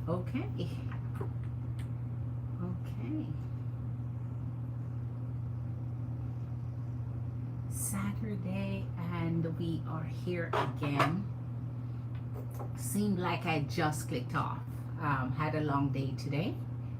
Okay. Okay. Saturday, and we are here again. Seemed like I just clicked off. Had a long day today,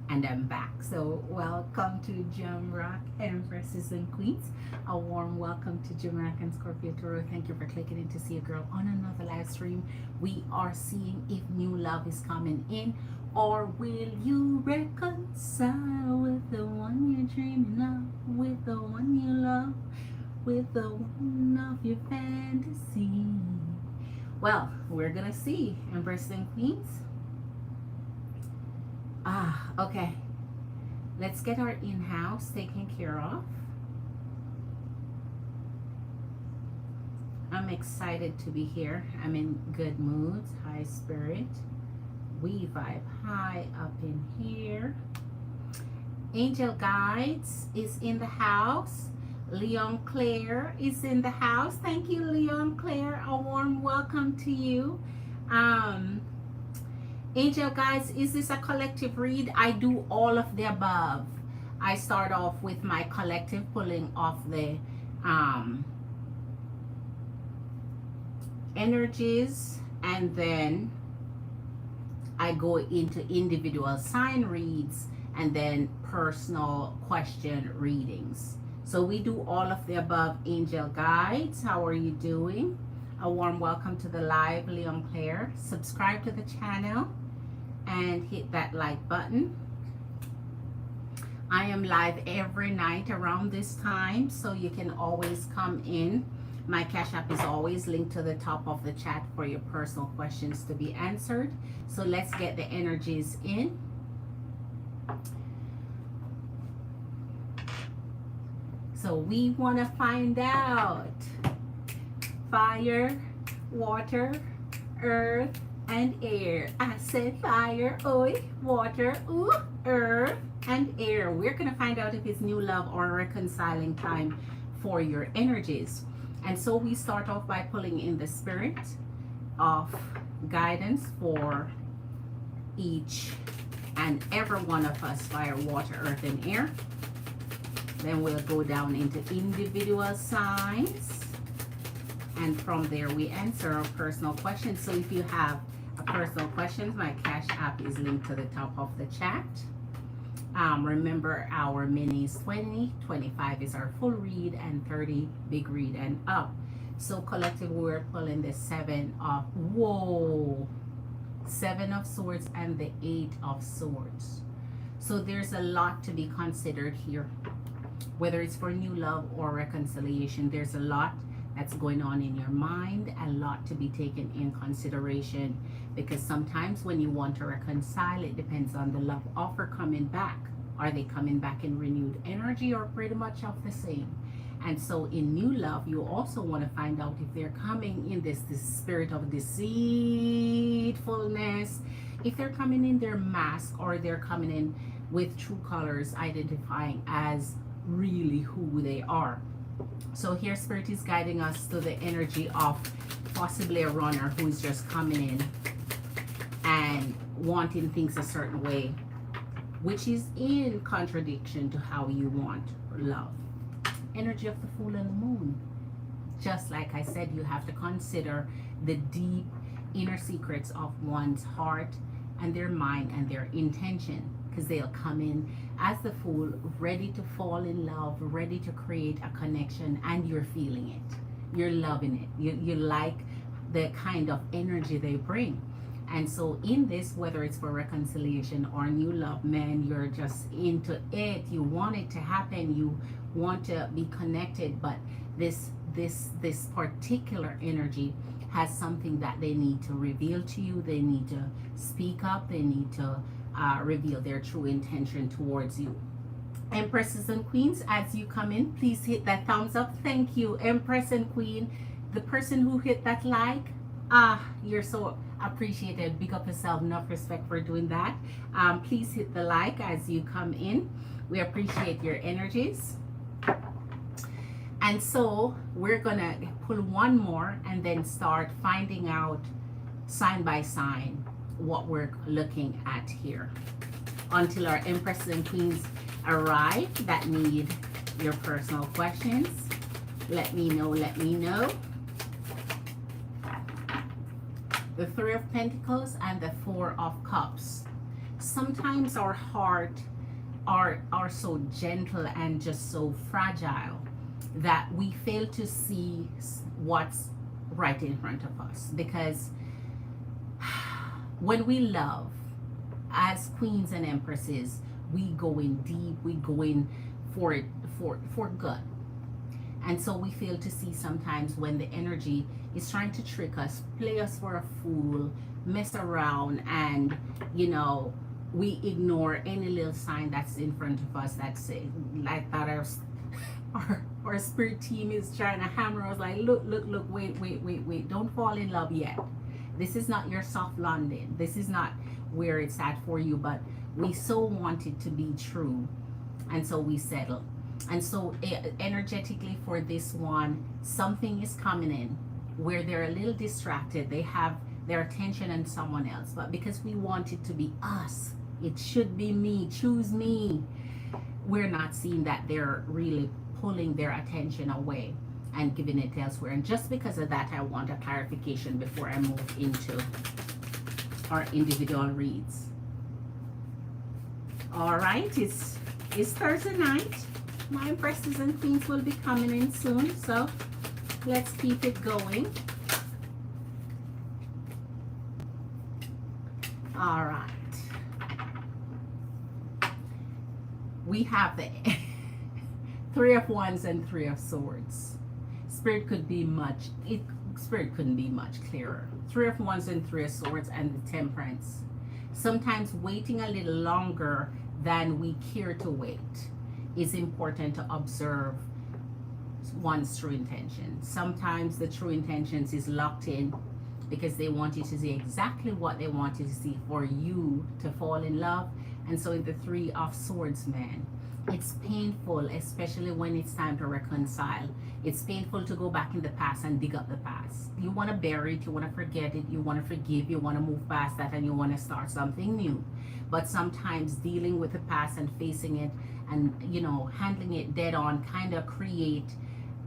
and I'm back. So, welcome to Jamrock Empresses and Queens. A warm welcome to JamericanScorpio Toro. Thank you for clicking in to see a girl on another live stream. We are seeing if new love is coming in, or will you reconcile with the one you're dreaming of, with the one you love, with the one of your fantasy. Well, we're gonna see, Empress and Queens. Okay. Let's get our in-house taken care of. I'm excited to be here. I'm in good moods, high spirit. We vibe high up in here. Angel Guides is in the house. Leon Claire is in the house. Thank you, Leon Claire. A warm welcome to you. Angel Guides, is this a collective read? I do all of the above. I start off with my collective, pulling off the energies, and then I go into individual sign reads and then personal question readings. So we do all of the above, Angel Guides. How are you doing? A warm welcome to the live, Leon Claire. Subscribe to the channel and hit that like button. I am live every night around this time, so you can always come in. My Cash App is always linked to the top of the chat for your personal questions to be answered. So let's get the energies in. So we want to find out fire, water, earth, and air. I said fire, oi, water, ooh, earth, and air. We're going to find out if it's new love or reconciling time for your energies. And so we start off by pulling in the spirit of guidance for each and every one of us, fire, water, earth, and air. Then we'll go down into individual signs. And from there we answer our personal questions. So if you have a personal question, my Cash App is linked to the top of the chat. Remember, our minis 20, 25 is our full read, and 30 big read and up. So collective, we're pulling the seven of swords and the 8 of swords. So there's a lot to be considered here, whether it's for new love or reconciliation. There's a lot that's going on in your mind, a lot to be taken in consideration, because sometimes when you want to reconcile, it depends on the love offer coming back. Are they coming back in renewed energy or pretty much of the same? And so in new love, you also want to find out if they're coming in this spirit of deceitfulness, if they're coming in their mask, or they're coming in with true colors, identifying as really who they are. So here Spirit is guiding us to the energy of possibly a runner who is just coming in and wanting things a certain way, which is in contradiction to how you want love. Energy of the Fool and the Moon. Just like I said, you have to consider the deep inner secrets of one's heart and their mind and their intention, because they'll come in as the Fool, ready to fall in love, ready to create a connection, and you're feeling it. You're loving it. You like the kind of energy they bring. And so in this, whether it's for reconciliation or new love, man, you're just into it. You want it to happen. You want to be connected, but this particular energy has something that they need to reveal to you. They need to speak up. They need to reveal their true intention towards you. Empresses and Queens, as you come in, please hit that thumbs up. Thank you, Empress and Queen. The person who hit that like, you're so appreciated. Big up yourself. Enough respect for doing that. Please hit the like as you come in. We appreciate your energies. And so we're gonna pull one more and then start finding out sign by sign what we're looking at here. Until our Empresses and Queens arrive that need your personal questions, let me know, let me know. The Three of Pentacles and the Four of Cups. Sometimes our heart are so gentle and just so fragile that we fail to see what's right in front of us. Because when we love, as queens and empresses, we go in deep, we go in for good. And so we fail to see sometimes when the energy is trying to trick us, play us for a fool, mess around, and you know, we ignore any little sign that's in front of us that say, like that our spirit team is trying to hammer us like, look, wait, don't fall in love yet. This is not your soft landing. This is not where it's at for you, but we so want it to be true, and so we settle. And so energetically for this one, something is coming in where they're a little distracted. They have their attention on someone else, but because we want it to be us, it should be me, choose me, we're not seeing that they're really pulling their attention away and giving it elsewhere. And just because of that, I want a clarification before I move into our individual reads. All right, it's Thursday night. My Empresses and Queens will be coming in soon, so let's keep it going. All right. We have the Three of Wands and Three of Swords. Spirit couldn't be much clearer. Three of Wands and Three of Swords and the Temperance. Sometimes waiting a little longer than we care to wait is important to observe one's true intention. Sometimes the true intentions is locked in because they want you to see exactly what they want you to see for you to fall in love. And so in the Three of Swords, man, it's painful, especially when it's time to reconcile. It's painful to go back in the past and dig up the past. You want to bury it, you want to forget it, you want to forgive, you want to move past that, and you want to start something new. But sometimes dealing with the past and facing it and, you know, handling it dead on kind of create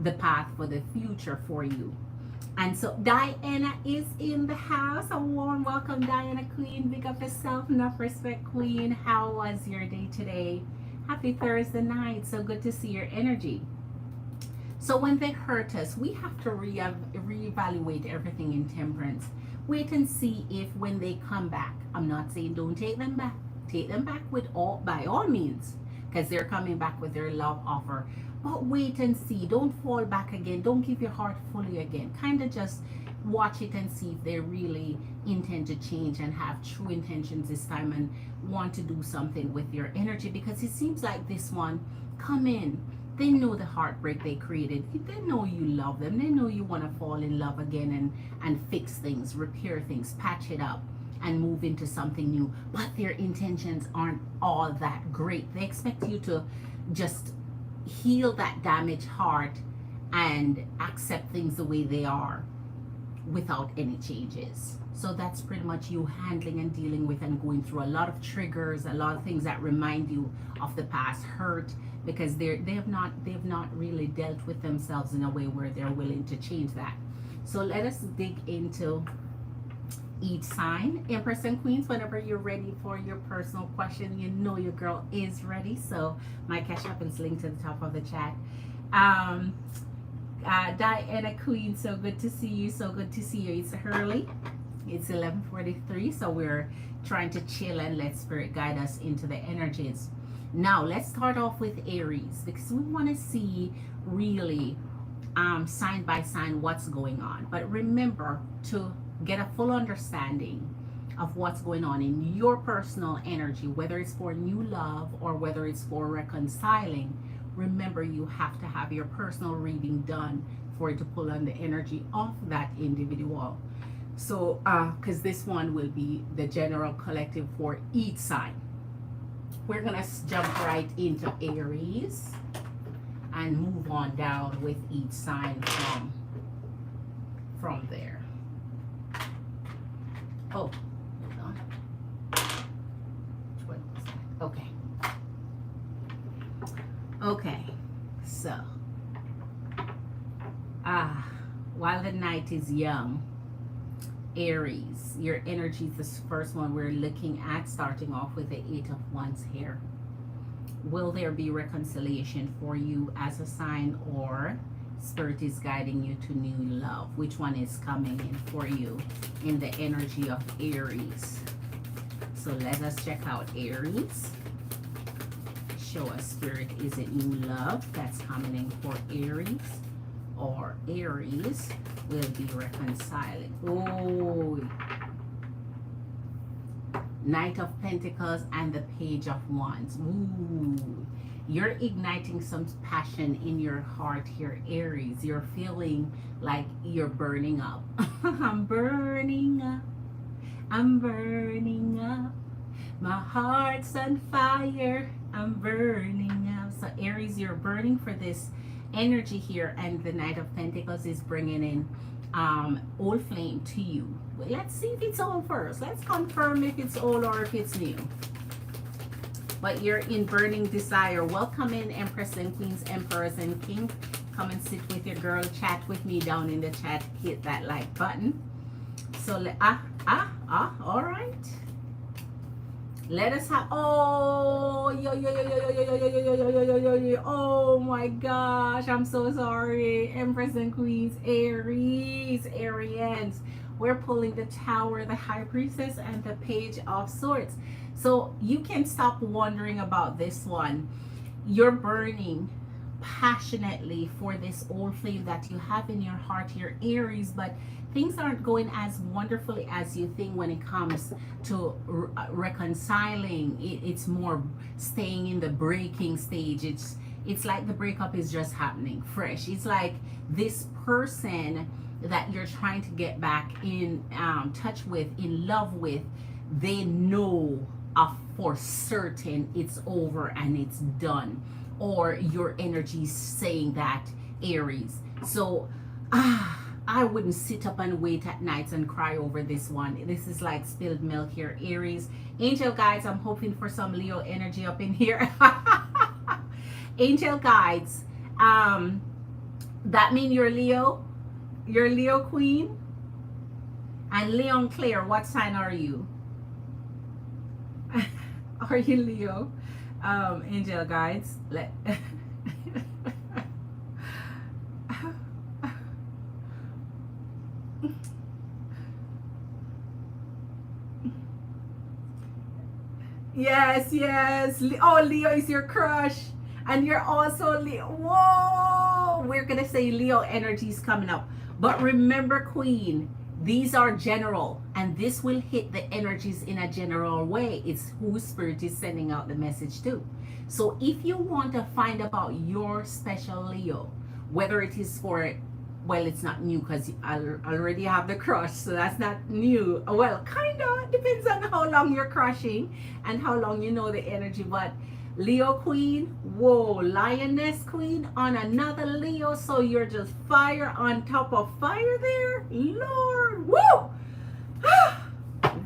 the path for the future for you. And so Diana is in the house. A warm welcome, Diana Queen. Big up yourself, enough respect, Queen. How was your day today? Happy Thursday night. So good to see your energy. So when they hurt us, we have to reevaluate everything in Temperance. Wait and see if when they come back, I'm not saying don't take them back. Take them back by all means, because they're coming back with their love offer. But wait and see. Don't fall back again. Don't give your heart fully again. Kind of just watch it and see if they really intend to change and have true intentions this time and want to do something with your energy. Because it seems like this one, come in. They know the heartbreak they created. They know you love them. They know you want to fall in love again and fix things, repair things, patch it up, and move into something new. But their intentions aren't all that great. They expect you to just heal that damaged heart and accept things the way they are without any changes. So that's pretty much you handling and dealing with and going through a lot of triggers, a lot of things that remind you of the past hurt, because they've not really dealt with themselves in a way where they're willing to change that. So let us dig into each sign. Empress and Queens, whenever you're ready for your personal question, you know your girl is ready. So my Cash App is linked to the top of the chat. Diana Queen, so good to see you. So good to see you. It's early. It's 11:43, so we're trying to chill and let Spirit guide us into the energies. Now let's start off with Aries, because we want to see really sign by sign what's going on. But remember, to get a full understanding of what's going on in your personal energy, whether it's for new love or whether it's for reconciling, remember you have to have your personal reading done for it to pull on the energy of that individual. So because this one will be the general collective for each sign. We're gonna jump right into Aries and move on down with each sign from there. Oh, hold on. Okay, so ah, while the night is young, Aries, your energy is the first one we're looking at, starting off with the Eight of Wands here. Will there be reconciliation for you as a sign, or Spirit is guiding you to new love? Which one is coming in for you in the energy of Aries? So let us check out Aries. Show us, Spirit, is it new love that's coming in for Aries? Or Aries will be reconciling? Oh, Knight of Pentacles and the Page of Wands. Ooh, you're igniting some passion in your heart here, Aries. You're feeling like you're burning up. I'm burning up. I'm burning up. My heart's on fire. I'm burning up. So Aries, you're burning for this energy here, and the Knight of Pentacles is bringing in old flame to you. Let's see if it's old first. Let's confirm if it's old or if it's new. But you're in burning desire. Welcome in, Empress and Queens, Emperors and King. Come and sit with your girl. Chat with me down in the chat. Hit that like button. So all right. Let us have, oh, oh my gosh, I'm so sorry. Empress and Queens, Aries, Arians. We're pulling the Tower, the High Priestess, and the Page of Swords. So you can stop wondering about this one. You're burning passionately for this old flame that you have in your heart here, Aries, but things aren't going as wonderfully as you think when it comes to reconciling. It's more staying in the breaking stage. It's like the breakup is just happening fresh. It's like this person that you're trying to get back in touch with, in love with, they know for certain it's over and it's done, or your energy is saying that, Aries. So I wouldn't sit up and wait at nights and cry over this one. This is like spilled milk here, Aries. Angel guides, I'm hoping for some Leo energy up in here. Angel guides, that mean you're Leo? You're Leo Queen? And Leon Claire, what sign are you? Are you Leo? Angel guides, yes. Oh, Leo is your crush, and you're also Leo. Whoa, we're gonna say Leo energy is coming up, but remember, Queen, these are general, and this will hit the energies in a general way. It's who Spirit is sending out the message to. So if you want to find about your special Leo, whether it is for, well, it's not new because I already have the crush, so that's not new. Well, kind of depends on how long you're crushing and how long you know the energy. But Leo Queen, whoa, Lioness Queen on another Leo, so you're just fire on top of fire there, Lord. Woo!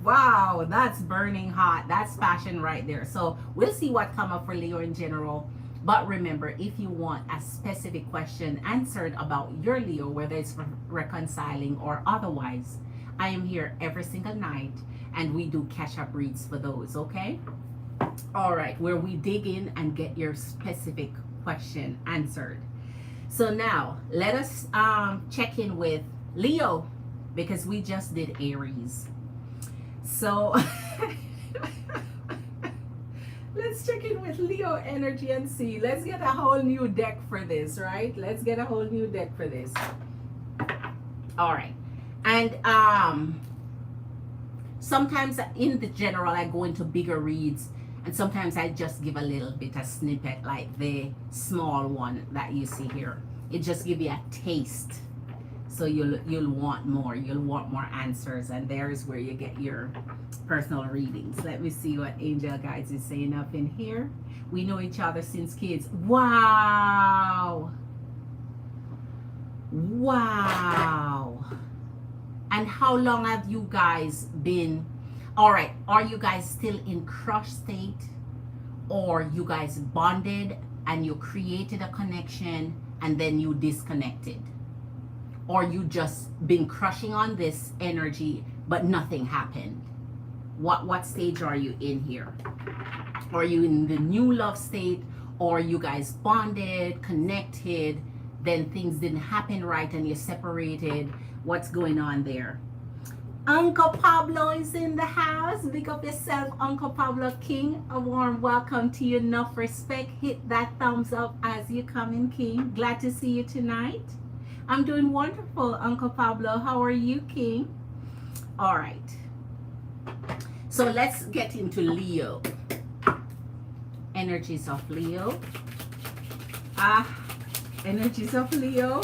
Wow, that's burning hot. That's passion right there. So we'll see what come up for Leo in general. But remember, if you want a specific question answered about your Leo, whether it's for reconciling or otherwise, I am here every single night, and we do catch-up reads for those, okay? All right, where we dig in and get your specific question answered. So now, let us check in with Leo, because we just did Aries. So let's check in with Leo energy and see. Let's get a whole new deck for this, right? Let's get a whole new deck for this. All right. And sometimes in the general, I go into bigger reads, and sometimes I just give a little bit of snippet, like the small one that you see here. It just give you a taste. So you'll want more. You'll want more answers, and there's where you get your personal readings. Let me see what Angel Guides is saying up in here. We know each other since kids. Wow. Wow. And how long have you guys been? All right. Are you guys still in crush state, or you guys bonded? and you created a connection and then you disconnected, or you just been crushing on this energy but nothing happened. What stage are you in here? Are you in the new love state, or you guys bonded, connected, then things didn't happen right and you separated? What's going on there? Uncle Pablo is in the house. Big up yourself, Uncle Pablo King. A warm welcome to you. Enough respect. Hit that thumbs up as you come in, King. Glad to see you tonight. I'm doing wonderful, Uncle Pablo. How are you, King? All right. So let's get into Leo. Energies of Leo. Energies of Leo.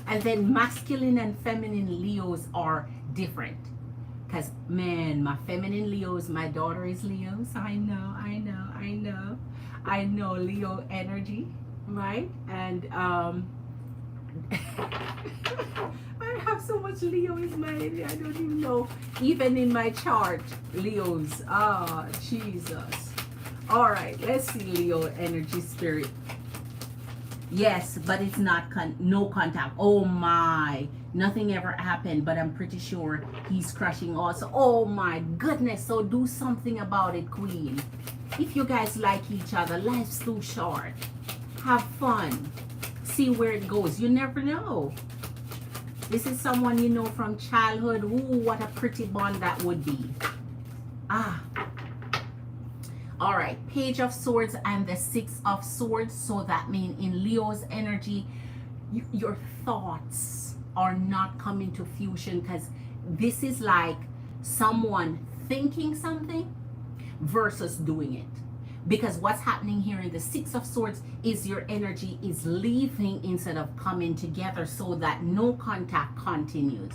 And then masculine and feminine Leos are different. Because, man, my feminine Leos, my daughter is Leo. So I know Leo energy, right? And I have so much Leo in my energy, I don't even know. Even in my chart, Leos. Jesus. All right, let's see Leo energy, spirit. Yes, but it's not no contact. Oh my, nothing ever happened, but I'm pretty sure he's crushing also. Oh my goodness, so do something about it, Queen. If you guys like each other, life's too short. Have fun. See where it goes. You never know. This is someone you know from childhood. Ooh, what a pretty bond that would be. All right, Page of Swords and the Six of Swords. So that means in Leo's energy, your thoughts are not coming to fusion, because this is like someone thinking something versus doing it. Because what's happening here in the Six of Swords is your energy is leaving instead of coming together, so that no contact continues.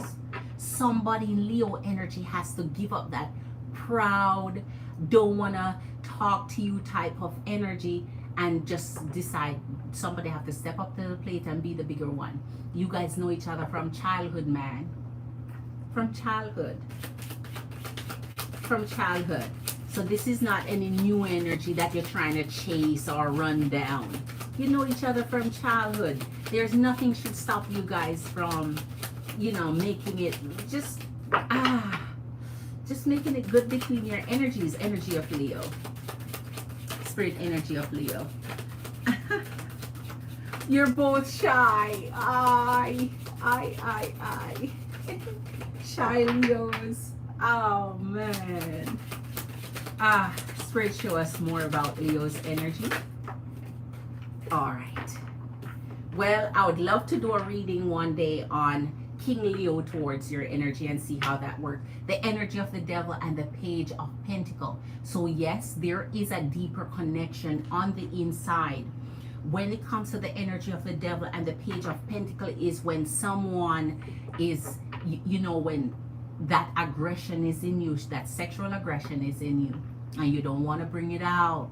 Somebody in Leo energy has to give up that proud, don't want to talk to you type of energy and just decide somebody have to step up to the plate and be the bigger one. You guys know each other from childhood, man. From childhood. So this is not any new energy that you're trying to chase or run down. You know each other from childhood. There's nothing should stop you guys from, making it just making it good between your energies. Energy of Leo. Spirit energy of Leo. You're both shy. Shy Leos. Oh man. Spirit, show us more about Leo's energy. All right. Well, I would love to do a reading one day on King Leo towards your energy and see how that works. The energy of the devil and the Page of Pentacle. So yes, there is a deeper connection on the inside. When it comes to the energy of the devil and the Page of Pentacle is when someone is, when that aggression is in you, that sexual aggression is in you, and you don't want to bring it out.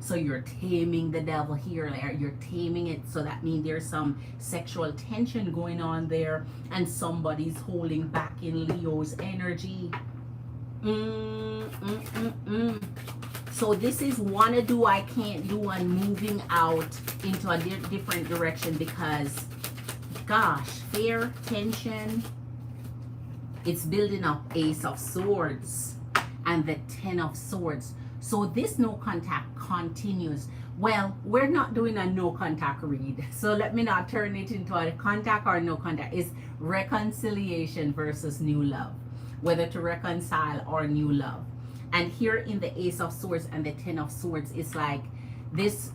So you're taming the devil here, you're taming it. So that means there's some sexual tension going on there, and somebody's holding back in Leo's energy. So this is wanna do, I can't do, and moving out into a different direction because, gosh, fear, tension, it's building up Ace of Swords and the Ten of Swords. So this no contact continues. Well, we're not doing a no contact read, so let me not turn it into a contact or no contact. It's reconciliation versus new love, whether to reconcile or new love. And here in the Ace of Swords and the Ten of Swords, it's like this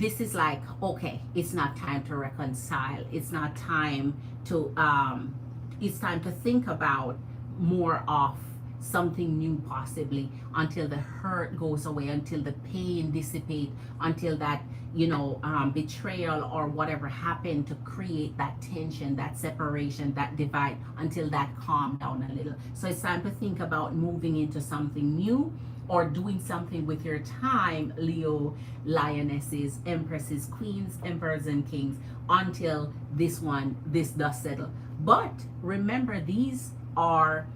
is like, okay, it's not time to reconcile. It's not time to it's time to think about more of something new, possibly, until the hurt goes away, until the pain dissipates, until that betrayal or whatever happened to create that tension, that separation, that divide, until that calm down a little. So it's time to think about moving into something new or doing something with your time, Leo, lionesses, empresses, queens, emperors, and kings, until this does settle. But remember, these are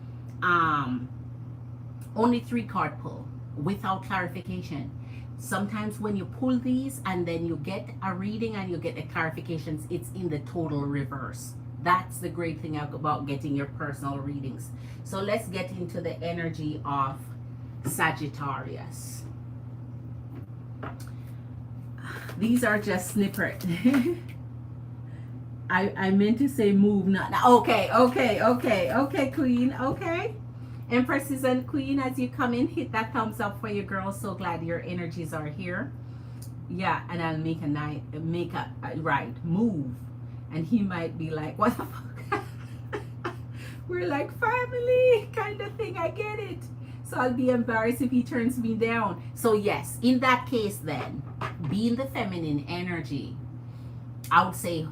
only 3 card pull without clarification. Sometimes when you pull these and then you get a reading and you get the clarifications, it's in the total reverse. That's the great thing about getting your personal readings. So let's get into the energy of Sagittarius. These are just snippet. I meant to say move, not okay, Queen, okay. Empresses and Queen, as you come in, hit that thumbs up for your girls. So glad your energies are here. Yeah, and I'll make a right move. And he might be like, what the fuck? We're like family kind of thing. I get it. So I'll be embarrassed if he turns me down. So yes, in that case then, being the feminine energy, I would say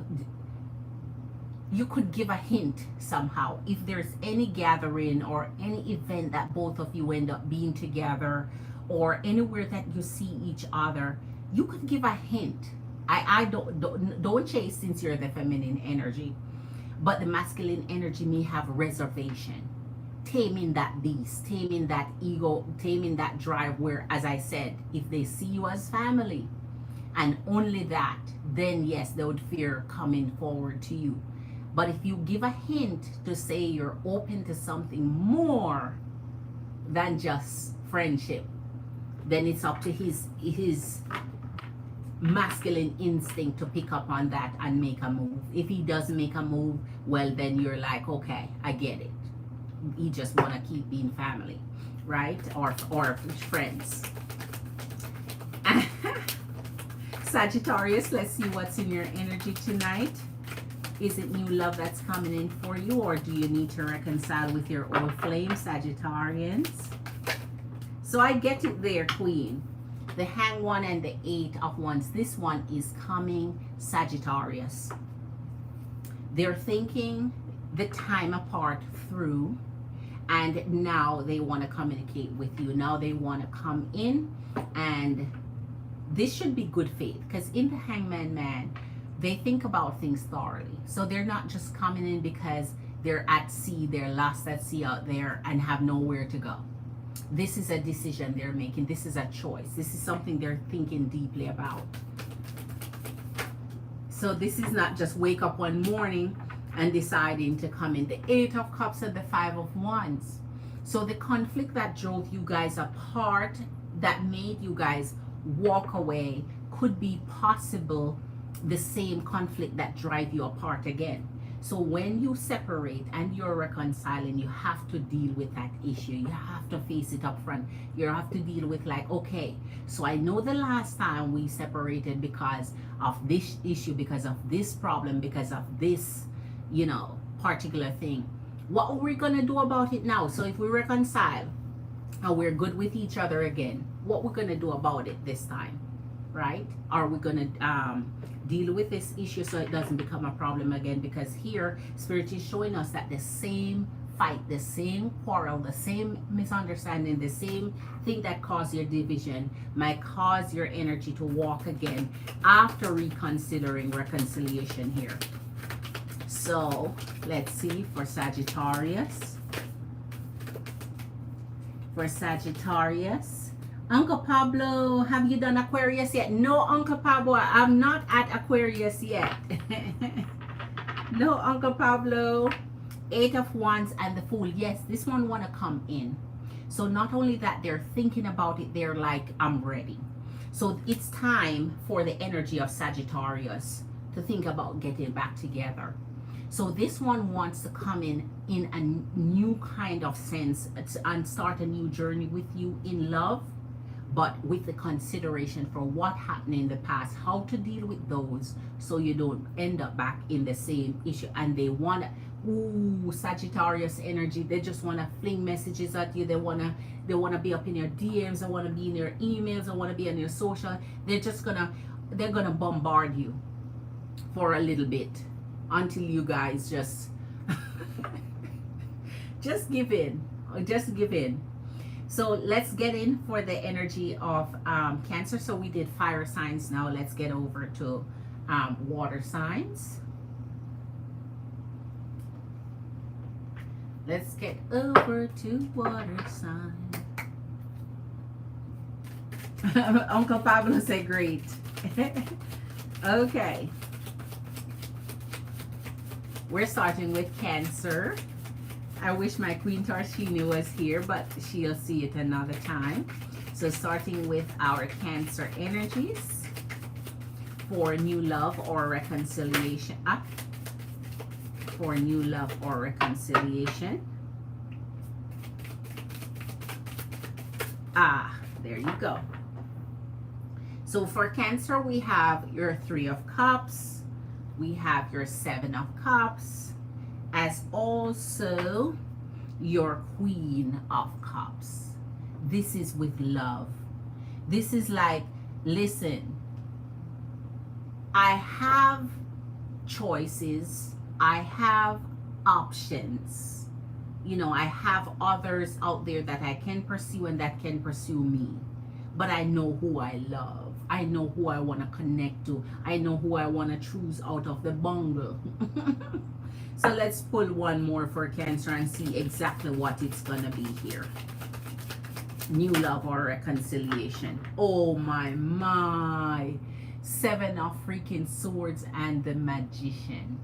you could give a hint somehow. If there's any gathering or any event that both of you end up being together, or anywhere that you see each other, you could give a hint. I don't chase, since you're the feminine energy, but the masculine energy may have reservation, taming that beast, taming that ego, taming that drive, where, as I said, if they see you as family and only that, then yes, they would fear coming forward to you. But if you give a hint to say you're open to something more than just friendship, then it's up to his masculine instinct to pick up on that and make a move. If he doesn't make a move, well, then you're like, okay, I get it. He just want to keep being family, right? Or friends. Sagittarius, let's see what's in your energy tonight. Is it new love that's coming in for you, or do you need to reconcile with your old flame, Sagittarians? So I get it there, Queen. The Hanged One and the Eight of Wands. This one is coming, Sagittarius. They're thinking the time apart through, and now they want to communicate with you. Now they want to come in, and this should be good faith, because in the Hangman Man, they think about things thoroughly. So they're not just coming in because they're at sea, they're lost at sea out there and have nowhere to go. This is a decision they're making. This is a choice. This is something they're thinking deeply about. So this is not just wake up one morning and deciding to come in. The Eight of Cups and the Five of Wands. So the conflict that drove you guys apart, that made you guys walk away, could be possible the same conflict that drive you apart again. So when you separate and you're reconciling, you have to deal with that issue. You have to face it up front. You have to deal with like, okay, so I know the last time we separated because of this issue, because of this problem, because of this, you know, particular thing. What are we gonna do about it now? So if we reconcile and we're good with each other again, what we're gonna do about it this time, right? Are we gonna deal with this issue so it doesn't become a problem again? Because here Spirit is showing us that the same fight, the same quarrel, the same misunderstanding, the same thing that caused your division might cause your energy to walk again after reconsidering reconciliation here. So let's see for Sagittarius. For Sagittarius, Uncle Pablo, have you done Aquarius yet? No, Uncle Pablo, I'm not at Aquarius yet. No, Uncle Pablo. Eight of Wands and the Fool. Yes, this one want to come in. So not only that, they're thinking about it, they're like, I'm ready. So it's time for the energy of Sagittarius to think about getting back together. So this one wants to come in a new kind of sense and start a new journey with you in love, but with the consideration for what happened in the past, how to deal with those so you don't end up back in the same issue. And they want, ooh, Sagittarius energy, they just want to fling messages at you. They want to be up in your DMs, they want to be in your emails, they want to be on your social. They're gonna bombard you for a little bit until you guys just give in. Just give in. So let's get in for the energy of Cancer. So we did fire signs. Now let's get over to water signs. Let's get over to water sign. Uncle Pablo said great. Okay. We're starting with Cancer. I wish my Queen Tarshini was here, but she'll see it another time. So starting with our Cancer energies for new love or reconciliation. For new love or reconciliation. There you go. So for Cancer, we have your Three of Cups. We have your Seven of Cups. As also your Queen of Cups. This is with love. This is like, listen, I have choices. I have options. You know, I have others out there that I can pursue and that can pursue me. But I know who I love. I know who I want to connect to. I know who I want to choose out of the bungle. So let's pull one more for Cancer and see exactly what it's going to be here. New love or reconciliation. Oh my. Seven of freaking Swords and the Magician.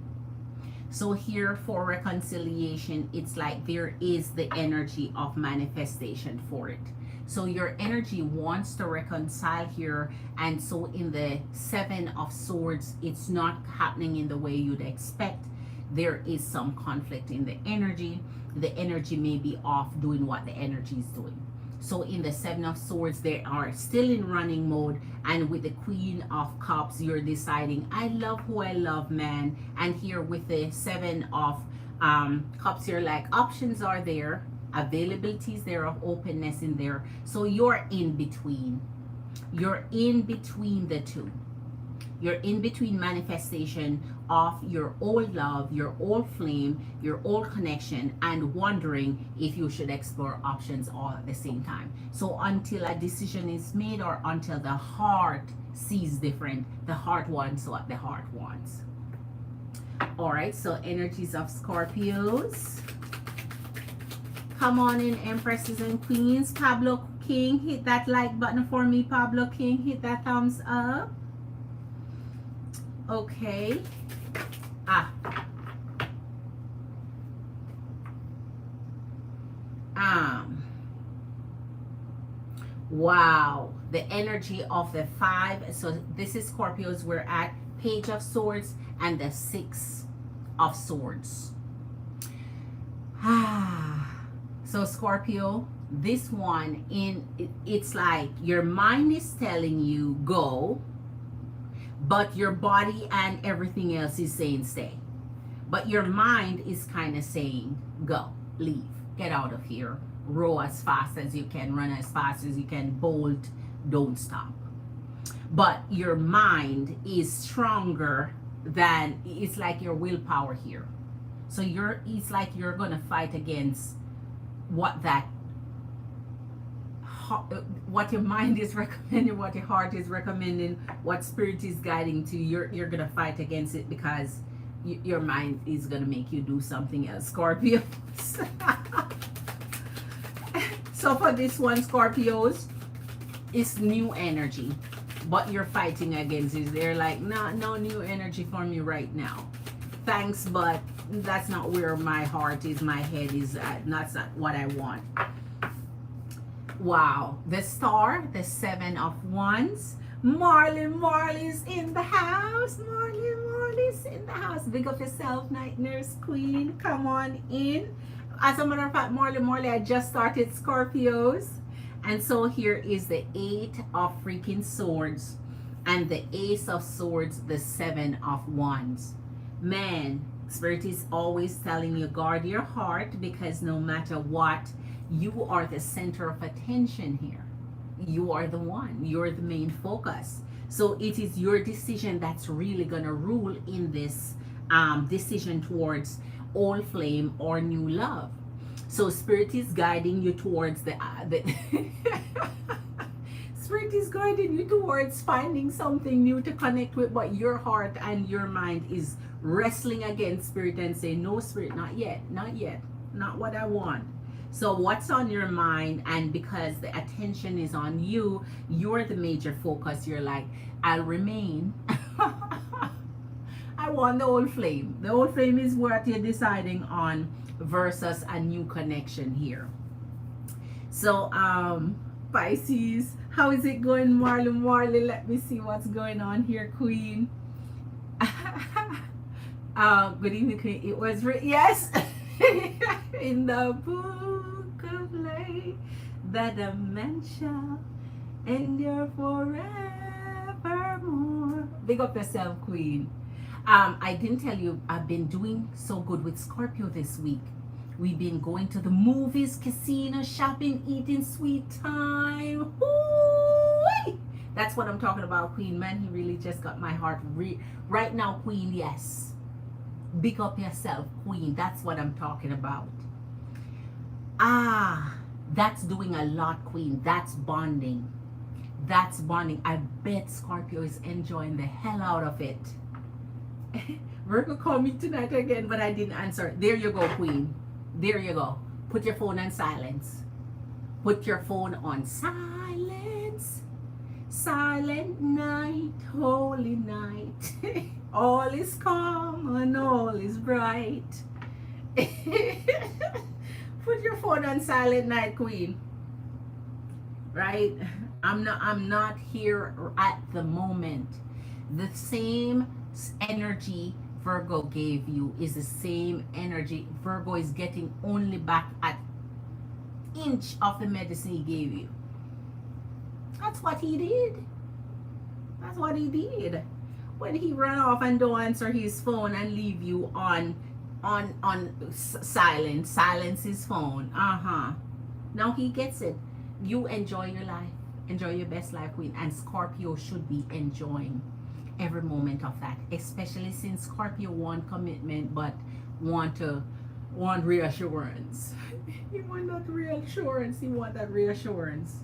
So here for reconciliation, it's like there is the energy of manifestation for it. So your energy wants to reconcile here. And so in the Seven of Swords, it's not happening in the way you'd expect. There is some conflict in the energy. The energy may be off doing what the energy is doing. So in the Seven of Swords, they are still in running mode. And with the Queen of Cups, you're deciding, I love who I love, man. And here with the Seven of Cups, you're like, options are there. Availability is there, of openness in there. So you're in between. You're in between the two. You're in between manifestation of your old love, your old flame, your old connection, and wondering if you should explore options all at the same time. So until a decision is made or until the heart sees different, the heart wants what the heart wants. All right, so energies of Scorpios. Come on in, Empresses and Queens. Pablo King, hit that like button for me. Pablo King, hit that thumbs up. Okay. Wow. The energy of the Five. So this is Scorpios. We're at Page of Swords and the Six of Swords. So Scorpio, this one, it's like your mind is telling you go, but your body and everything else is saying stay. But your mind is kind of saying go, leave, get out of here, row as fast as you can, run as fast as you can, bolt, don't stop. But your mind is stronger than, it's like your willpower here. So it's like you're going to fight against what your mind is recommending, what your heart is recommending, what spirit is guiding to. You're going to fight against it because your mind is going to make you do something else, Scorpios. So for this one, Scorpios, it's new energy, but you're fighting against it. They're like, no new energy for me right now. Thanks, but that's not where my heart is, my head is at. That's not what I want. Wow. The Star, the Seven of Wands. Marley's in the house. Marley's in the house. Big up yourself, Night Nurse Queen. Come on in. As a matter of fact, Marley, I just started Scorpios. And so here is the Eight of freaking Swords and the Ace of Swords, the Seven of Wands. Man, Spirit is always telling you, guard your heart, because no matter what, you are the center of attention here. You are the one. You're the main focus. So it is your decision that's really going to rule in this decision towards old flame or new love. So Spirit is guiding you towards the Spirit is guiding you towards finding something new to connect with, but your heart and your mind is wrestling against Spirit and saying, no, Spirit, not yet, not what I want. So what's on your mind? And because the attention is on you, you're the major focus. You're like, I'll remain. I want the old flame. The old flame is what you're deciding on versus a new connection here. So Pisces, how is it going, Marley? Let me see what's going on here, Queen. Good evening, Queen. It was yes. In the book of life, the dementia endure forevermore. Big up yourself, Queen. I didn't tell you I've been doing so good with Scorpio this week. We've been going to the movies, casino, shopping, eating, sweet time. Woo-wee! That's what I'm talking about, Queen. Man, he really just got my heart right now, Queen. Yes. Big up yourself, Queen. That's what I'm talking about. That's doing a lot, Queen. That's bonding. That's bonding. I bet Scorpio is enjoying the hell out of it. Virgo called me tonight again, but I didn't answer. There you go, Queen. There you go. Put your phone on silence. Put your phone on silence. Silent night, holy night. All is calm and all is bright. Put your phone on silent night, Queen. Right? I'm not here at the moment. The same energy Virgo gave you is the same energy Virgo is getting, only back at inch of the medicine he gave you. That's what he did. That's what he did. When he run off and don't answer his phone and leave you on silence his phone. Now he gets it. You enjoy your life. Enjoy your best life, Queen. And Scorpio should be enjoying every moment of that, especially since Scorpio want commitment but want reassurance. He want that reassurance. He want that reassurance.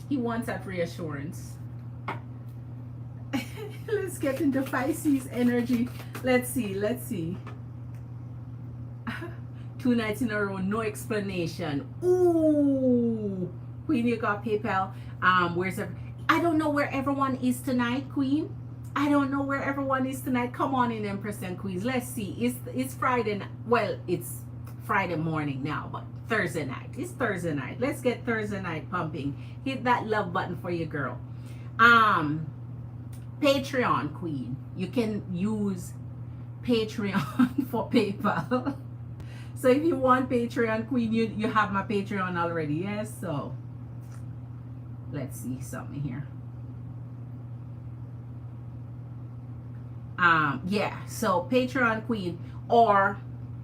He wants that reassurance. Let's get into Pisces energy. Let's see. 2 nights in a row, no explanation. Ooh, Queen, you got PayPal. I don't know where everyone is tonight, Queen. I don't know where everyone is tonight. Come on in, Empress and Queens. Let's see. It's Friday. Well, it's Friday morning now, but Thursday night. It's Thursday night. Let's get Thursday night pumping. Hit that love button for your girl. Patreon, Queen. You can use Patreon for PayPal. So if you want Patreon, Queen, you have my Patreon already. Yes, so let's see something here. Yeah, so Patreon, Queen, or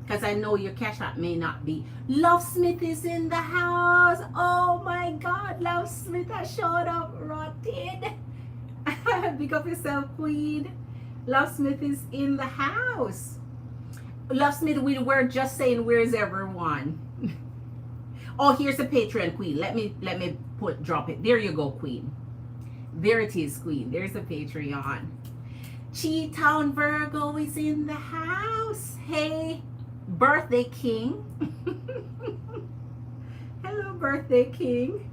because I know your Cash App may not be. Love Smith is in the house. Oh my God, Love Smith has showed up. Rotted. Pick up yourself, Queen. Love Smith is in the house. Love Smith, we were just saying, where's everyone? Oh, here's the Patreon, Queen. Let me drop it. There you go, Queen. There it is, Queen. There's the Patreon. Chi-Town Virgo is in the house. Hey, Birthday King. Hello, Birthday King.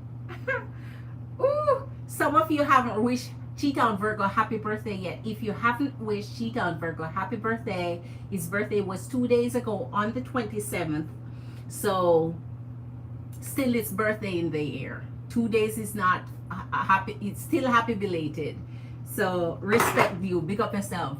Ooh, some of you haven't wished Chi-Town Virgo happy birthday yet. If you haven't wished Chi-Town Virgo happy birthday, his birthday was 2 days ago on the 27th. So still it's birthday in the air. 2 days is not happy. It's still happy belated. So respect you. Big up yourself,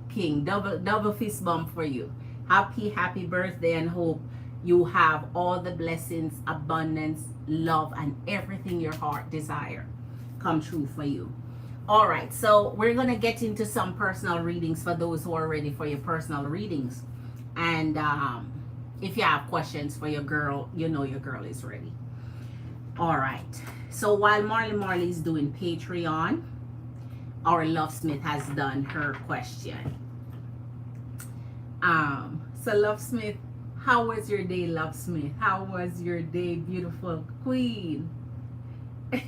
King. Double fist bump for you. Happy birthday, and hope you have all the blessings, abundance, love, and everything your heart desire come true for you. All right, so we're going to get into some personal readings for those who are ready for your personal readings. And if you have questions for your girl, you know your girl is ready. All right, so while Marley is doing Patreon, our Love Smith has done her question. So Love Smith, how was your day, Love Smith? How was your day, beautiful Queen?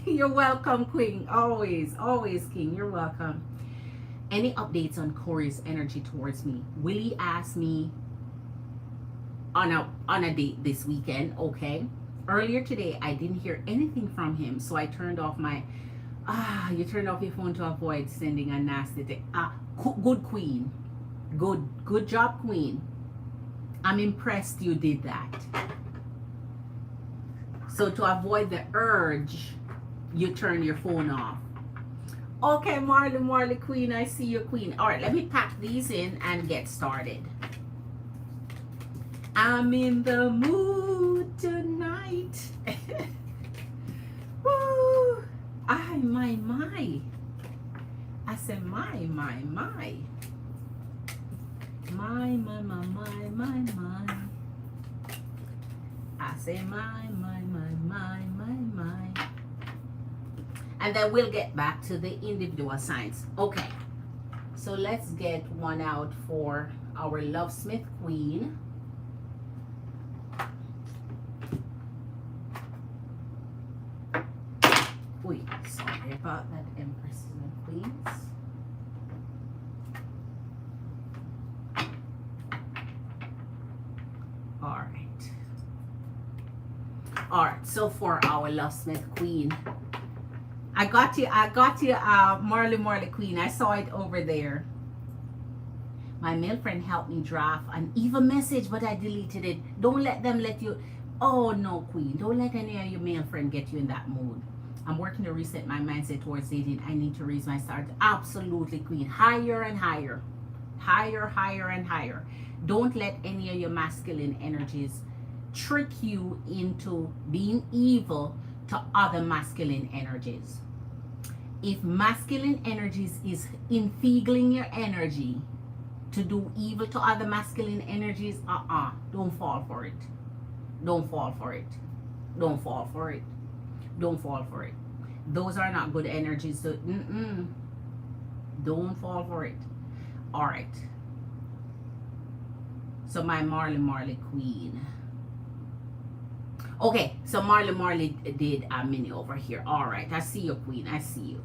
You're welcome, Queen. Always, King. You're welcome. Any updates on Corey's energy towards me? Willie asked me on a date this weekend, okay? Earlier today, I didn't hear anything from him, so I turned off my you turned off your phone to avoid sending a nasty thing. Good queen. Good job, queen. I'm impressed you did that. So to avoid the urge, you turn your phone off. Okay, Marley queen, I see you, queen. All right, let me pack these in and get started. I'm in the mood tonight. Woo! My. I said my. My. I say my. And then we'll get back to the individual signs. Okay. So let's get one out for our Lovesmith queen. Wait, sorry about that, Empresses and Queens. All right, so for our Lovesmith queen, I got you, Marley queen. I saw it over there. My male friend helped me draft an evil message, but I deleted it. Don't let them let you. Oh no, queen. Don't let any of your male friend get you in that mood. I'm working to reset my mindset towards dating. I need to raise my stars. Absolutely, queen. Higher and higher. Higher and higher. Don't let any of your masculine energies trick you into being evil to other masculine energies. If masculine energies is infeegling your energy to do evil to other masculine energies, don't fall for it. Don't fall for it. Don't fall for it. Don't fall for it. Those are not good energies. So, don't fall for it. All right. So my Marley queen. Okay, so Marley did a mini over here. All right, I see you, queen. I see you.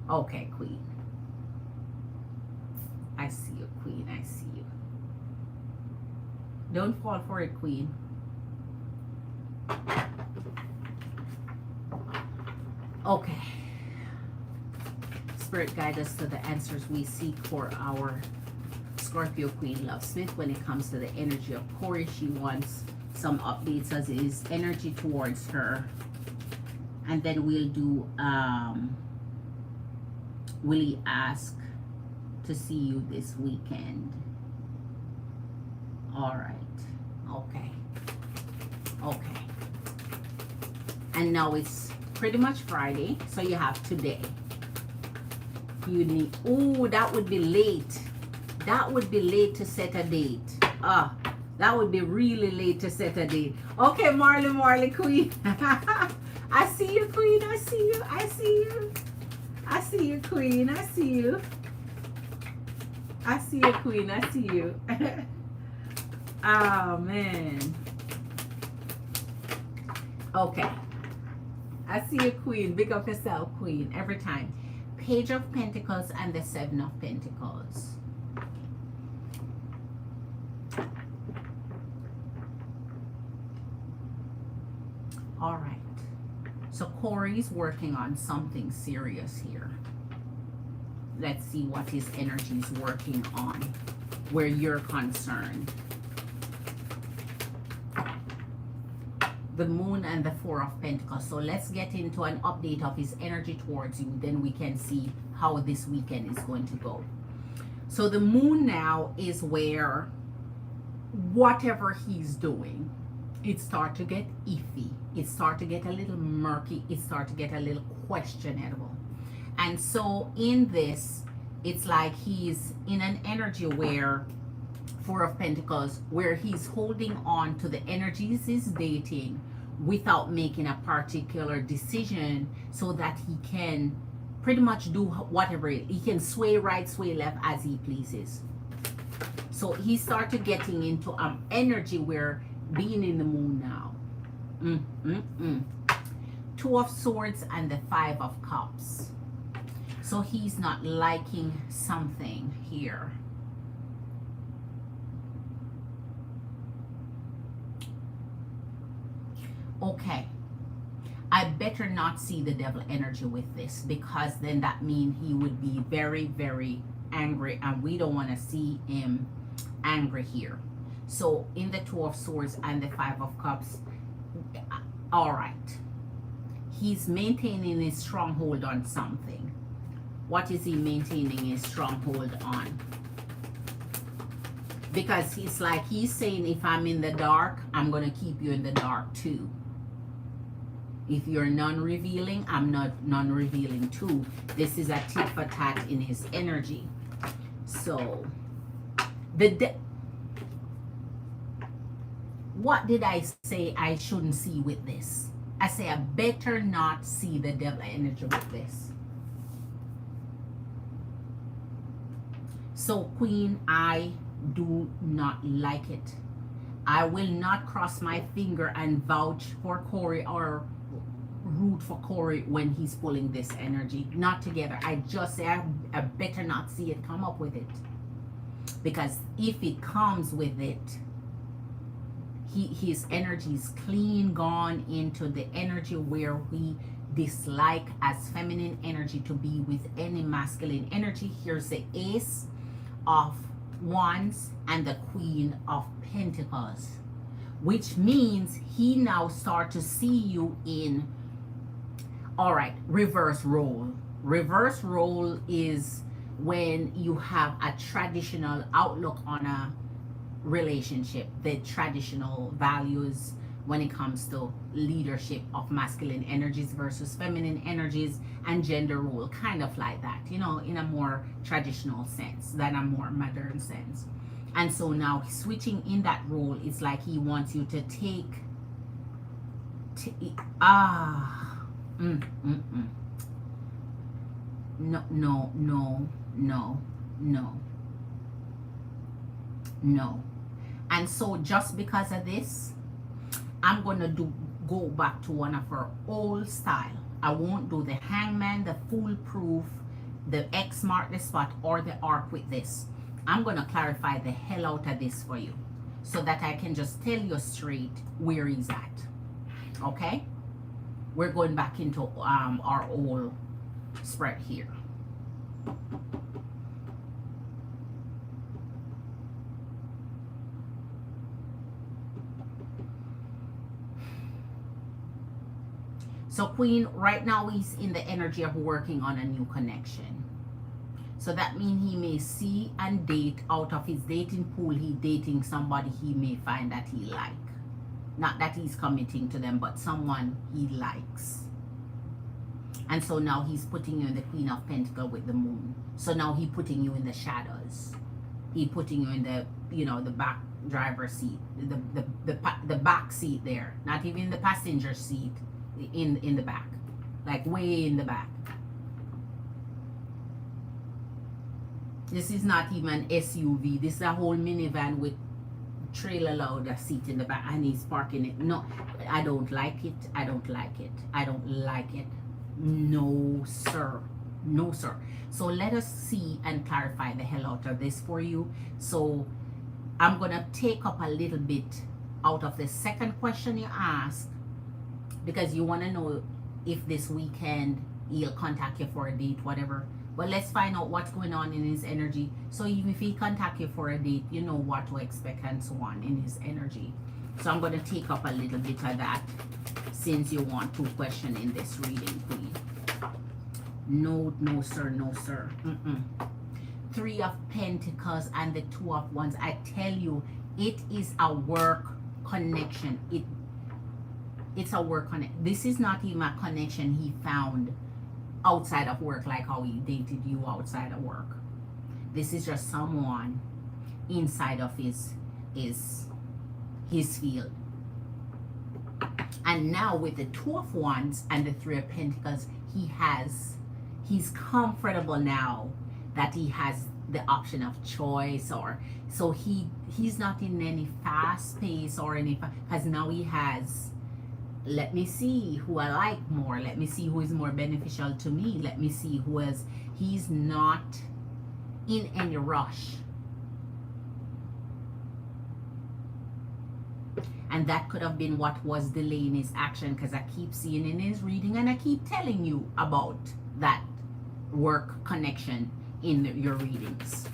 Okay, queen. I see you, queen. I see you. Don't fall for it, queen. Okay. Spirit guide us to the answers we seek for our Scorpio queen Lovesmith when it comes to the energy of Corey. She wants some updates as is energy towards her. And then we'll do will he ask to see you this weekend? All right. Okay. And now it's pretty much Friday, so you have today. You need, that would be late. That would be late to set a date. That would be really late to set a date. Okay, Marley queen. I see you, queen. I see you, queen. I see you. Queen. I see you. Oh, man. Okay. I see you, queen. Big up yourself, queen. Every time. Page of Pentacles and the Seven of Pentacles. All right. So Corey's working on something serious here. Let's see what his energy is working on where you're concerned. The Moon and the Four of Pentacles. So let's get into an update of his energy towards you. Then we can see how this weekend is going to go. So the Moon now is where whatever he's doing, it starts to get iffy. It starts to get a little murky. It starts to get a little questionable. And so in this, it's like he's in an energy where Four of Pentacles, where he's holding on to the energies he's dating without making a particular decision so that he can pretty much do whatever. He can sway right, sway left as he pleases. So he started getting into energy where being in the Moon now. Two of Swords and the Five of Cups. So he's not liking something here. Okay, I better not see the devil energy with this, because then that means he would be very, very angry, and we don't want to see him angry here. So in the Two of Swords and the Five of Cups, all right, he's maintaining his stronghold on something. What is he maintaining his stronghold on? Because it's like he's saying, if I'm in the dark, I'm going to keep you in the dark too. If you're non-revealing, I'm not non-revealing too. This is a tit for tat in his energy. So, what did I say I shouldn't see with this? I say I better not see the devil energy with this. So, Queen, I do not like it. I will not cross my finger and vouch for Corey or root for Corey when he's pulling this energy. Not together. I just say I better not see it come up with it. Because if it comes with it, his energy is clean gone into the energy where we dislike as feminine energy to be with any masculine energy. Here's the Ace of Wands and the Queen of Pentacles, which means he now start to see you in, all right, reverse role. Reverse role is when you have a traditional outlook on a relationship, the traditional values when it comes to leadership of masculine energies versus feminine energies, and gender role, kind of like that, you know, in a more traditional sense than a more modern sense. And so now switching in that role, it's like he wants you to take no. And so just because of this, I'm going to go back to one of her old style. I won't do the Hangman, the Foolproof, the X mark the spot, or the arc with this. I'm going to clarify the hell out of this for you so that I can just tell you straight where he's at. Okay? We're going back into our old spread here. So Queen, right now he's in the energy of working on a new connection. So that means he may see and date out of his dating pool. He dating somebody he may find that he like. Not that he's committing to them, but someone he likes. And so now he's putting you in the Queen of Pentacles with the Moon. So now he's putting you in the shadows. He putting you in the, you know, the back driver seat, the back seat there. Not even the passenger seat. In the back, like way in the back. This is not even SUV. This is a whole minivan with trailer load seat in the back, and he's parking it. No, I don't like it. I don't like it. I don't like it. No, sir. No, sir. So let us see and clarify the hell out of this for you. So I'm gonna take up a little bit out of the second question you asked, because you want to know if this weekend he'll contact you for a date, whatever. But let's find out what's going on in his energy. So even if he contact you for a date, you know what to expect and so on in his energy. So I'm going to take up a little bit of that since you want 2 questions in this reading, Queen. No, no, sir, no, sir. 3 of Pentacles and the 2 of Wands. I tell you, it is a work connection. It's a work connection. This is not even a connection he found outside of work, like how he dated you outside of work. This is just someone inside of his field. And now with the 2 of Wands and the 3 of Pentacles, he's comfortable now that he has the option of choice, or so he's not in any fast pace or any, because now he has let me see who I like more. Let me see who is more beneficial to me. Let me see who is, he's not in any rush. And that could have been what was delaying his action, because I keep seeing in his reading and I keep telling you about that work connection in your readings.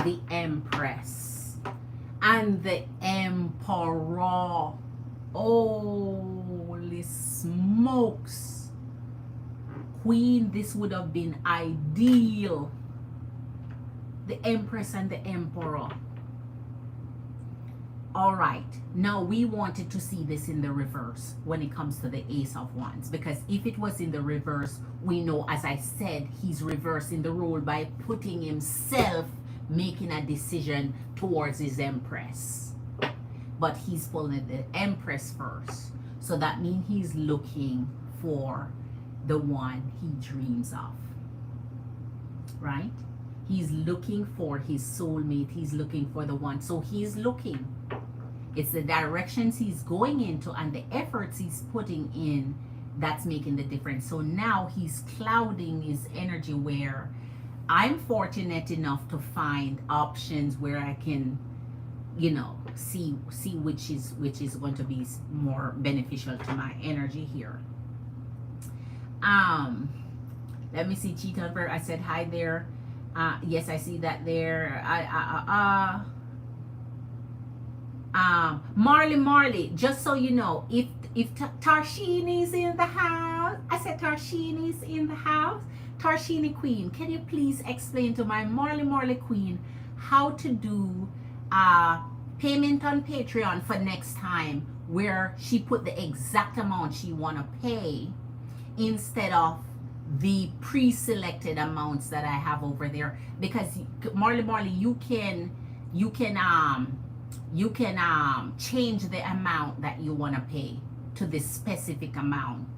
The Empress and the Emperor. Holy smokes. Queen, this would have been ideal. The Empress and the Emperor. All right, now we wanted to see this in the reverse when it comes to the Ace of Wands, because if it was in the reverse, we know, as I said, he's reversing the role by putting himself, making a decision towards his Empress. But he's pulling the Empress first, so that means he's looking for the one he dreams of, right? He's looking for his soulmate. He's looking for the one. So he's looking. It's the directions he's going into and the efforts he's putting in that's making the difference. So now he's clouding his energy, where I'm fortunate enough to find options where I can, you know, see which is going to be more beneficial to my energy here. Let me see. Cheat on Ver. I said hi there. Yes, I see that there. Marley, just so you know, if Tarshini's in the house, I said Tarshini's in the house. Tarshini Queen, can you please explain to my Marley Queen how to do payment on Patreon for next time, where she put the exact amount she want to pay instead of the pre-selected amounts that I have over there? Because Marley, you can change the amount that you want to pay to the specific amount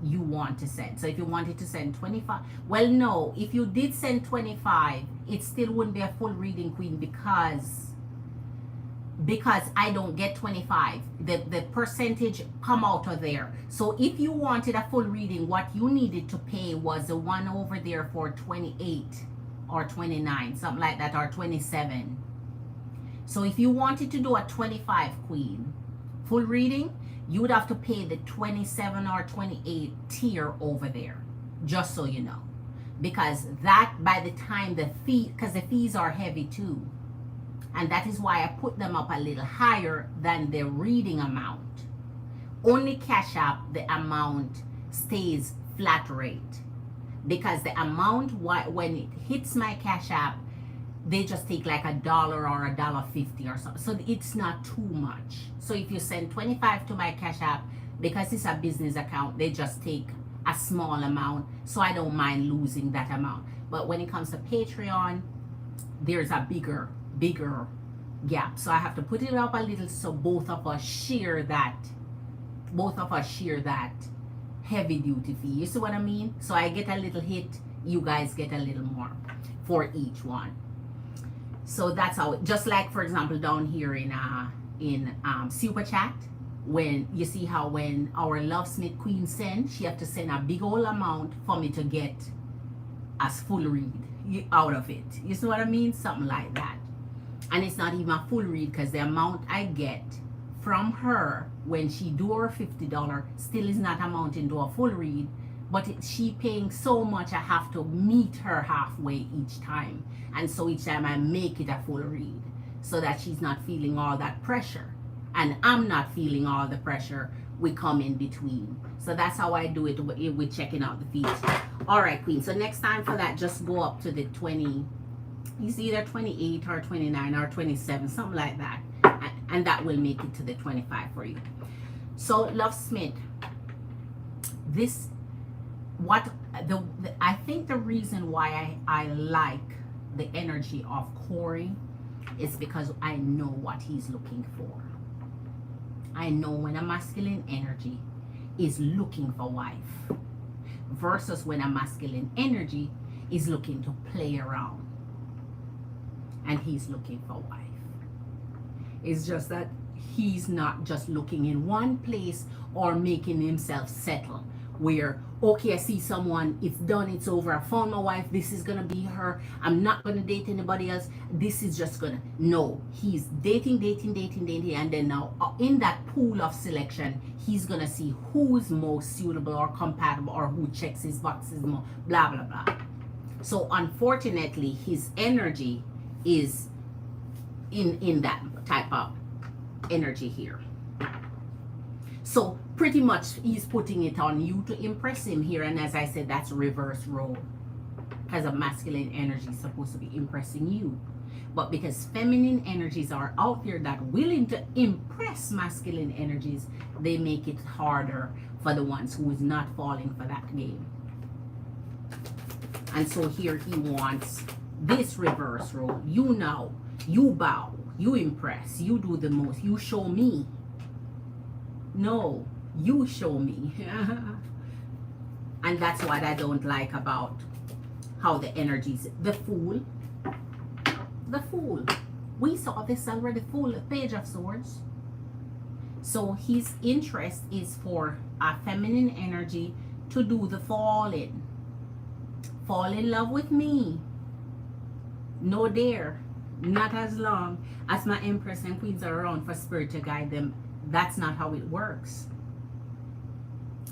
you want to send. So if you wanted to send 25, well, no, if you did send 25, it still wouldn't be a full reading, Queen, because I don't get 25. The percentage come out of there. So if you wanted a full reading, what you needed to pay was the one over there for 28 or 29, something like that, or 27. So if you wanted to do a 25, Queen, full reading, you would have to pay the 27 or 28 tier over there, just so you know. Because that, by the time the fee, because the fees are heavy too. And that is why I put them up a little higher than the reading amount. Only Cash App, the amount stays flat rate. Because the amount, when it hits my Cash App, they just take like $1 or $1.50 or something. So it's not too much. So if you send 25 to my Cash App, because it's a business account, they just take a small amount. So I don't mind losing that amount. But when it comes to Patreon, there's a bigger gap. So I have to put it up a little so both of us share that heavy duty fee. You see what I mean? So I get a little hit, you guys get a little more for each one. So that's how it, just like for example down here in Super Chat, when you see how when our Lovesmith Queen sends, she have to send a big old amount for me to get a full read out of it. You see what I mean? Something like that. And it's not even a full read, because the amount I get from her when she do her $50 still is not amounting to a full read, but she paying so much I have to meet her halfway each time. And so each time I make it a full read, so that she's not feeling all that pressure and I'm not feeling all the pressure. We come in between. So that's how I do it with checking out the fees. All right, Queen, so next time for that, just go up to the 20. It's either 28 or 29 or 27, something like that, and that will make it to the 25 for you. So Lovesmith, this, I think the reason why I like the energy of Corey is because I know what he's looking for. I know when a masculine energy is looking for wife versus when a masculine energy is looking to play around, and he's looking for wife. It's just that he's not just looking in one place or making himself settle where, okay, I see someone, it's done, it's over, I found my wife, this is gonna be her, I'm not gonna date anybody else, this is just gonna, no, he's dating, and then now in that pool of selection, he's gonna see who's most suitable or compatible or who checks his boxes more, blah blah blah. So unfortunately, his energy is in that type of energy here. So pretty much he's putting it on you to impress him here, and as I said, that's reverse role, because a masculine energy is supposed to be impressing you, but because feminine energies are out there that willing to impress masculine energies, they make it harder for the ones who is not falling for that game. And so here he wants this reverse role. You know, you bow, you impress, you do the most, you show me. No, you show me. And that's what I don't like about how the energies, the fool. We saw this already, Fool, Page of Swords. So his interest is for a feminine energy to do the falling. Fall in love with me. No dare. Not as long as my Empress and Queens are around for Spirit to guide them. That's not how it works.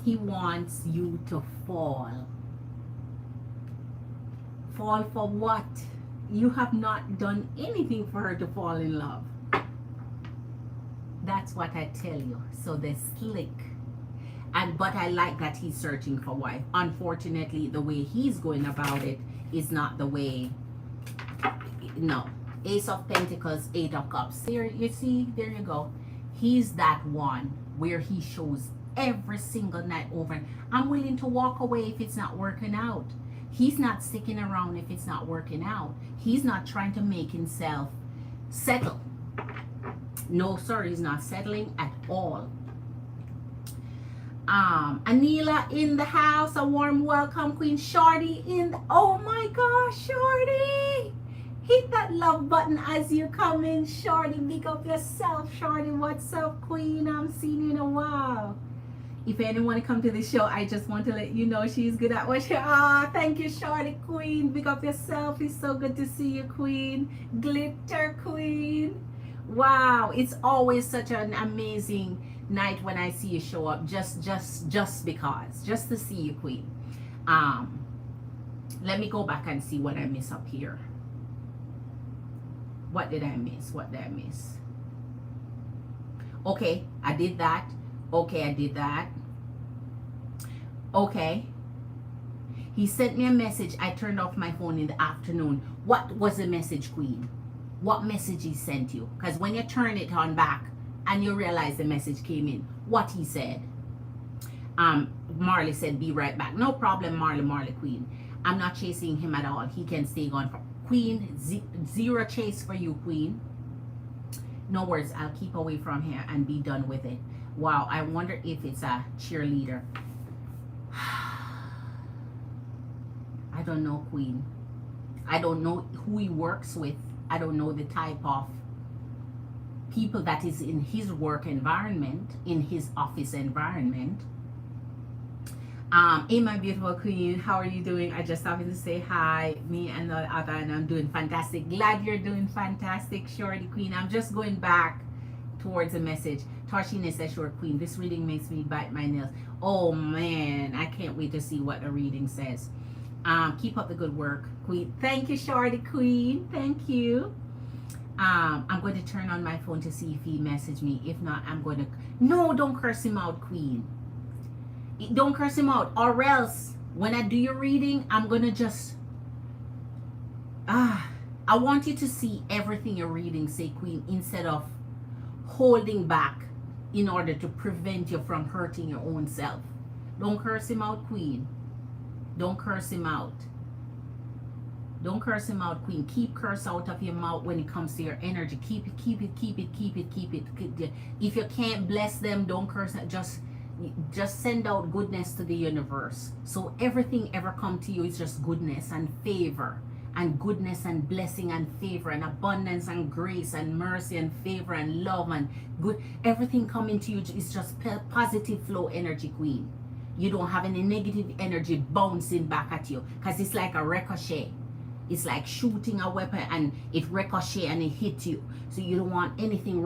He wants you to fall. Fall for what? You have not done anything for her to fall in love. That's what I tell you. So they're slick. But I like that he's searching for wife. Unfortunately, the way he's going about it is not the way. No. Ace of Pentacles, Eight of Cups. There, you see, there you go. He's that one where he shows every single night over, I'm willing to walk away if it's not working out. He's not sticking around if it's not working out. He's not trying to make himself settle. No, sir, he's not settling at all. Anila in the house, a warm welcome. Queen Shorty in the, oh my gosh, Shorty, hit that love button as you come in. Shorty, big up yourself. Shorty, what's up, Queen? I'm seeing you in a while. If anyone come to the show, I just want to let you know she's good at what she, thank you, Shorty, Queen. Big up yourself. It's so good to see you, Queen. Glitter Queen. Wow, it's always such an amazing night when I see you show up, just because, just to see you, Queen. Let me go back and see what I miss up here. What did I miss? What did I miss? Okay, I did that. Okay, I did that. Okay. He sent me a message. I turned off my phone in the afternoon. What was the message, Queen? What message he sent you? Because when you turn it on back and you realize the message came in, what he said. Marley said, be right back. No problem, Marley, Queen. I'm not chasing him at all. He can stay gone for Queen. Zero chase for you, Queen. No worries. I'll keep away from here and be done with it. Wow, I wonder if it's a cheerleader. I don't know, Queen. I don't know who he works with. I don't know the type of people that is in his work environment, in his office environment. Hey, my beautiful Queen, how are you doing? I just wanted to say hi. Me and the other, and I'm doing fantastic. Glad you're doing fantastic, Shorty Queen. I'm just going back towards a message. Tarshina says, short Queen, this reading makes me bite my nails. Oh man, I can't wait to see what the reading says. Keep up the good work, Queen. Thank you, Shorty Queen. Thank you. I'm going to turn on my phone to see if he messaged me. If not, I'm going to, no, don't curse him out, Queen. Don't curse him out, or else when I do your reading, I'm going to just, I want you to see everything you're reading, say, Queen, instead of holding back in order to prevent you from hurting your own self. Don't curse him out, Queen. Don't curse him out. Don't curse him out, Queen. Keep curse out of your mouth when it comes to your energy. Keep it. If you can't bless them, don't curse it. Just send out goodness to the universe. So everything ever come to you is just goodness and favor and goodness and blessing and favor and abundance and grace and mercy and favor and love and good. Everything coming to you is just positive flow energy, Queen. You don't have any negative energy bouncing back at you, because it's like a ricochet. It's like shooting a weapon and it ricochet and it hits you. So you don't want anything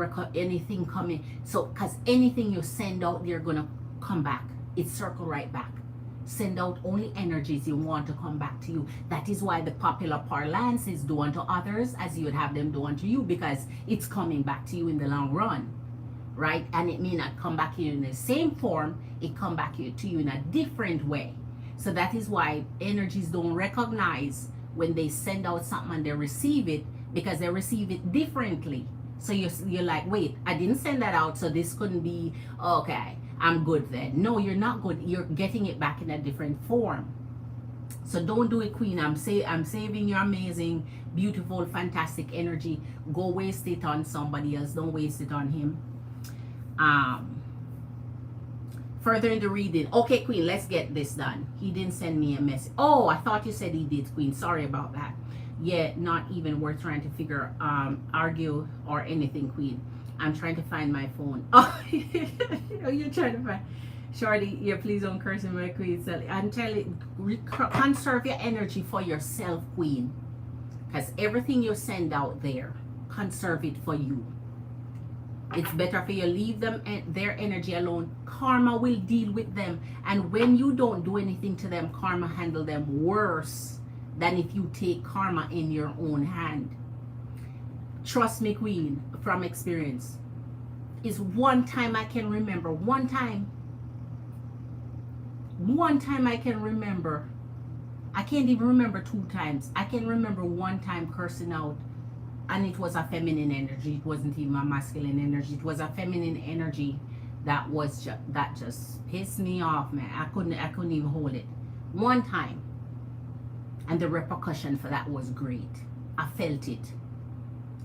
coming. So because anything you send out, they're gonna come back. It circle right back. Send out only energies you want to come back to you. That is why the popular parlance is do unto others as you would have them do unto you, because it's coming back to you in the long run, right? And it may not come back to you in the same form. It come back to you in a different way. So that is why energies don't recognize when they send out something and they receive it, because they receive it differently. So you're like, wait, I didn't send that out, so this couldn't be, okay, I'm good then. No, you're not good. You're getting it back in a different form. So don't do it, Queen. I'm saving your amazing, beautiful, fantastic energy. Go waste it on somebody else. Don't waste it on him. Further in the reading. Okay, Queen, let's get this done. He didn't send me a message. Oh, I thought you said he did, Queen. Sorry about that. Yeah, not even worth trying to figure, argue or anything, Queen. I'm trying to find my phone. Oh, you're trying to find. Shorty, yeah, please don't curse in my Queen. I'm telling you, conserve your energy for yourself, Queen. Because everything you send out there, conserve it for you. It's better for you leave them and their energy alone. Karma will deal with them. And when you don't do anything to them, karma handle them worse than if you take karma in your own hand. Trust me, Queen, from experience. Is one time I can remember. One time I can remember. I can't even remember 2 times. I can remember one time cursing out. And it was a feminine energy. It wasn't even a masculine energy. It was a feminine energy that was that just pissed me off, man. I couldn't even hold it. One time. And the repercussion for that was great. I felt it.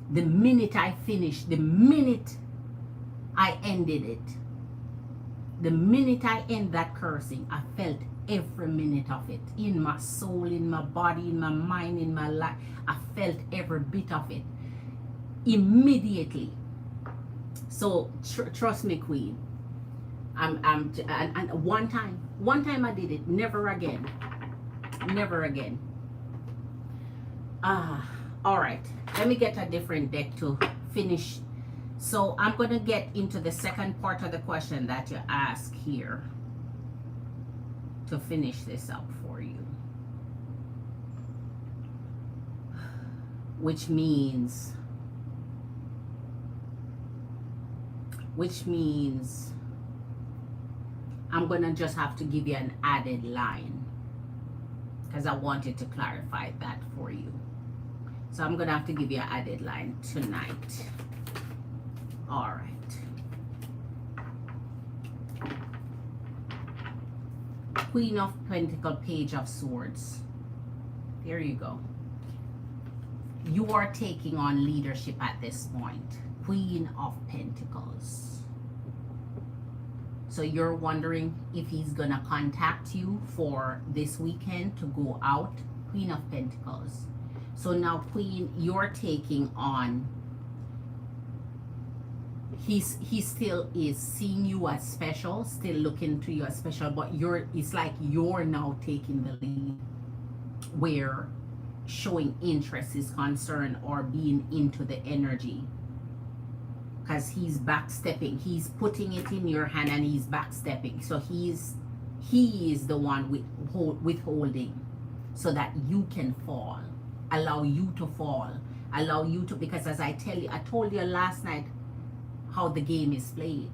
The minute I finished, the minute I ended it, the minute I end that cursing, I felt every minute of it. In my soul, in my body, in my mind, in my life. I felt every bit of it. Immediately. So trust me, Queen. And one time I did it. Never again. Never again. All right. Let me get a different deck to finish. So I'm going to get into the second part of the question that you ask here to finish this up for you. Which means I'm going to just have to give you an added line, because I wanted to clarify that for you. So I'm going to have to give you an added line tonight. All right. Queen of Pentacles, Page of Swords. There you go. You are taking on leadership at this point. Queen of Pentacles. So you're wondering if he's going to contact you for this weekend to go out. Queen of Pentacles. So now, Queen, you're taking on, he still is seeing you as special, still looking to you as special, but it's like you're now taking the lead where showing interest is concerned or being into the energy, because he's backstepping. He's putting it in your hand and he's backstepping. So he is the one withholding so that you can fall, allow you to fall, allow you to, because as I told you last night how the game is played.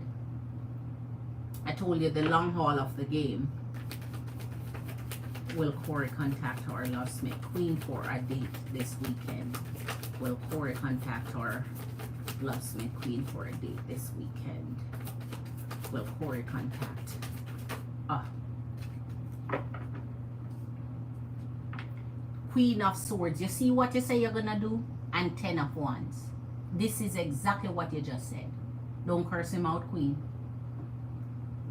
I told you the long haul of the game. Will Corey contact our locksmith Queen for a date this weekend? Will Corey contact our locksmith Queen for a date this weekend? Will Corey contact? Queen of Swords. You see what you say you're gonna do? And 10 of Wands. This is exactly what you just said. Don't curse him out, Queen.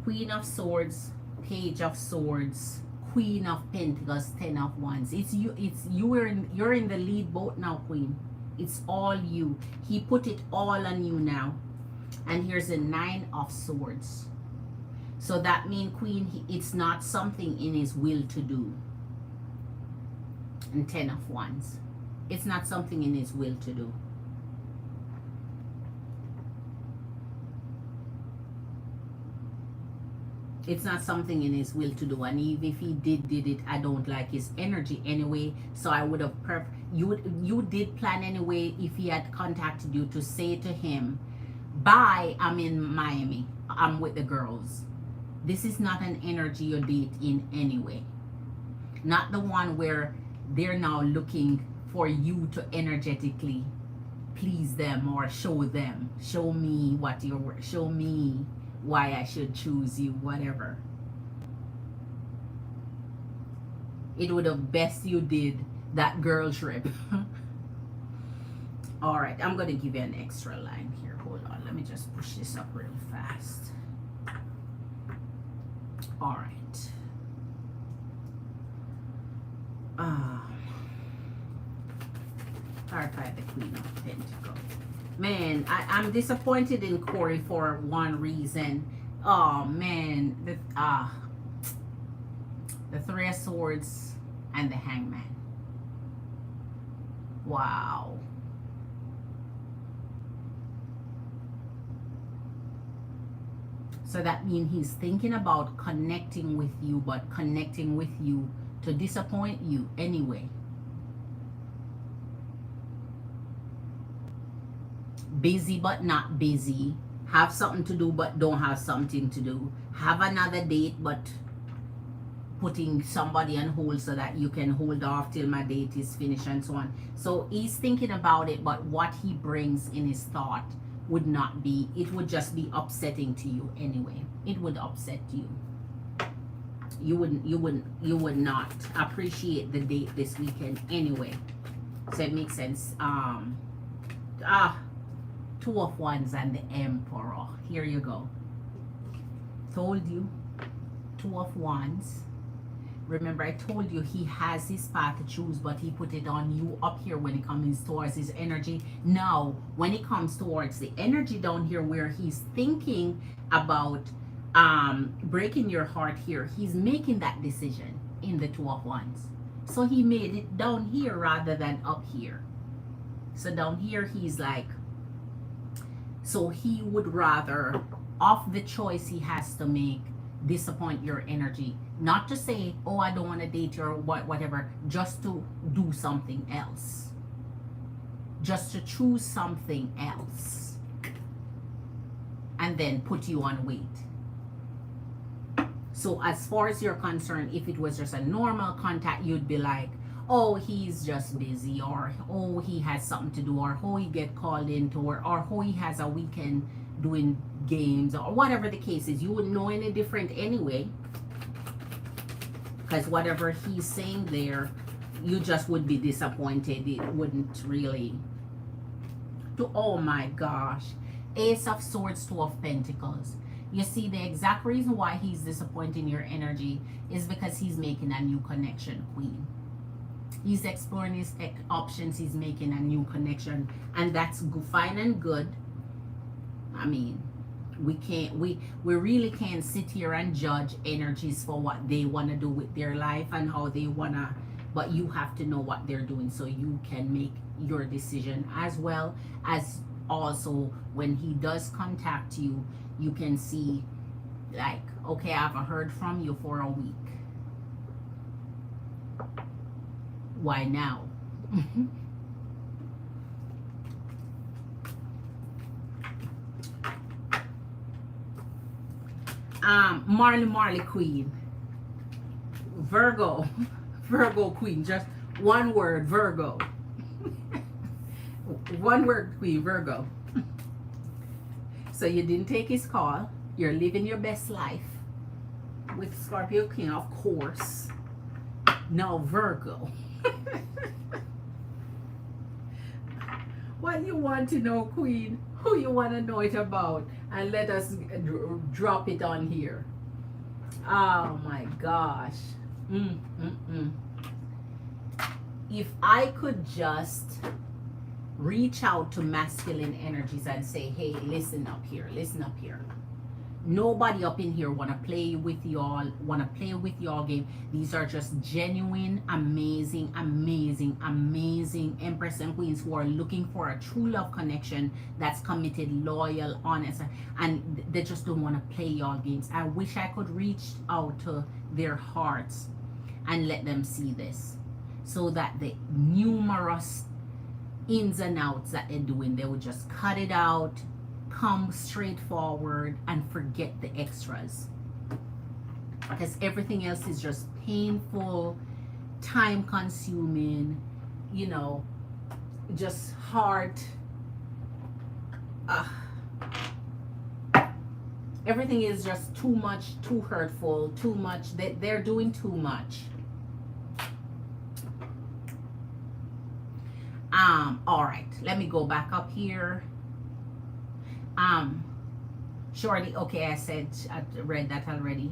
Queen of Swords, Page of Swords, Queen of Pentacles, 10 of Wands. It's you. It's you. You're in the lead boat now, Queen. It's all you. He put it all on you now. And here's a 9 of Swords. So that means, Queen, it's not something in his will to do. And 10 of Wands. It's not something in his will to do. It's not something in his will to do. And even if he did it, I don't like his energy anyway. So I would have you did plan anyway if he had contacted you to say to him, bye, I'm in Miami. I'm with the girls. This is not an energy you date in anyway. Not the one where they're now looking for you to energetically please them or show them. Show me what you're, show me why I should choose you, whatever. It would have best you did that girl trip. All right, I'm going to give you an extra line here. Hold on, let me just push this up real fast. All right. Clarify the Queen of Pentacles. Man, I'm disappointed in Corey for one reason. Oh man, the 3 of Swords and the Hangman. Wow. So that means he's thinking about connecting with you, but connecting with you to disappoint you anyway. Busy but not busy. Have something to do but don't have something to do. Have another date but putting somebody on hold so that you can hold off till my date is finished and so on. So he's thinking about it, but what he brings in his thought would not be, it would just be upsetting to you anyway. It would upset you. You would not appreciate the date this weekend anyway. So it makes sense. 2 of Wands and the Emperor. Here you go. Told you. 2 of Wands. Remember, I told you he has his path to choose, but he put it on you up here when it comes towards his energy. Now, when it comes towards the energy down here where he's thinking about breaking your heart here, he's making that decision in the 2 of Wands. So he made it down here rather than up here. So down here, he's like, so he would rather, of the choice he has to make, disappoint your energy. Not to say, oh, I don't want to date you or whatever, just to do something else. Just to choose something else. And then put you on wait. So as far as you're concerned, if it was just a normal contact, you'd be like, oh, he's just busy, or oh, he has something to do, or oh, he get called into, or oh, he has a weekend doing games, or whatever the case is. You wouldn't know any different anyway, because whatever he's saying there, you just would be disappointed. It wouldn't really oh my gosh. Ace of Swords, 2 of Pentacles. You see, the exact reason why he's disappointing your energy is because he's making a new connection, Queen. He's exploring his options. He's making a new connection, and that's fine and good. I mean, we really can't sit here and judge energies for what they want to do with their life and how they want to, but you have to know what they're doing so you can make your decision, as well as also when he does contact you, you can see like, okay, I haven't heard from you for a week. Why now? Marley Queen. Virgo. Virgo Queen. Just one word, Virgo. One word, Queen, Virgo. So you didn't take his call. You're living your best life with Scorpio King, of course. Now Virgo. What you want to know, Queen? Who you want to know it about? And let us drop it on here. Oh my gosh. Mm, mm, mm. If I could just reach out to masculine energies and say, hey, listen up here, listen up here. Nobody up in here wanna play with y'all, game. These are just genuine, amazing, amazing, amazing Empress and Queens who are looking for a true love connection that's committed, loyal, honest, and they just don't wanna play y'all games. I wish I could reach out to their hearts and let them see this, so that the numerous ins and outs that they're doing, they would just cut it out, come straight forward, and forget the extras, because everything else is just painful, time consuming, you know, just hard. Everything is just too much, too hurtful, too much. They're doing too much. All right, let me go back up here. Shorty, okay, I read that already.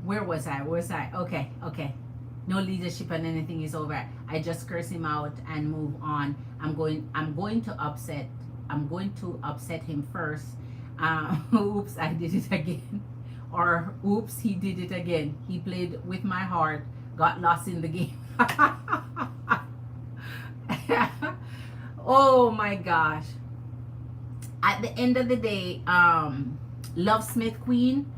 Where was I? Okay. No leadership and anything is over. I just curse him out and move on. I'm going to upset him first. Oops, I did it again. Or oops, he did it again. He played with my heart, got lost in the game. Oh my gosh. At the end of the day, Love Smith Queen,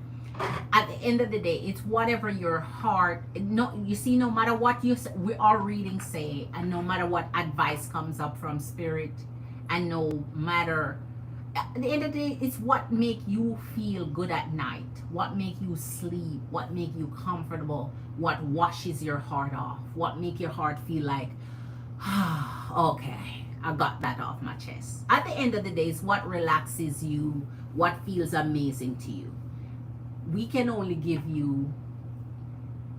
at the end of the day, it's whatever your heart, no, you see, no matter what we are reading say, and no matter what advice comes up from spirit, and no matter, at the end of the day, it's what make you feel good at night, what make you sleep, what make you comfortable, what washes your heart off, what make your heart feel like, okay, I got that off my chest. At the end of the day, it's what relaxes you, what feels amazing to you. We can only give you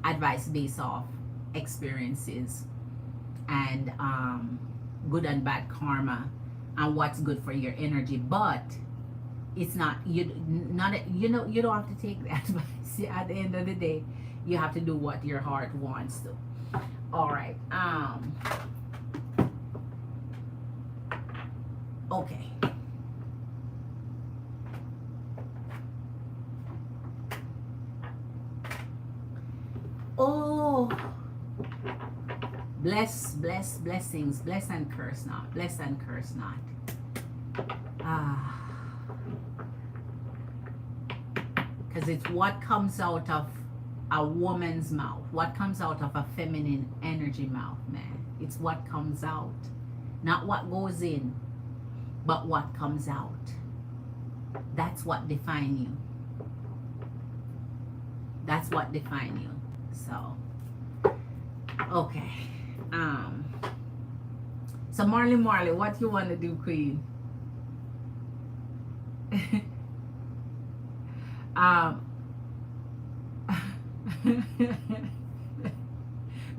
advice based off experiences and good and bad karma and what's good for your energy, but it's not you don't have to take the advice. At the end of the day, you have to do what your heart wants to. All right. Okay. Oh, blessings, bless and curse not, bless and curse not. Because it's what comes out of a woman's mouth, what comes out of a feminine energy mouth, man. It's what comes out, not what goes in, but what comes out. That's what defines you. That's what defines you. So, okay. So Marley, what you want to do, Queen?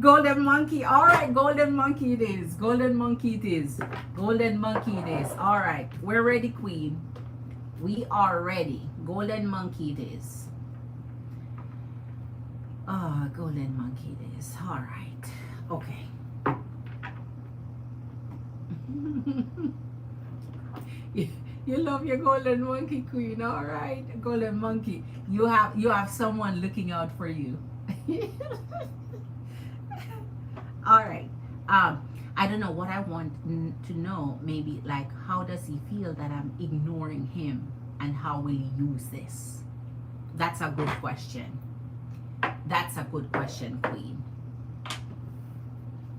Golden monkey. All right, golden monkey it is. Golden monkey it is. Golden monkey it is. All right, we're ready, Queen. We are ready. Golden monkey it is. Oh, golden monkey it is. All right. Okay. You love your golden monkey, Queen. All right, golden monkey. You have someone looking out for you. All right. I don't know what I want to know. Maybe like, how does he feel that I'm ignoring him, and how will he use this? That's a good question. That's a good question, Queen.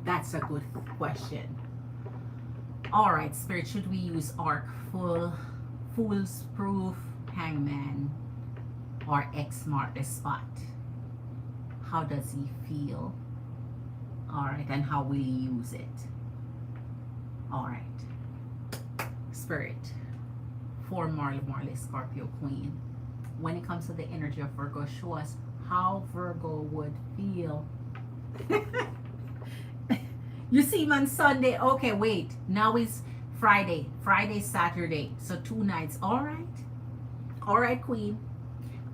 That's a good question. All right, Spirit, should we use Arc Fool's Proof, Hangman, or X mark the spot? How does he feel? All right, and how will he use it? All right, Spirit, for Marley, Scorpio Queen, when it comes to the energy of Virgo, show us how Virgo would feel. You see him on Sunday. Okay, wait. Now he's Friday, Saturday. So 2 nights. All right, Queen.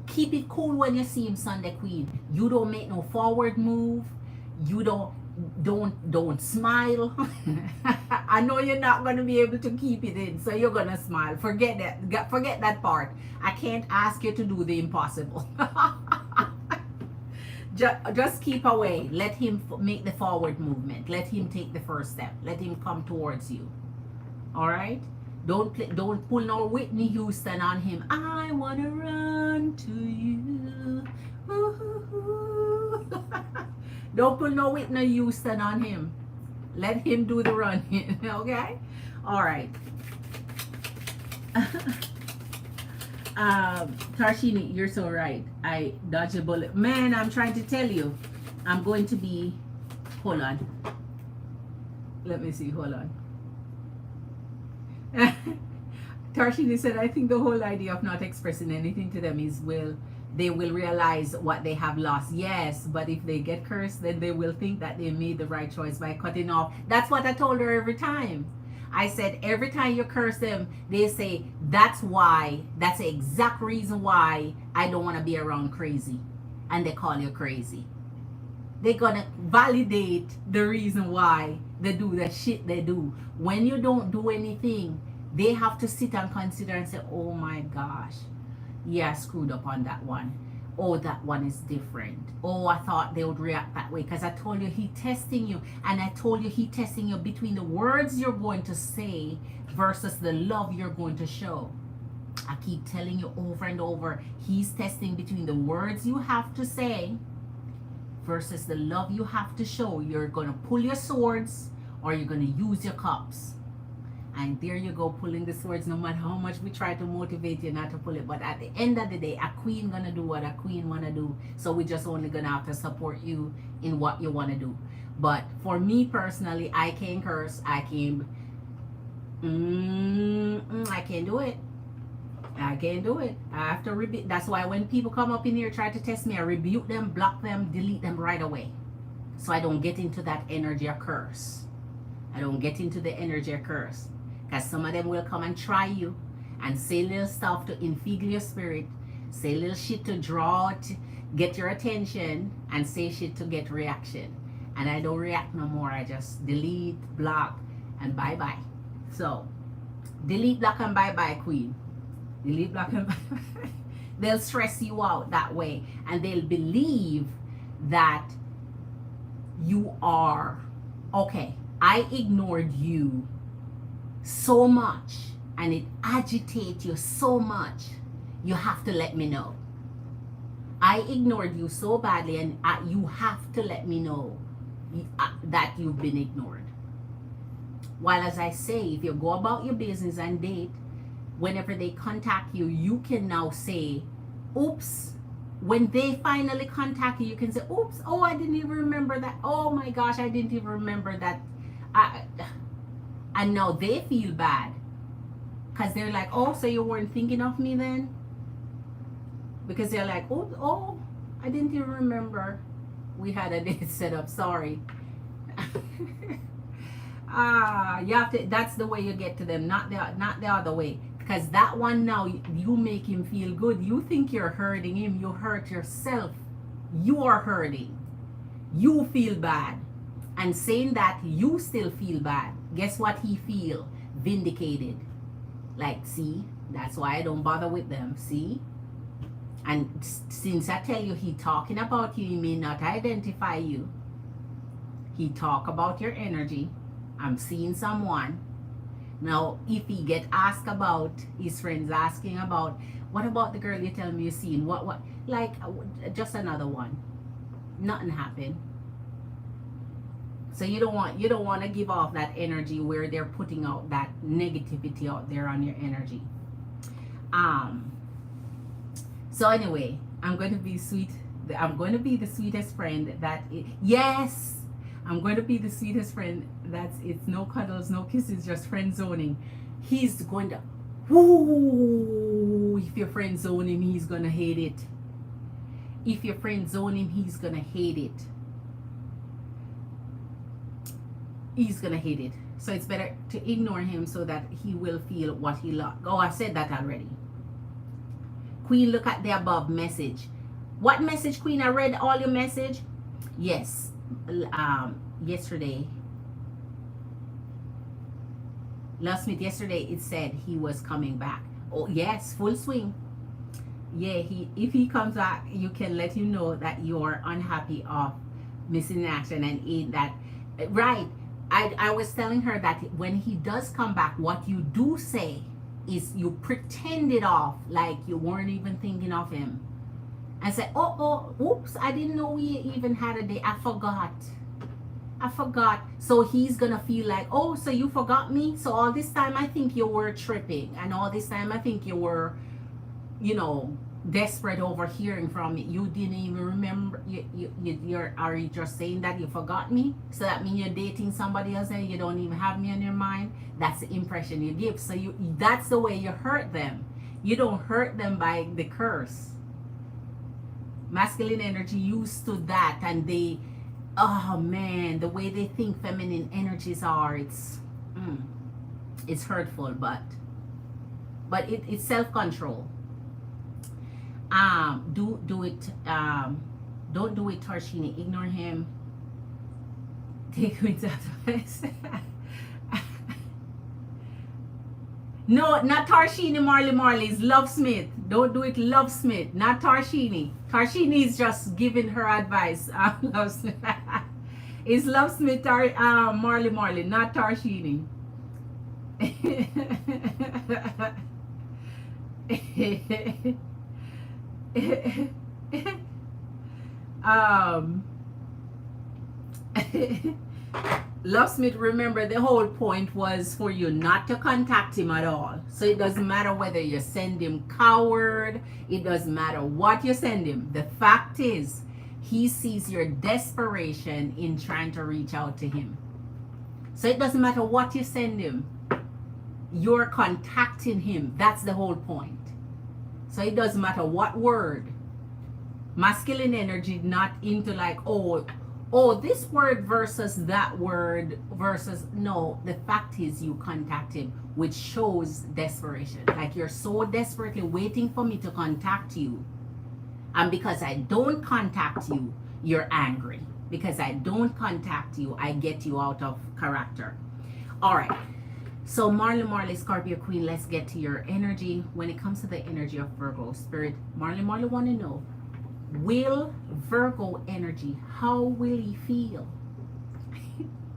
Keep it cool when you see him Sunday, Queen. You don't make no forward move. You don't smile. I know you're not gonna be able to keep it in, so you're gonna smile. Forget that part. I can't ask you to do the impossible. Just keep away. Let him make the forward movement. Let him take the first step. Let him come towards you. All right. Don't pull no Whitney Houston on him. I wanna run to you. Don't pull no Whitney Houston on him. Let him do the running. Okay. All right. Tarshini, you're so right. I dodged a bullet. Man, I'm trying to tell you. I'm going to be. Hold on. Let me see. Hold on. Tarshini said, I think the whole idea of not expressing anything to them is they will realize what they have lost. Yes, but if they get cursed, then they will think that they made the right choice by cutting off. That's what I told her every time. I said, every time you curse them, they say, that's the exact reason why I don't want to be around crazy. And they call you crazy. They're going to validate the reason why they do the shit they do. When you don't do anything, they have to sit and consider and say, oh my gosh, yeah, I screwed up on that one. Oh, that one is different. Oh, I thought they would react that way. Because I told you he testing you. And I told you he testing you between the words you're going to say versus the love you're going to show. I keep telling you over and over, he's testing between the words you have to say versus the love you have to show. You're going to pull your swords or you're going to use your cups. And there you go, pulling the swords, no matter how much we try to motivate you not to pull it. But at the end of the day, a queen going to do what a queen want to do. So we just only going to have to support you in what you want to do. But for me personally, I can't curse. I can't do it. I can't do it. I have to rebuke. That's why when people come up in here try to test me, I rebuke them, block them, delete them right away. So I don't get into that energy of curse. I don't get into the energy of curse. Because some of them will come and try you and say little stuff to infigure your spirit, say little shit to get your attention, and say shit to get reaction. And I don't react no more. I just delete, block, and bye-bye. So, delete, block, and bye-bye, queen. Delete, block, and bye-bye. They'll stress you out that way. And they'll believe that you are, okay, I ignored you so much and it agitates you so much, you have to let me know. I ignored you so badly and you have to let me know that you've been ignored. While as I say, if you go about your business and date, whenever they contact you, you can now say, oops. When they finally contact you, you can say, oops, oh, I didn't even remember that. Oh my gosh, I didn't even remember that. And now they feel bad because they're like, oh, so you weren't thinking of me then? Because they're like, oh, I didn't even remember we had a date set up. Sorry. You have to. That's the way you get to them, not the other way. Because that one now, you make him feel good. You think you're hurting him. You hurt yourself. You are hurting. You feel bad. And saying that, you still feel bad. Guess what he feel? Vindicated. Like, see? That's why I don't bother with them. See? And since I tell you he talking about you, he may not identify you. He talk about your energy. I'm seeing someone. Now, if he get asked about, his friends asking about, what about the girl you tell me you seen? What? Like, just another one. Nothing happened. So you don't want to give off that energy where they're putting out that negativity out there on your energy. So anyway, I'm going to be sweet. I'm going to be the sweetest friend yes. I'm going to be the sweetest friend. It's no cuddles, no kisses, just friend zoning. He's going to, if your friend zone him, he's going to hate it. If your friend zone him, he's going to hate it. He's going to hate it. So it's better to ignore him so that he will feel what he lost. Oh, I said that already. Queen, look at the above message. What message, Queen? I read all your message. Yes. Yesterday, Love Smith, yesterday it said he was coming back. Oh, yes, full swing. Yeah, if he comes back, you can let him know that you're unhappy of missing in action and in that. Right. I was telling her that when he does come back, what you do say is you pretend it off like you weren't even thinking of him. And say, oh, oops, I didn't know we even had a day. I forgot. So he's gonna feel like, oh, so you forgot me? So all this time I think you were tripping. And all this time I think you were, desperate over hearing from me. You didn't even remember. Are you just saying that you forgot me? So that means you're dating somebody else and you don't even have me on your mind? That's the impression you give. So that's the way you hurt them. You don't hurt them by the curse. Masculine energy used to that, and they, oh man, the way they think feminine energies are, it's hurtful, but it's self-control. Do it. Don't do it, Tarshini. Ignore him. Take with advice. No, not Tarshini. Marley is Love Smith. Don't do it, Love Smith. Not Tarshini. Tarshini is just giving her advice. Love Smith. It's Love Smith. Marley, not Tarshini. Love Smith, remember the whole point was for you not to contact him at all. So it doesn't matter whether you send him coward, it doesn't matter what you send him. The fact is, he sees your desperation in trying to reach out to him. So it doesn't matter what you send him, you're contacting him. That's the whole point. So it doesn't matter what word. Masculine energy, not into like, oh, this word versus that word versus, no, the fact is you contact him, which shows desperation. Like you're so desperately waiting for me to contact you. And because I don't contact you, you're angry. Because I don't contact you, I get you out of character. All right. So Marley, Scorpio Queen, let's get to your energy. When it comes to the energy of Virgo Spirit, Marley want to know, will Virgo energy, how will he feel?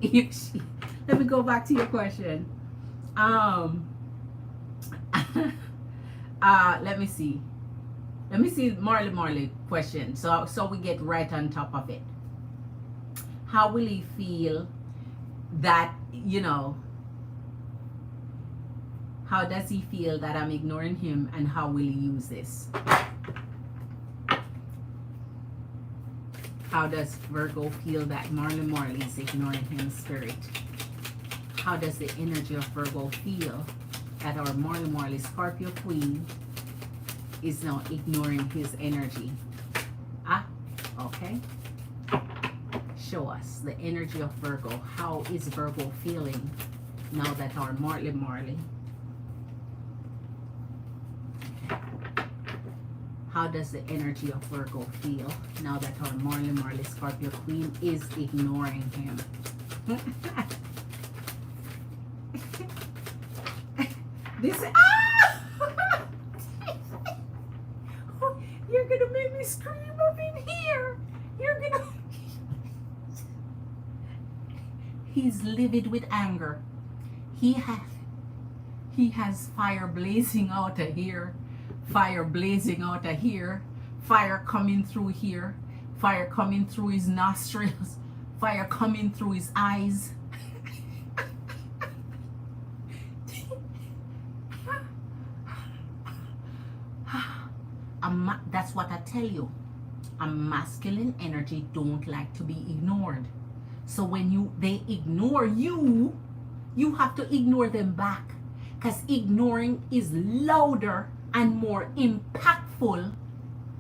Let me go back to your question. Let me see Marley question, so we get right on top of it. How will he feel that, how does he feel that I'm ignoring him, and how will he use this? How does Virgo feel that Marley is ignoring him, Spirit? How does the energy of Virgo feel that our Marley Scorpio Queen is now ignoring his energy? Okay. Show us the energy of Virgo. How is Virgo feeling now that our Marley? How does the energy of Virgo feel now that our Marley Scorpio Queen is ignoring him? You're gonna make me scream up in here. He's livid with anger. He has fire blazing out of here. Fire blazing out of here, fire coming through here, fire coming through his nostrils, fire coming through his eyes. That's what I tell you. A masculine energy don't like to be ignored. So when they ignore you, you have to ignore them back, because ignoring is louder and more impactful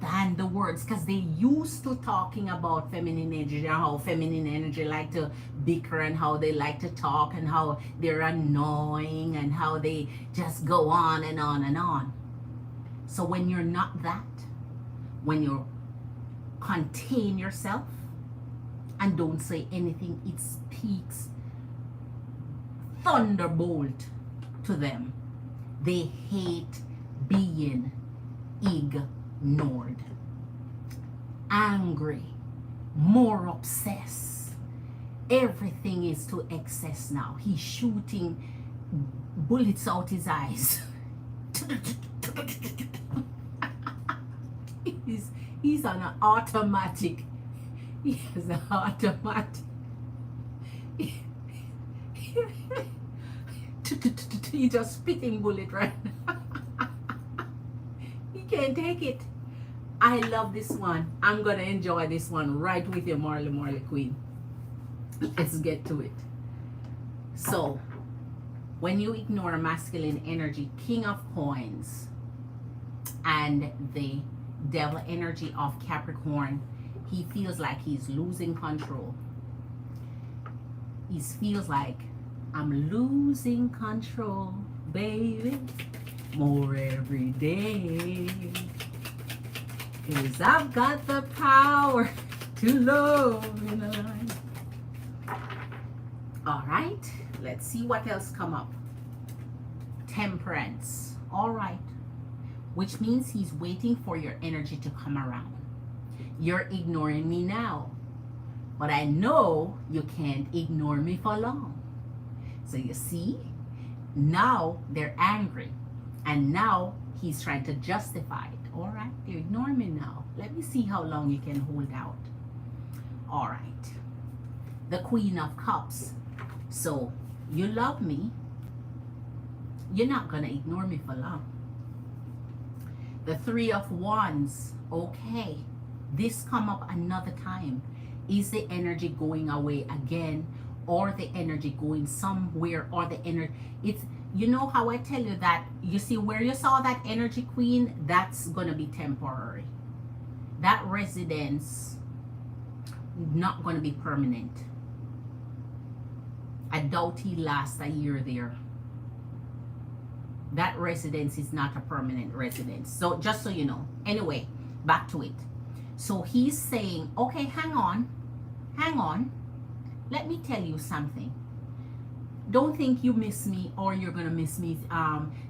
understand the words because they used to talking about feminine energy and how feminine energy like to bicker and how they like to talk and how they're annoying and how they just go on and on and on. So when you're not that, when you contain yourself and don't say anything, it speaks thunderbolt to them. They hate being ignored, angry, more obsessed. Everything is to excess now. He's shooting bullets out his eyes. He's on an automatic. He has an automatic. He just spitting bullet right now. He can't take it. I love this one. I'm gonna enjoy this one right with you, Marley Queen. Let's get to it. So, when you ignore masculine energy, King of Coins, and the devil energy of Capricorn, he feels like he's losing control. He feels like, I'm losing control, baby, more every day. 'Cause I've got the power to love in a life. All right, let's see what else come up. Temperance. All right, which means he's waiting for your energy to come around. You're ignoring me now, but I know you can't ignore me for long. So you see, now they're angry, and now he's trying to justify it. All right, you ignore me now. Let me see how long you can hold out. All right, the Queen of Cups. So you love me. You're not gonna ignore me for long. The Three of Wands. Okay, this come up another time. Is the energy going away again, or the energy going somewhere, or the energy, it's, you know how I tell you that, you see where you saw that energy, Queen, that's gonna be temporary. That residence not gonna be permanent. I doubt he lasts a year there. That residence is not a permanent residence. So just so you know. Anyway, back to it. So he's saying, okay, hang on. Let me tell you something. Don't think you miss me or you're gonna miss me.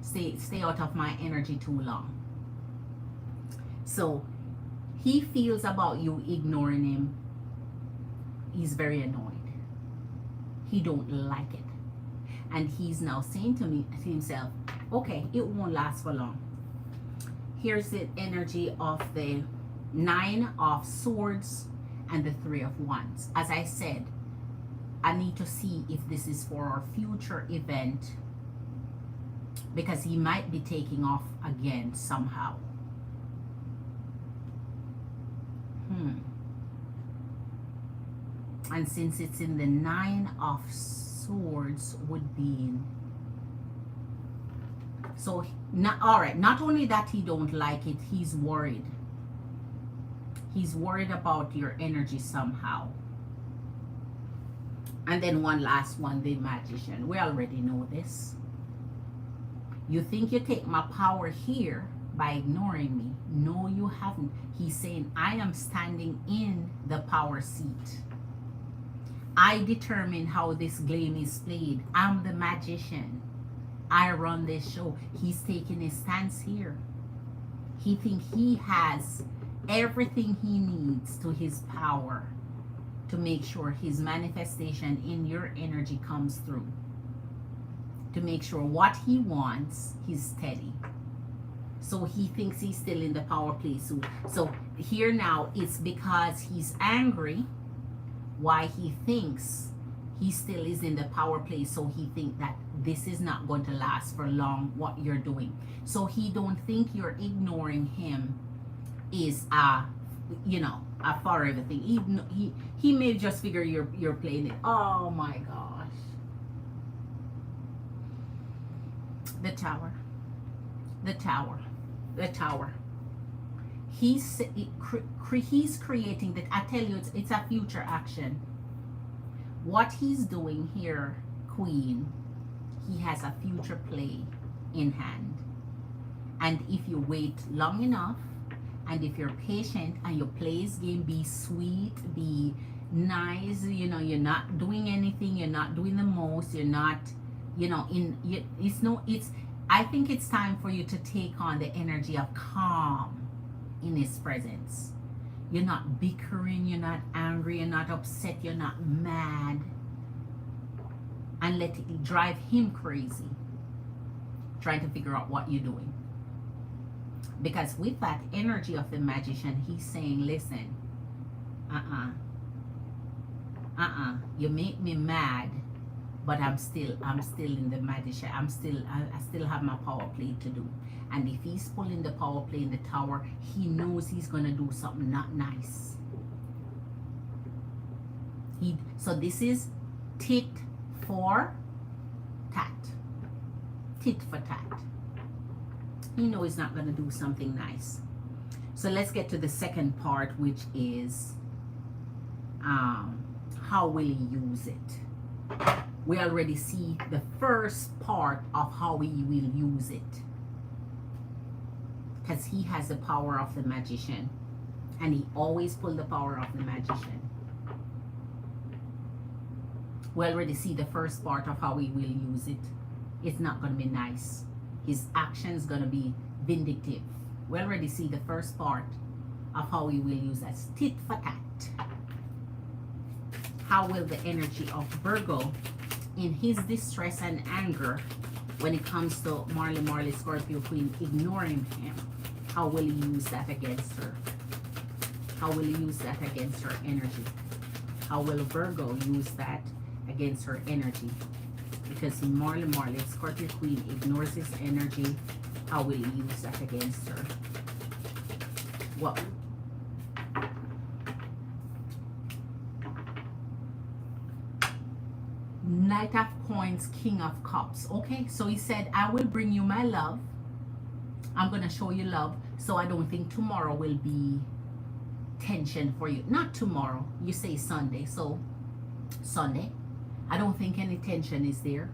Stay out of my energy too long. So he feels about you ignoring him. He's very annoyed. He don't like it. And he's now saying to himself, okay, it won't last for long. Here's the energy of the Nine of Swords and the Three of Wands. As I said, I need to see if this is for our future event, because he might be taking off again somehow. And since it's in the Nine of Swords, would be, so not, all right, not only that he don't like it, he's worried. He's worried about your energy somehow. And then one last one, the Magician. We already know this. You think you take my power here by ignoring me. No, you haven't. He's saying, I am standing in the power seat. I determine how this game is played. I'm the magician. I run this show. He's taking his stance here. He thinks he has everything he needs to his power to make sure his manifestation in your energy comes through. To make sure what he wants, he's steady. So he thinks he's still in the power play. So here now, it's because he's angry why he thinks he still is in the power play. So he think that this is not going to last for long, what you're doing. So he don't think you're ignoring him is a forever thing. He may just figure you're playing it. Oh my gosh. The Tower. He's creating that. I tell you, it's a future action. What he's doing here, Queen, he has a future play in hand. And if you wait long enough, and if you're patient and you play his game, be sweet, be nice, you know, you're not doing anything, you're not doing the most, you're not, you know, I think it's time for you to take on the energy of calm in his presence. You're not bickering, you're not angry, you're not upset, you're not mad. And let it drive him crazy, trying to figure out what you're doing. Because with that energy of the magician, he's saying, listen, you make me mad, but I'm still in the magician. I still have my power play to do. And if he's pulling the power play in the tower, he knows he's gonna do something not nice. So this is tit for tat. Tit for tat. He knows he's not gonna do something nice. So let's get to the second part, which is how will he use it? We already see the first part of how he will use it, because he has the power of the magician, and he always pull the power of the magician. We already see the first part of how he will use it. It's not going to be nice. His action's going to be vindictive. We already see the first part of how he will use that. Tit for tat. How will the energy of Virgo, in his distress and anger, when it comes to Marley, Scorpio Queen, ignoring him, how will he use that against her? How will he use that against her energy? How will Virgo use that against her energy? Because Marley, Scorpio Queen, ignores his energy. How will he use that against her? What? Knight of Coins, King of Cups. Okay, so he said, I will bring you my love. I'm going to show you love. So I don't think tomorrow will be tension for you. Not tomorrow. You say Sunday. So Sunday, I don't think any tension is there.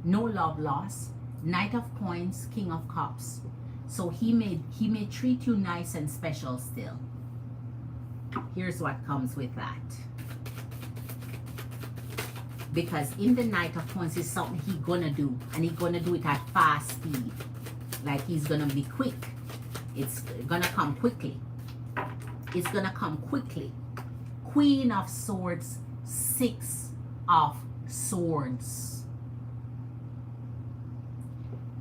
No love lost. Knight of Coins, King of Cups. So he may treat you nice and special still. Here's what comes with that. Because in the Knight of Coins is something he's gonna do, and he's gonna do it at fast speed. Like he's gonna be quick. It's gonna come quickly. It's gonna come quickly. Queen of Swords, Six of Swords.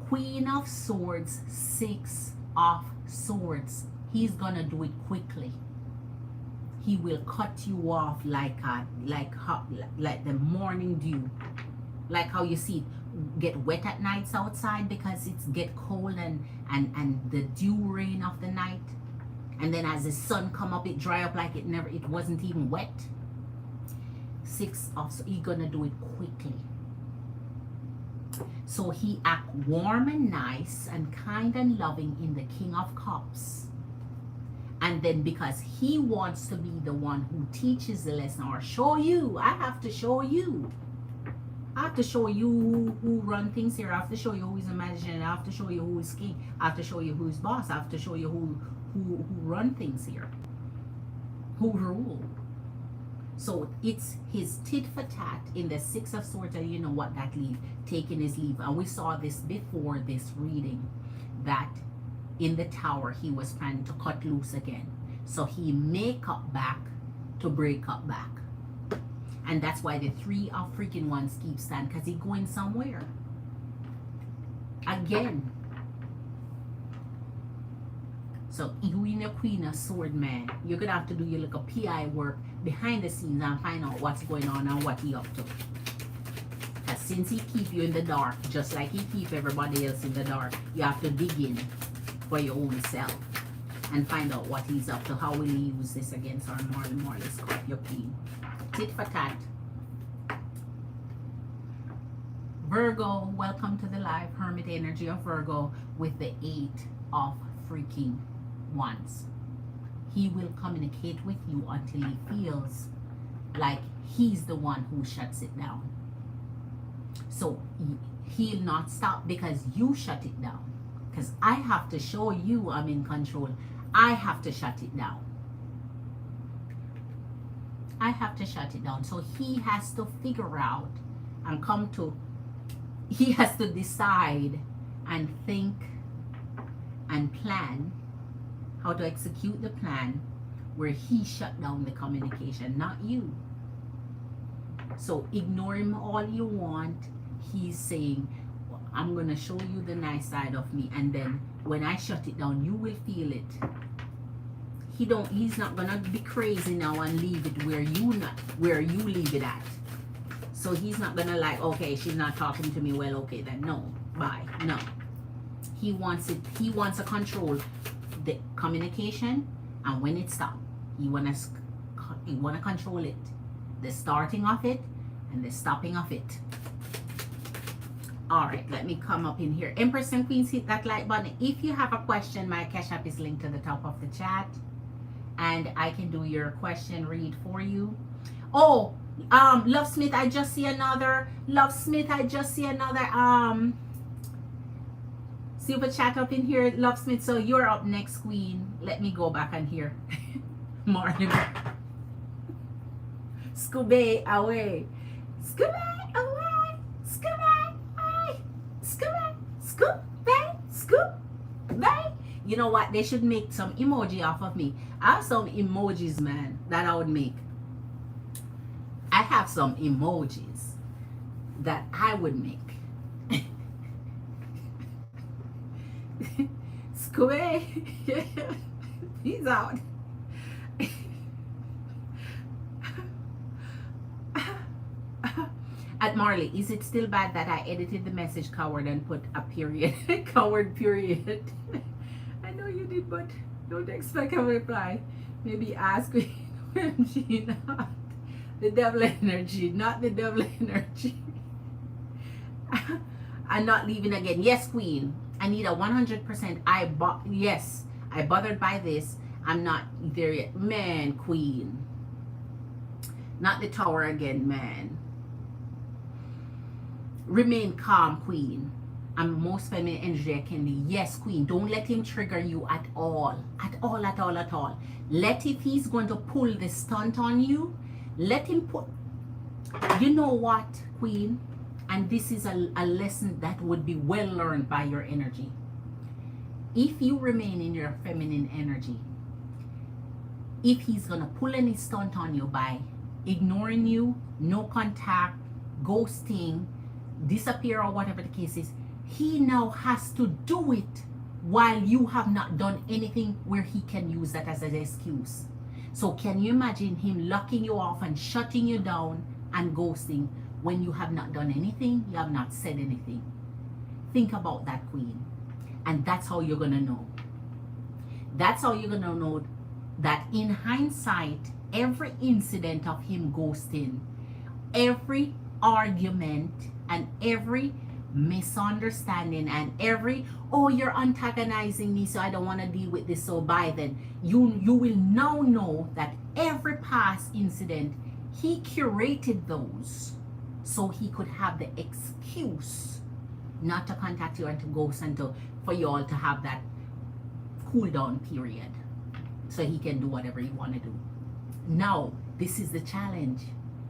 Queen of Swords, Six of Swords. He's gonna do it quickly. He will cut you off like the morning dew, like how you see it get wet at nights outside because it's get cold and the dew rain of the night, and then as the sun come up, it dry up like it wasn't even wet. Six of Swords, he's gonna do it quickly. So he act warm and nice and kind and loving in the King of Cups. And then because he wants to be the one who teaches the lesson or show you, I have to show you. I have to show you who run things here. I have to show you who is a magician. I have to show you who is king. I have to show you who is boss. I have to show you who run things here. Who rule. So it's his tit for tat in the Six of Swords, and you know what that leave, taking his leave. And we saw this before this reading, that in the tower he was trying to cut loose again. So he may cut back to break up back. And that's why the Three of freaking Wands keep standing, because he's going somewhere. Again. So you in your Queen of Sword, man, you're going to have to do your little PI work behind the scenes and find out what's going on and what he up to. Because since he keep you in the dark, just like he keep everybody else in the dark, you have to dig in for your own self and find out what he's up to. How will he use this against our Marley Scorpio Queen? Tit for tat. Virgo, welcome to the live. Hermit energy of Virgo with the Eight of freaking Wands. he will communicate with you until he feels like he's the one who shuts it down. So he'll not stop because you shut it down. Because I have to show you I'm in control. I have to shut it down. I have to shut it down. So he has to figure out and he has to decide and think and plan how to execute the plan where he shut down the communication, not you. So ignore him all you want. He's saying, I'm going to show you the nice side of me, and then when I shut it down, you will feel it. He's not going to be crazy now and leave it where you leave it at. So he's not going to like, okay, she's not talking to me, well, okay then, no, bye. No. He wants to control the communication, and when it stops, he want to control it, the starting of it and the stopping of it. All right, let me come up in here. Empress and Queens, hit that like button. If you have a question, my Cash App is linked to the top of the chat, and I can do your question read for you. Oh, Love Smith, I just see another super chat up in here, Love Smith. So you're up next, Queen. Let me go back and hear. Morning. Scooby away. Scooby away. Scooby away. Scooby. Scooby. You know what? They should make some emoji off of me. I have some emojis, man, that I would make. I have some emojis that I would make. Scooby. He's out. At Marley, is it still bad that I edited the message coward and put a period? Coward period. I know you did, but don't expect a reply. Maybe ask me when she not the devil energy, not the devil energy. I'm not leaving again. Yes, Queen. I need a 100%. Yes, I bothered by this. I'm not there yet. Man, Queen. Not the tower again, man. Remain calm, Queen. I'm most feminine energy I can be. Yes, Queen. Don't let him trigger you at all. At all. Let if he's going to pull the stunt on you, let him put. You know what, Queen? And this is a lesson that would be well learned by your energy. If you remain in your feminine energy, if he's going to pull any stunt on you by ignoring you, no contact, ghosting, disappear, or whatever the case is, he now has to do it while you have not done anything where he can use that as an excuse. So can you imagine him locking you off and shutting you down and ghosting when you have not done anything, you have not said anything? Think about that, Queen. And that's how you're going to know. That's how you're going to know that in hindsight, every incident of him ghosting, every argument and every misunderstanding and every, oh, you're antagonizing me, so I don't want to deal with this, so bye then. You will now know that every past incident, he curated those so he could have the excuse not to contact you and to ghost and for you all to have that cool down period so he can do whatever you want to do. Now, this is the challenge.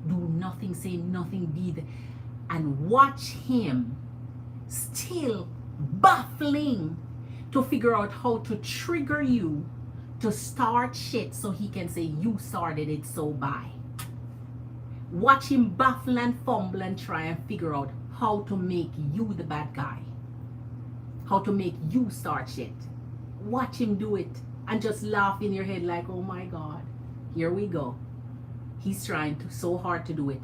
Do nothing, say nothing, be the, and watch him still baffling to figure out how to trigger you to start shit so he can say you started it, so bye. Watch him baffle and fumble and try and figure out how to make you the bad guy, how to make you start shit. Watch him do it and just laugh in your head like, oh my God, here we go. He's trying so hard to do it.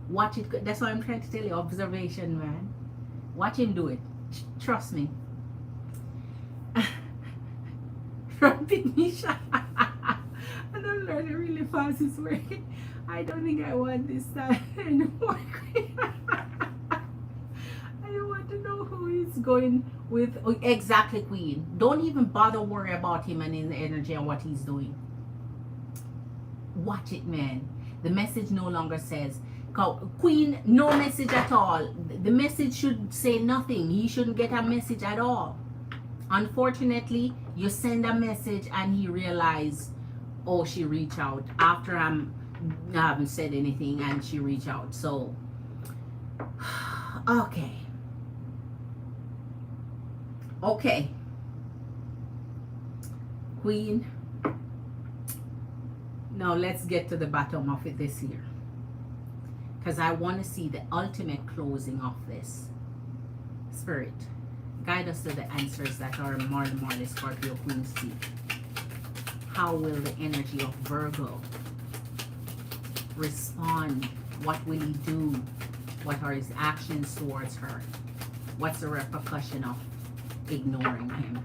Watch it. That's why I'm trying to tell you, observation, man. Watch him do it. Trust me. From Pygmisha. And I'm learning really fast this way. I don't think I want this time anymore. I don't want to know who is going with exactly, Queen. Don't even bother worry about him and his energy and what he's doing. Watch it, man. The message no longer says, Queen, no message at all. The message should say nothing. He shouldn't get a message at all. Unfortunately, you send a message and he realized, oh, she reached out after I haven't said anything, and she reached out. So okay, Queen, now let's get to the bottom of it this year, because I want to see the ultimate closing of this. Spirit, guide us to the answers that are more the Scorpio Queen seek. How will the energy of Virgo respond? What will he do? What are his actions towards her? What's the repercussion of ignoring him?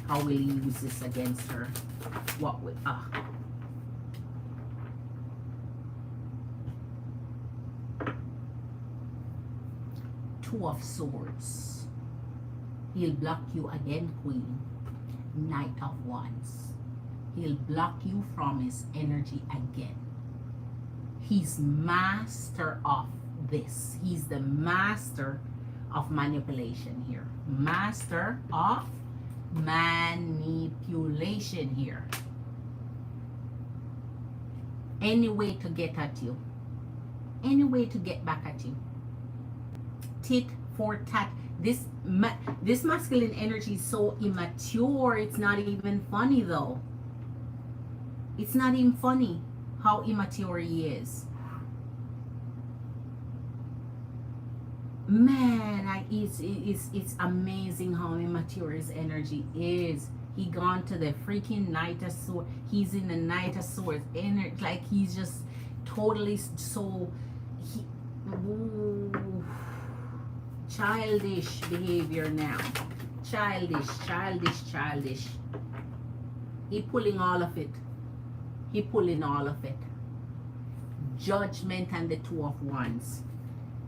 How will he use this against her? What will Two of Swords. He'll block you again, Queen. Knight of Wands. He'll block you from his energy again. He's master of this. He's the master of manipulation here. Master of manipulation here. Any way to get at you. Any way to get back at you. Tit for tat. This masculine energy is so immature. It's not even funny though. It's not even funny how immature he is. Man, it's amazing how immature his energy is. He gone to the freaking Knight of Swords. He's in the Knight of Swords. Like he's just totally so childish behavior now. Childish. He pulling all of it. Judgment and the Two of Wands.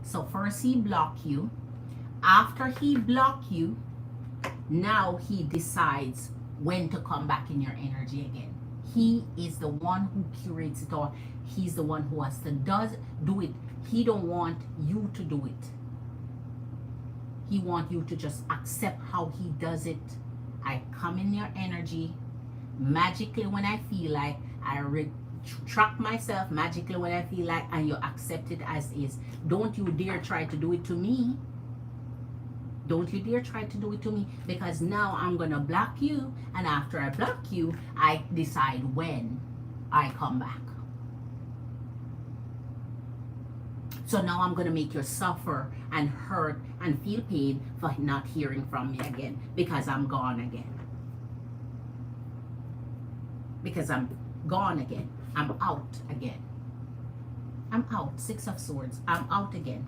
So first he block you. After he block you, now he decides when to come back in your energy again. He is the one who curates it all. He's the one who has to do it. He don't want you to do it. He wants you to just accept how he does it. I come in your energy magically when I feel like. I retract myself magically when I feel like, and you accept it as is. Don't you dare try to do it to me. Don't you dare try to do it to me, because now I'm gonna block you, and after I block you, I decide when I come back. So now I'm gonna make you suffer and hurt and feel pain for not hearing from me again, because I'm gone again. Because I'm gone again. I'm out again. I'm out. Six of Swords. I'm out again.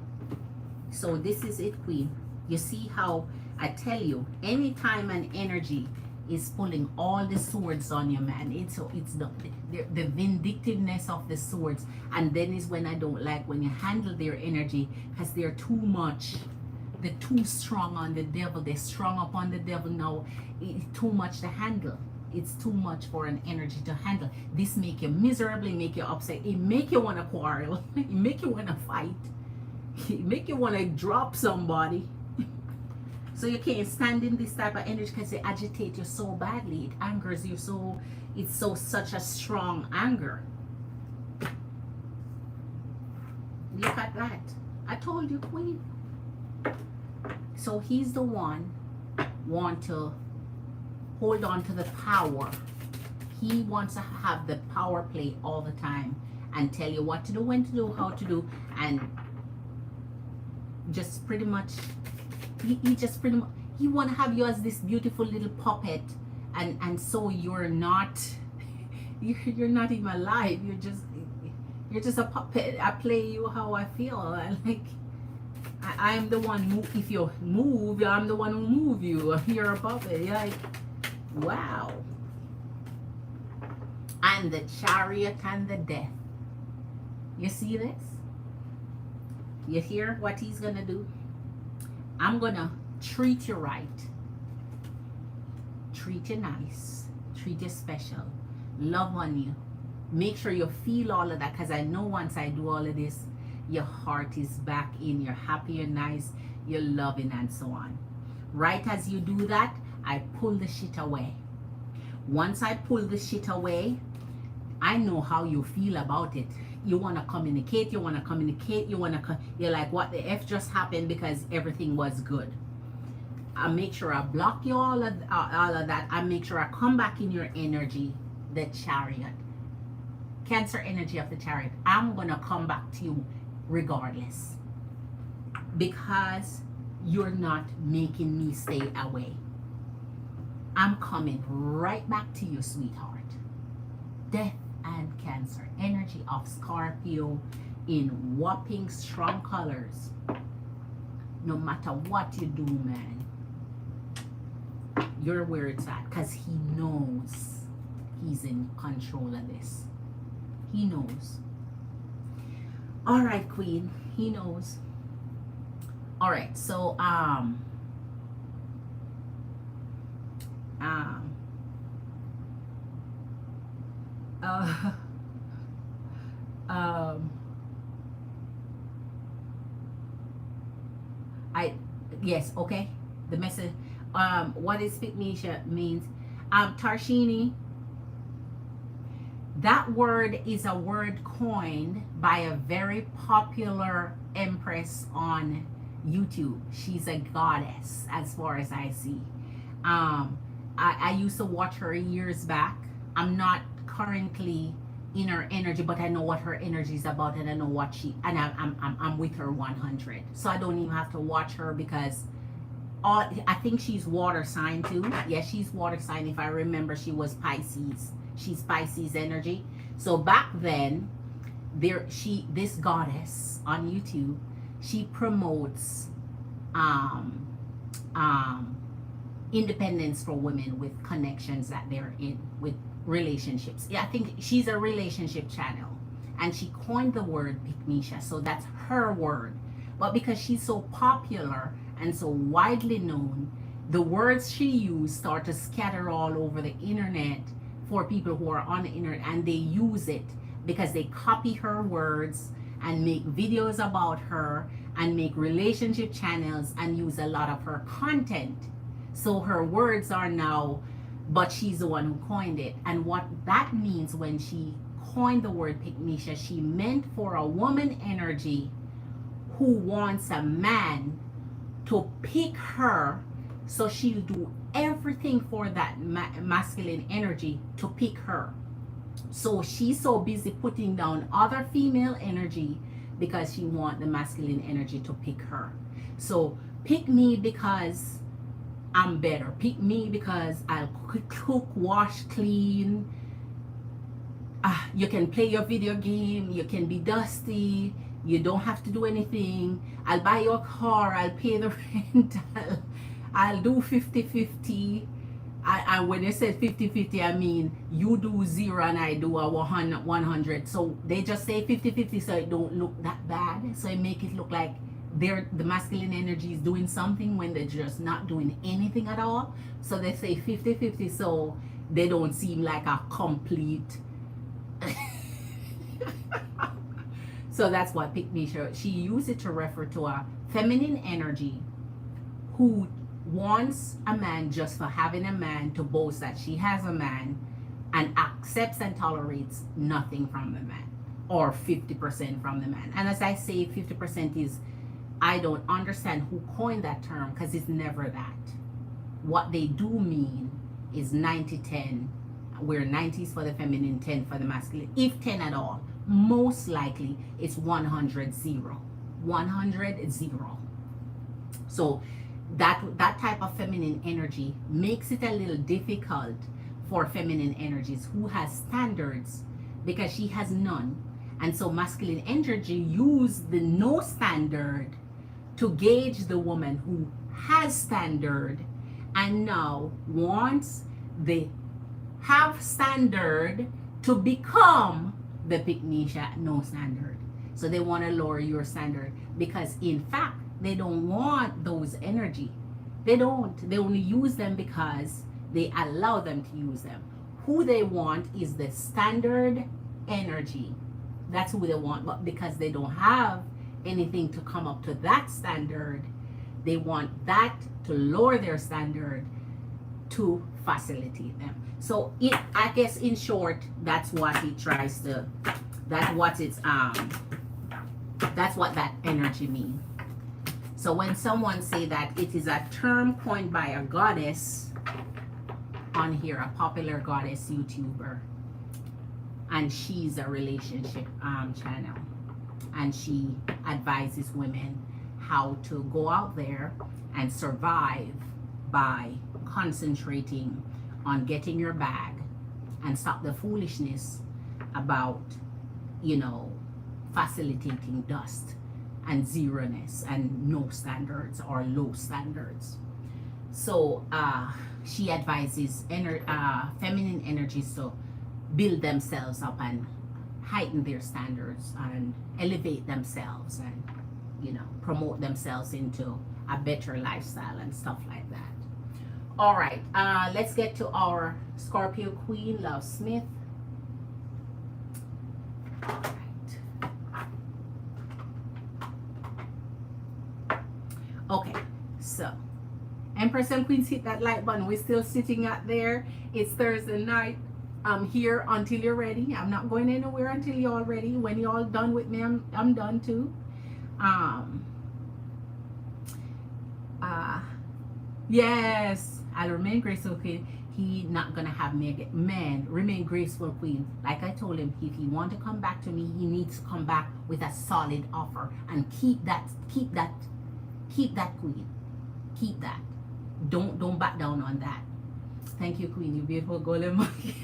So this is it, Queen. You see how I tell you, anytime an energy is pulling all the swords on you, man, it's the vindictiveness of the swords. And then is when I don't like when you handle their energy, because they're too much. They're too strong on the devil. They're strong up on the devil now. It's too much to handle. It's too much for an energy to handle. This make you miserably, make you upset. It make you want to quarrel. It make you want to fight. It make you want to drop somebody. So you can't stand in this type of energy because it agitates you so badly. It angers you so. It's such a strong anger. Look at that. I told you, Queen. So he's the one want to hold on to the power. He wants to have the power play all the time and tell you what to do, when to do, how to do, and just pretty much he want to have you as this beautiful little puppet, and so you're not you're not even alive. You're just a puppet. I play you how I feel. I'm the one if you move, I'm the one who move you. You're a puppet. You're like, wow. And the Chariot and the Death. You see this? You hear what he's gonna do? I'm gonna treat you right, treat you nice, treat you special, love on you. Make sure you feel all of that, because I know once I do all of this, your heart is back in, you're happy, you're nice, you're loving, and so on. Right as you do that, I pull the shit away. Once I pull the shit away, I know how you feel about it. You want to communicate, you're like, what the F just happened, because everything was good. I make sure I block you all of that. I make sure I come back in your energy, the Chariot. Cancer energy of the Chariot. I'm going to come back to you regardless, because you're not making me stay away. I'm coming right back to you, sweetheart. Death and Cancer energy of Scorpio in whopping strong colors. No matter what you do, man, you're where it's at, because he knows he's in control of this. He knows. All right, Queen, he knows. All right, so yes, okay. The message. What is Pygmesia means? Tarshini. That word is a word coined by a very popular empress on YouTube. She's a goddess, as far as I see. I used to watch her years back. I'm not currently in her energy, but I know what her energy is about, and I know what she, and I'm with her 100. So I don't even have to watch her, because I think she's water sign too. Yes, she's water sign. If I remember, she was Pisces. She's Pisces energy. So back then, this goddess on YouTube, she promotes independence for women with connections that they're in with relationships. Yeah, I think she's a relationship channel, and she coined the word Pygmesia, so that's her word. But because she's so popular and so widely known, the words she used start to scatter all over the internet for people who are on the internet, and they use it because they copy her words and make videos about her and make relationship channels and use a lot of her content. So her words are now, but she's the one who coined it. And what that means, when she coined the word Pygmesia, she meant for a woman energy who wants a man to pick her, so she'll do everything for that masculine energy to pick her. So she's so busy putting down other female energy because she wants the masculine energy to pick her. So pick me because I'm better. Pick me because I'll cook, wash, clean. You can play your video game. You can be dusty. You don't have to do anything. I'll buy your car. I'll pay the rent. I'll do 50-50. And when they said 50-50, I mean you do 0 and I do a 100. So they just say 50-50 so it don't look that bad. So it make it look like the masculine energy is doing something when they're just not doing anything at all. So they say 50-50 so they don't seem like a complete. So that's what Pygmesia, she used it to refer to a feminine energy who wants a man just for having a man, to boast that she has a man, and accepts and tolerates nothing from the man, or 50% from the man. And as I say, 50% is, I don't understand who coined that term, because it's never that. What they do mean is 90-10, where 90 is for the feminine, 10 for the masculine, if 10 at all. Most likely it's 100-0. 100-0. So that type of feminine energy makes it a little difficult for feminine energies who has standards, because she has none. And so masculine energy use the no standard to gauge the woman who has standard, and now wants the have standard to become the Pygmesia no standard. So they want to lower your standard, because in fact they don't want those energy. They don't. They only use them because they allow them to use them. Who they want is the standard energy. That's who they want. But because they don't have anything to come up to that standard, they want that to lower their standard to facilitate them. So it, I guess in short, that's what it tries to, that's what it's that's what that energy means. So when someone say that it is a term coined by a goddess on here, a popular goddess YouTuber, and she's a relationship channel, and she advises women how to go out there and survive by concentrating on getting your bag and stop the foolishness about, you know, facilitating dust and zeroness and no standards or low standards. So she advises feminine energies to build themselves up and heighten their standards and elevate themselves and, you know, promote themselves into a better lifestyle and stuff like that. All right, let's get to our Scorpio Queen, Love Smith. All right. Okay, so Empress and Queens, hit that like button. We're still sitting out there. It's Thursday night. I'm here until you're ready. I'm not going anywhere until you're ready. When you're all done with me, I'm done too. Yes, I'll remain graceful, Queen. He not gonna have me again. Man, remain graceful, Queen. Like I told him, if he want to come back to me, he needs to come back with a solid offer and keep that, Queen. Keep that. Don't back down on that. Thank you, Queen. You beautiful golden monkey.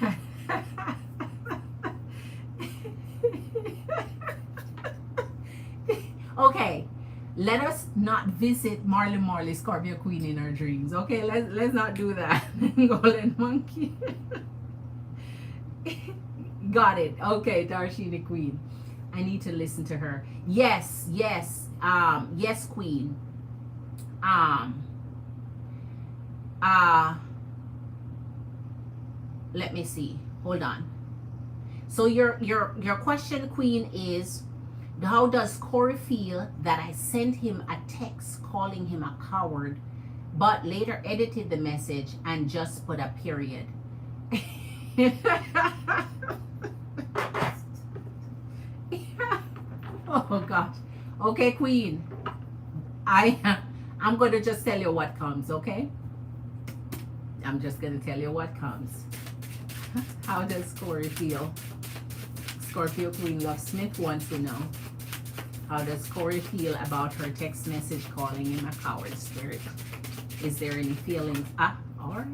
Okay, let us not visit Marley Scorpio Queen in our dreams. Okay, let's not do that. Golden monkey. Got it. Okay, Darshini Queen. I need to listen to her. Yes, yes, Queen. Let me see. Hold on. So your question, Queen, is how does Corey feel that I sent him a text calling him a coward, but later edited the message and just put a period? Oh gosh. Okay, Queen. I'm going to just tell you what comes, okay? I'm just going to tell you what comes. How does Corey feel? Scorpio Queen Love Smith wants to know. How does Corey feel about her text message calling him a coward spirit? Is there any feelings? All right.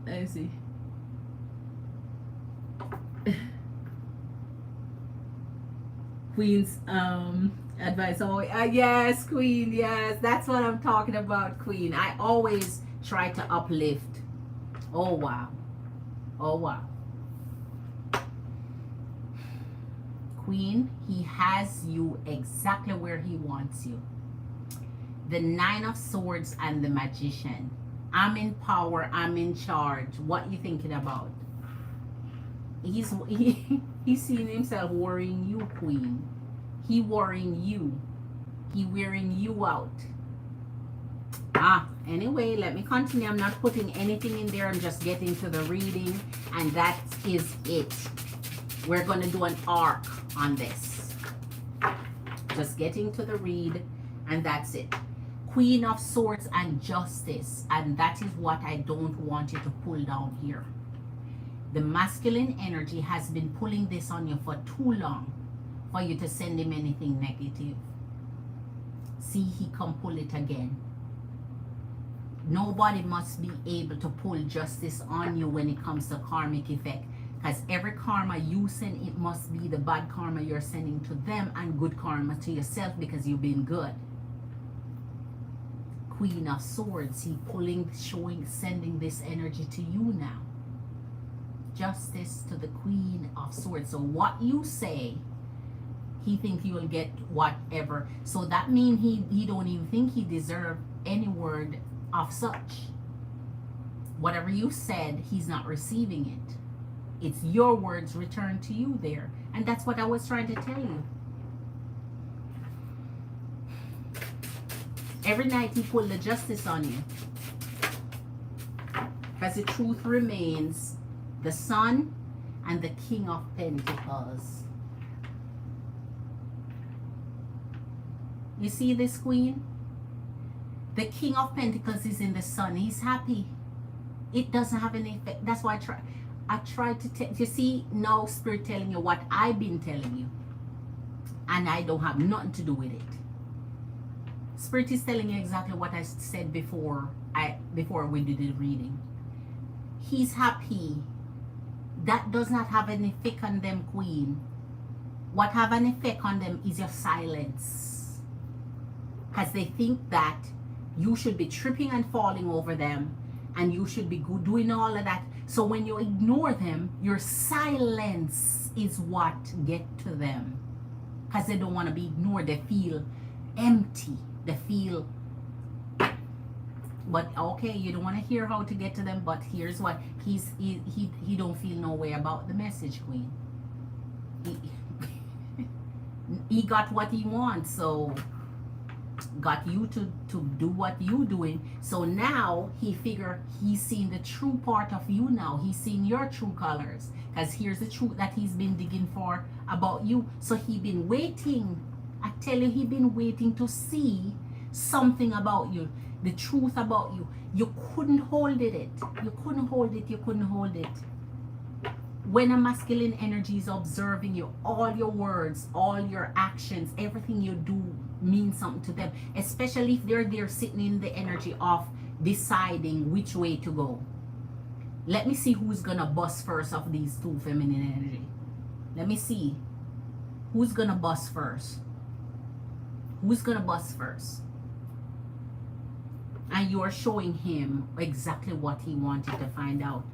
Let's see. Queen's advice. Oh, yes, Queen. Yes, that's what I'm talking about, Queen. I always try to uplift. Oh, wow. Oh, wow. Queen, he has you exactly where he wants you. The Nine of Swords and the Magician. I'm in power. I'm in charge. What you thinking about? He's seeing himself worrying you, Queen. He worrying you. He wearing you out. Anyway, let me continue. I'm not putting anything in there. I'm just getting to the reading, and that is it. We're going to do an arc on this. Just getting to the read, and that's it. Queen of Swords and Justice, and that is what I don't want you to pull down here. The masculine energy has been pulling this on you for too long for you to send him anything negative. See, he come pull it again. Nobody must be able to pull justice on you when it comes to karmic effect. Because every karma you send, it must be the bad karma you're sending to them and good karma to yourself because you've been good. Queen of Swords, he pulling, showing, sending this energy to you now. Justice to the Queen of Swords. So what you say, He think he will get whatever. So that means he don't even think he deserve any word of such. Whatever you said, he's not receiving it. It's your words returned to you there. And that's what I was trying to tell you. Every night he pulled the justice on you. Because the truth remains the Sun and the King of Pentacles. You see this, Queen? The King of Pentacles is in the Sun. He's happy. It doesn't have any effect. That's why I tried to tell you. See, now Spirit telling you what I've been telling you. And I don't have nothing to do with it. Spirit is telling you exactly what I said before we did the reading. He's happy. That does not have an effect on them, Queen. What have an effect on them is your silence. Because they think that you should be tripping and falling over them, and you should be doing all of that. So when you ignore them, your silence is what get to them. Because they don't want to be ignored. They feel empty. They feel, but okay, you don't want to hear how to get to them, but here's what he don't feel no way about the message, Queen. He got what he wants, so got you to do what you doing. So now he figure he's seen the true part of you now. He's seen your true colors. Because here's the truth that he's been digging for about you. So he been waiting. I tell you, he been waiting to see something about you. The truth about you. You couldn't hold it. You couldn't hold it. You couldn't hold it. When a masculine energy is observing you, all your words, all your actions, everything you do means something to them. Especially if they're there sitting in the energy of deciding which way to go. Let me see who's gonna bust first of these two feminine energy. Let me see. Who's gonna bust first? Who's gonna bust first? And you are showing him exactly what he wanted to find out.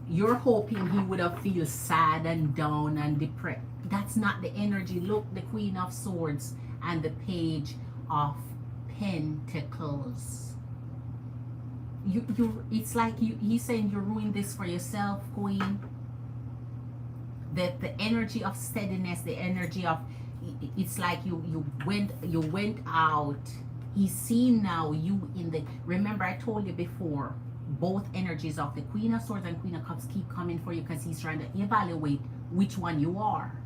You're hoping he would have feel sad and down and depressed. That's not the energy. Look, the Queen of Swords and the Page of Pentacles. It's like he's saying you ruined this for yourself, Queen. That the energy of steadiness, the energy of, it's like you went out. He's seen now you in the, remember I told you before, both energies of the Queen of Swords and Queen of Cups keep coming for you because he's trying to evaluate which one you are.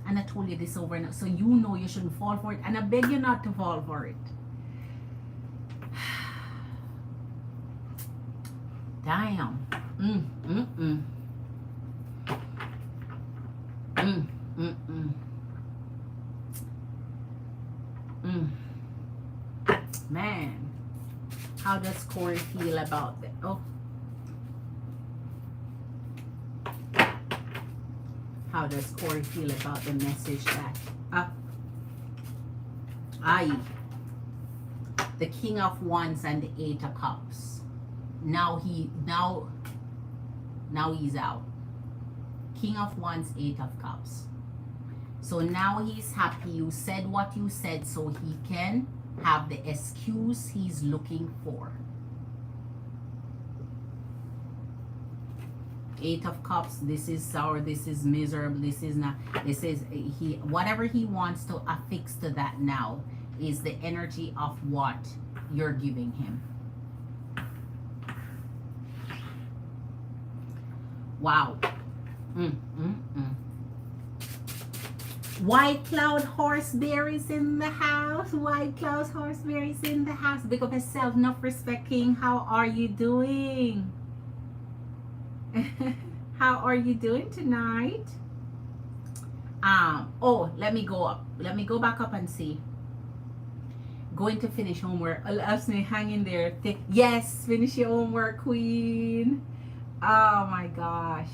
And I told you this over and over, so you know you shouldn't fall for it, and I beg you not to fall for it. Damn. Man, how does Corey feel about that? Oh, how does Corey feel about the message that the King of Wands and the Eight of Cups? Now he's out. King of Wands, Eight of Cups. So now he's happy. You said what you said, so he can have the excuse he's looking for. Eight of Cups, this is sour, this is miserable, this is not, this is, whatever he wants to affix to that now is the energy of what you're giving him. Wow. White Cloud Horsebear is in the house. White Cloud Horsebear is in the house. Big up yourself, enough respect, King. How are you doing? How are you doing tonight? Oh, let me go up. Let me go back up and see. Going to finish homework. Hang in there. Yes, finish your homework, Queen. Oh my gosh.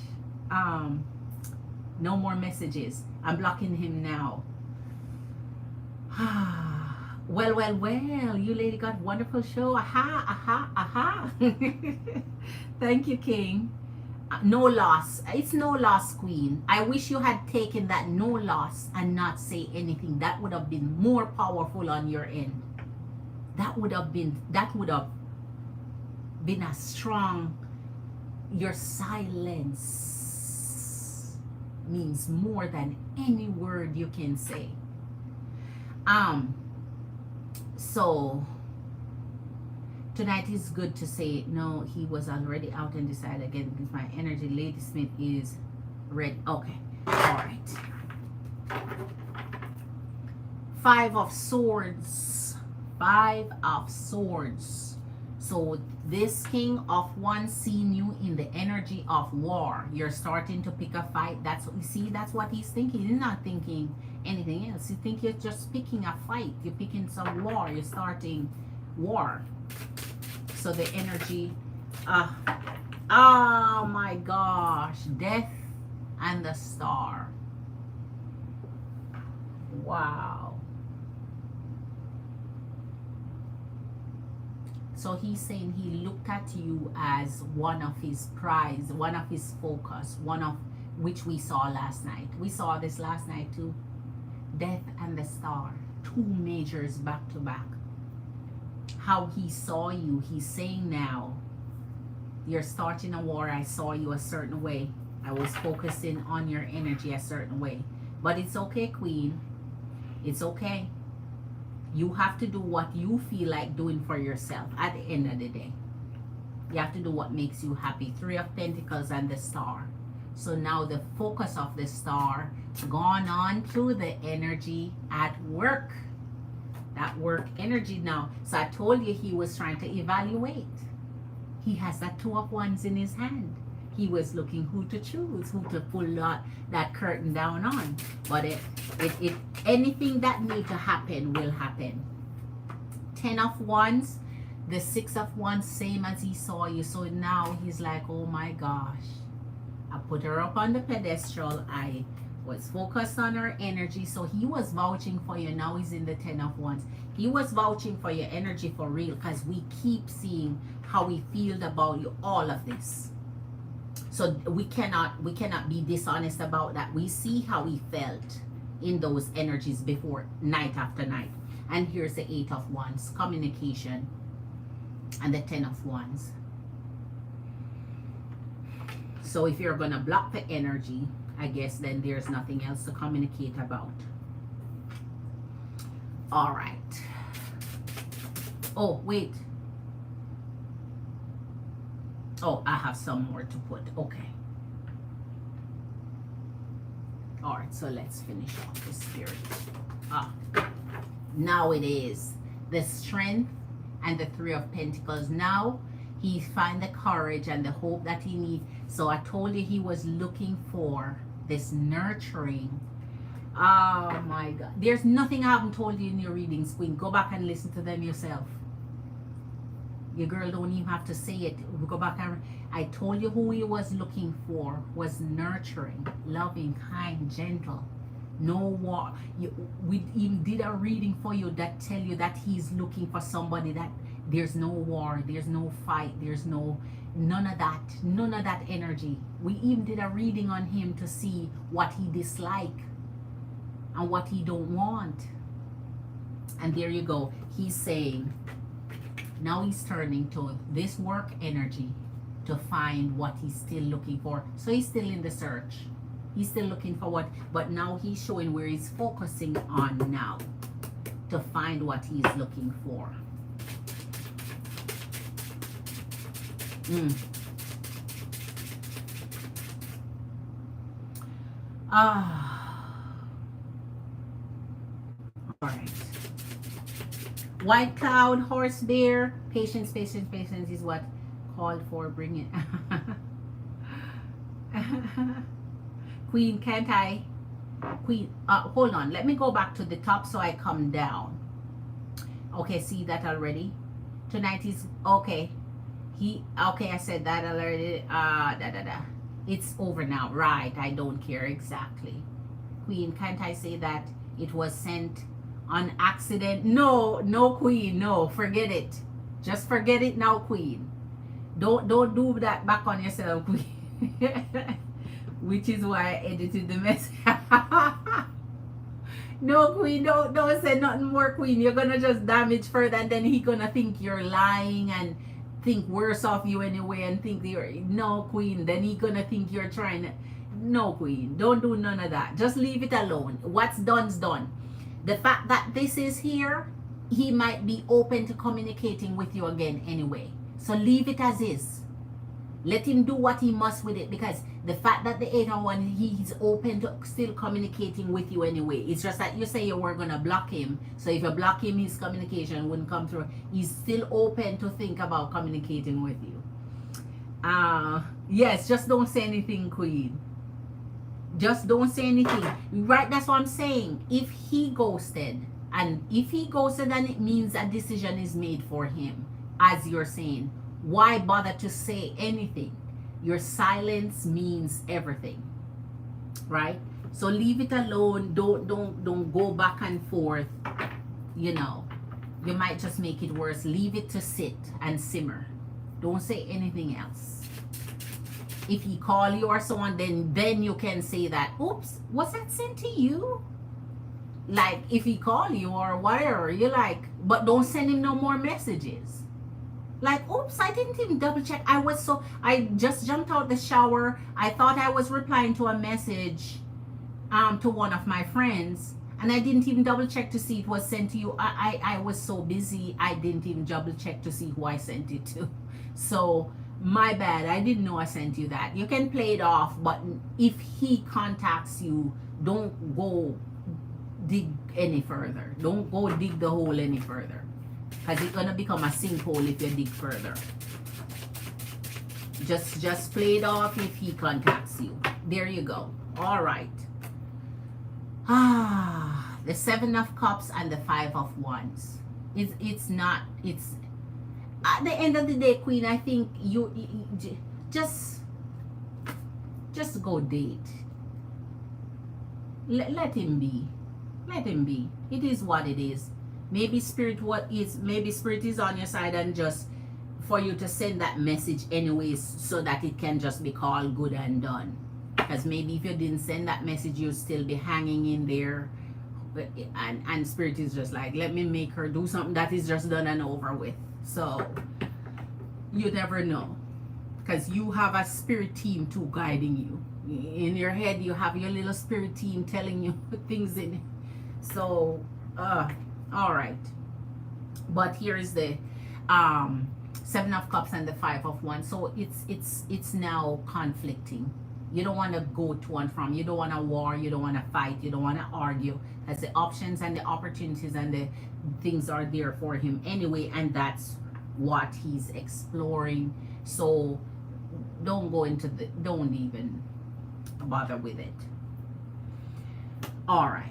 No more messages. I'm blocking him now. Well, you lady got wonderful show. Aha. Thank you, King. No loss. It's no loss, Queen. I wish you had taken that no loss and not say anything. That would have been more powerful on your end. That would have been a strong. Your silence means more than any word you can say. So tonight is good to say no, he was already out and decided again because my energy. Lady Smith is ready. Okay. Alright. 5 of Swords. 5 of Swords. So this King of Wands seeing you in the energy of war. You're starting to pick a fight. That's what you see. That's what he's thinking. He's not thinking anything else. You think you're just picking a fight. You're picking some war. You're starting war. So the energy. Oh my gosh. Death and the Star. Wow. So he's saying he looked at you as one of his prize, one of his focus, one of which we saw last night. We saw this last night too. Death and the Star. 2 majors back to back. How he saw you, he's saying now, you're starting a war. I saw you a certain way. I was focusing on your energy a certain way. But it's okay, Queen. It's okay. You have to do what you feel like doing for yourself at the end of the day. You have to do what makes you happy. 3 of Pentacles and the Star. So now the focus of the Star gone on to the energy at work. That work energy now. So I told you he was trying to evaluate. He has that 2 of Wands in his hand. He was looking who to choose, who to pull that curtain down on. But anything that need to happen will happen. 10 of Wands, the 6 of Wands, same as he saw you. So now he's like, oh my gosh. I put her up on the pedestal. I was focused on her energy. So he was vouching for you. Now he's in the 10 of Wands. He was vouching for your energy for real, because we keep seeing how he feels about you, all of this. So we cannot be dishonest about that. We see how he felt in those energies before, night after night. And here's the 8 of Wands, communication, and the 10 of Wands. So if you're gonna block the energy, I guess then there's nothing else to communicate about. All right. Oh, wait. Oh, I have some more to put. Okay. All right, so let's finish off the Spirit. Now it is the Strength and the 3 of Pentacles. Now he find the courage and the hope that he needs. So I told you he was looking for this nurturing. Oh my God. There's nothing I haven't told you in your readings, Queen. Go back and listen to them yourself. Your girl don't even have to say it. Go back and I told you who he was looking for was nurturing, loving, kind, gentle. No war. We even did a reading for you that tell you that he's looking for somebody that there's no war, there's no fight, there's none of that energy. We even did a reading on him to see what he dislike and what he don't want. And there you go. He's saying now he's turning to this work energy to find what he's still looking for. So he's still in the search. He's still looking for what, but now he's showing where he's focusing on now to find what he's looking for. All right. White cloud, horse, bear, patience, patience, patience is what called for. Bring it. Queen, can't I? Queen, hold on. Let me go back to the top so I come down. Okay, see that already? Tonight is, okay. Okay, I said that already. It's over now. Right, I don't care exactly. Queen, can't I say that it was sent on accident? No, no, Queen, no. Forget it. Just forget it now, Queen. Don't do that back on yourself, Queen. Which is why I edited the message. No, Queen, don't say nothing more, Queen. You're gonna just damage further, and then he gonna think you're lying and think worse of you anyway, and think you're no, Queen. Then he gonna think you're trying to. No, Queen, don't do none of that. Just leave it alone. What's done's done. The fact that this is here, he might be open to communicating with you again anyway. So leave it as is. Let him do what he must with it, because the fact that the 801, he's open to still communicating with you anyway. It's just that you say you weren't going to block him. So if you block him, his communication wouldn't come through. He's still open to think about communicating with you. Yes, just don't say anything, Queen. Just don't say anything. Right, that's what I'm saying. If he ghosted, and then it means a decision is made for him, as you're saying. Why bother to say anything? Your silence means everything, right? So leave it alone. Don't go back and forth. You know, you might just make it worse. Leave it to sit and simmer. Don't say anything else. If he call you or so on, then you can say that. Oops, was that sent to you? Like if he call you or whatever, you're like, but don't send him no more messages. Like, oops, I didn't even double check. I just jumped out the shower. I thought I was replying to a message to one of my friends, and I didn't even double check to see it was sent to you. I was so busy, I didn't even double check to see who I sent it to. So my bad, I didn't know I sent you that. You can play it off, but if he contacts you, don't go dig any further. Don't go dig the hole any further, because it's gonna become a sinkhole if you dig further. Just play it off if he contacts you. There you go. All right. The 7 of Cups and the 5 of Wands. It's at the end of the day, Queen, I think you just go date. Let him be. Let him be. It is what it is. Maybe spirit is on your side, and just for you to send that message anyways, so that it can just be called good and done. Because maybe if you didn't send that message, you'll still be hanging in there, and spirit is just like, let me make her do something that is just done and over with. So you never know, because you have a spirit team too guiding you. In your head you have your little spirit team telling you things in it. So all right, but here is the 7 of Cups and the 5 of Wands. So it's now conflicting. You don't want to go to and from. You don't want to war. You don't want to fight. You don't want to argue, as the options and the opportunities and the things are there for him anyway, and that's what he's exploring. So don't even bother with it. All right.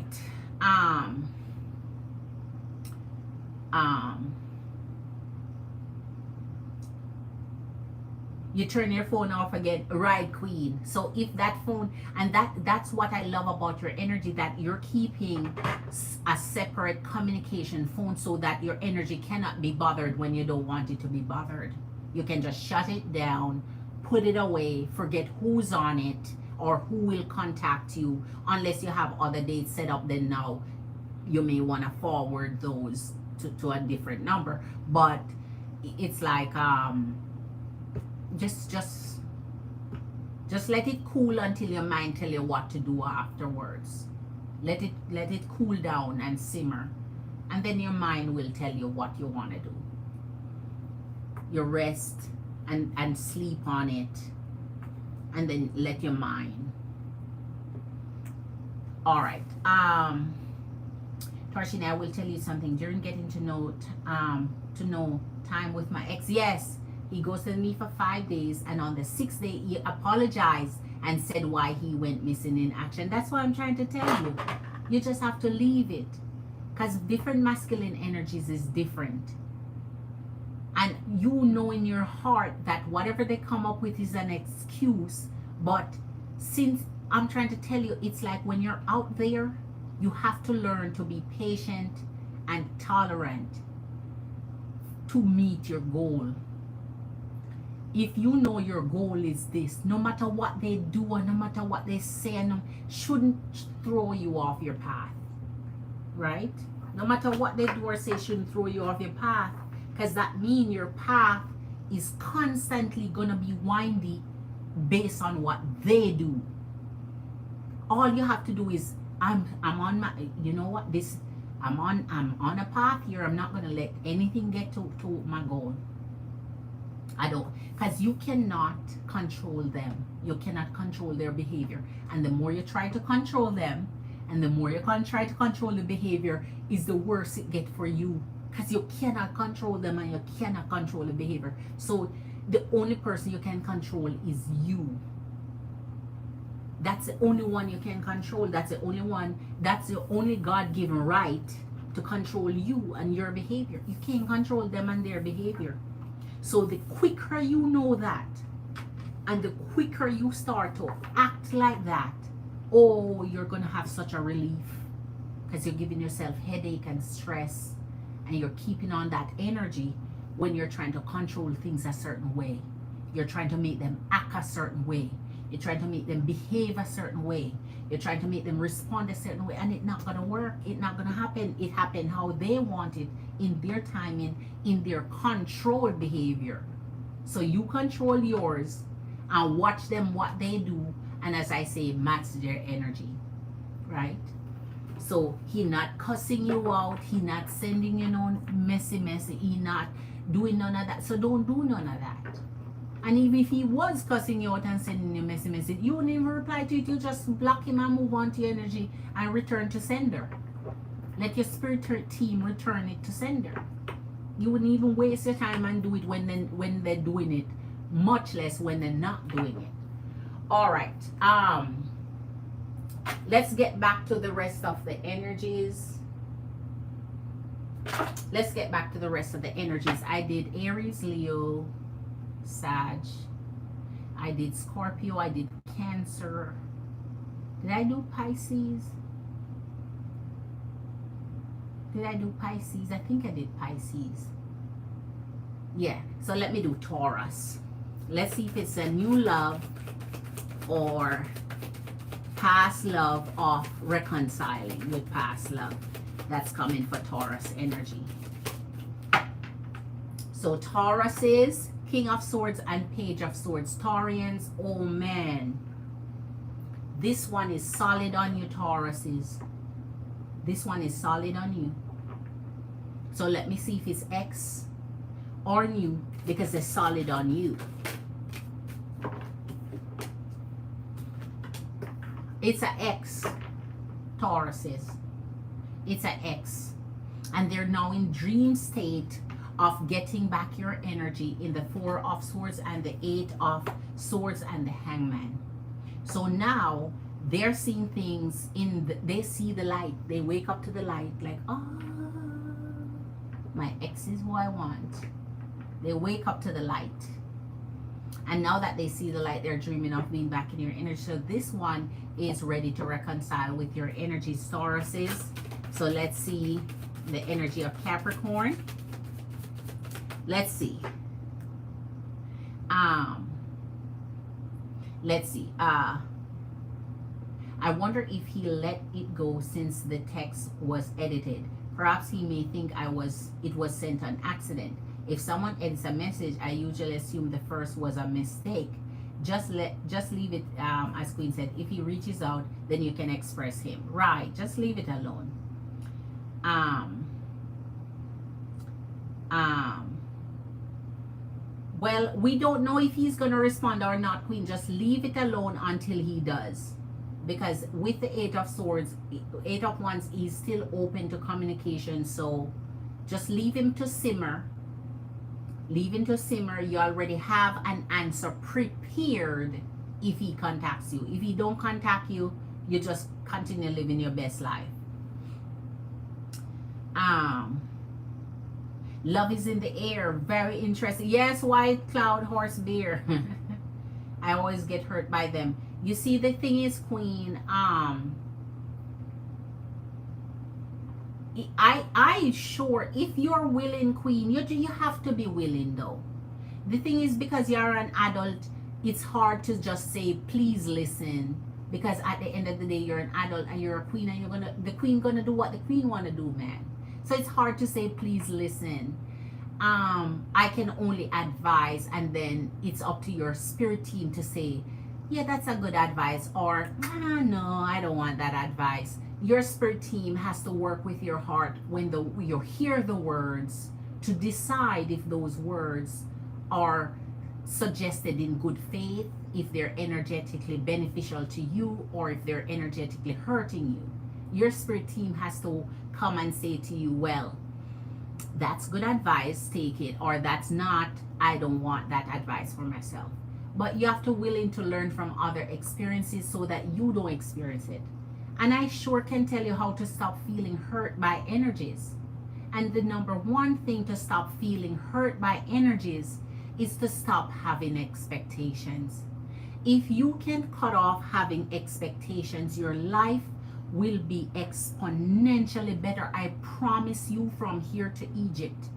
You turn your phone off again, right, Queen? So if that phone, and that's what I love about your energy, that you're keeping a separate communication phone, so that your energy cannot be bothered when you don't want it to be bothered. You can just shut it down, put it away, forget who's on it or who will contact you, unless you have other dates set up. Then now you may want to forward those to a different number. But it's like just let it cool until your mind tell you what to do afterwards. Let it cool down and simmer, and then your mind will tell you what you want to do. You rest and sleep on it, and then let your mind. All right. Torshina, I will tell you something. During getting to know time with my ex, yes, he ghosted me for 5 days, and on the 6th day he apologized and said why he went missing in action. That's what I'm trying to tell you. You just have to leave it, because different masculine energies is different, and you know in your heart that whatever they come up with is an excuse. But since I'm trying to tell you, it's like when you're out there, you have to learn to be patient and tolerant to meet your goal. if you know your goal is this, no matter what they do or no matter what they say, shouldn't throw you off your path, right? No matter what they do or say, shouldn't throw you off your path, because that means your path is constantly gonna be windy based on what they do. All you have to do is, I'm on my, you know what, this, I'm on a path here. I'm not gonna let anything get to my goal. I don't, because you cannot control them. You cannot control their behavior. And the more you try to control them, and the more you can try to control the behavior, is the worse it gets for you. Because you cannot control them and you cannot control the behavior. So the only person you can control is you. That's the only one you can control. That's the only one, that's the only God-given right to control you and your behavior. You can't control them and their behavior. So the quicker you know that, and the quicker you start to act like that, oh, you're going to have such a relief, because you're giving yourself headache and stress, and you're keeping on that energy when you're trying to control things a certain way. You're trying to make them act a certain way. You're trying to make them behave a certain way. You're trying to make them respond a certain way, and it's not going to work. It's not going to happen. It happened how they want it, in their timing, in their controlled behavior. So you control yours and watch them what they do, and as I say, match their energy, right? So he not cussing you out. He not sending you no messy. He not doing none of that. So don't do none of that. And even if he was cussing you out and sending you message, you wouldn't even reply to it. You just block him and move on to your energy and return to sender. Let your spirit team return it to sender. You wouldn't even waste your time and do it when they're doing it, much less when they're not doing it. All right. Let's get back to the rest of the energies. Let's get back to the rest of the energies. I did Aries, Leo, Sag. I did Scorpio. I did Cancer. Did I do Pisces? Did I do Pisces? I think I did Pisces. Yeah. So let me do Taurus. Let's see if it's a new love or past love of reconciling with past love. That's coming for Taurus energy. So Taurus is King of Swords and Page of Swords. Taurians, oh man. This one is solid on you, Tauruses. This one is solid on you. So let me see if it's X or new, because they're solid on you. It's an X, Tauruses. It's an X. And they're now in dream state of getting back your energy in the Four of Swords and the Eight of Swords and the Hangman. So now they're seeing things they see the light. They wake up to the light like, oh, my ex is who I want. They wake up to the light. And now that they see the light, they're dreaming of being back in your energy. So this one is ready to reconcile with your energy, Tauruses. So let's see the energy of Capricorn. Let's see. Let's see. I wonder if he let it go since the text was edited. Perhaps he may think it was sent on accident. If someone edits a message, I usually assume the first was a mistake. Just leave it, as Queen said. If he reaches out, then you can express him. Right, just leave it alone. Well, we don't know if he's going to respond or not, Queen. Just leave it alone until he does. Because with the Eight of Swords, Eight of Wands, he's still open to communication. So just leave him to simmer. Leave him to simmer. You already have an answer prepared if he contacts you. If he don't contact you, you just continue living your best life. Love is in the air. Very interesting. Yes, white cloud, horse, bear. I always get hurt by them. You see, the thing is, Queen, I sure, if you're willing, Queen, you have to be willing though. The thing is, because you're an adult, it's hard to just say, please listen. Because at the end of the day, you're an adult and you're a queen, and the queen gonna do what the queen wanna do, man. So it's hard to say, please listen. I can only advise, and then it's up to your spirit team to say, yeah, that's a good advice, or no, I don't want that advice. Your spirit team has to work with your heart when you hear the words to decide if those words are suggested in good faith, if they're energetically beneficial to you, or if they're energetically hurting you. Your spirit team has to come and say to you, well, that's good advice, take it, or that's not, I don't want that advice for myself. But you have to willing to learn from other experiences so that you don't experience it. And I sure can tell you how to stop feeling hurt by energies. And the number one thing to stop feeling hurt by energies is to stop having expectations. If you can cut off having expectations, your life will be exponentially better. I promise you, from here to Egypt,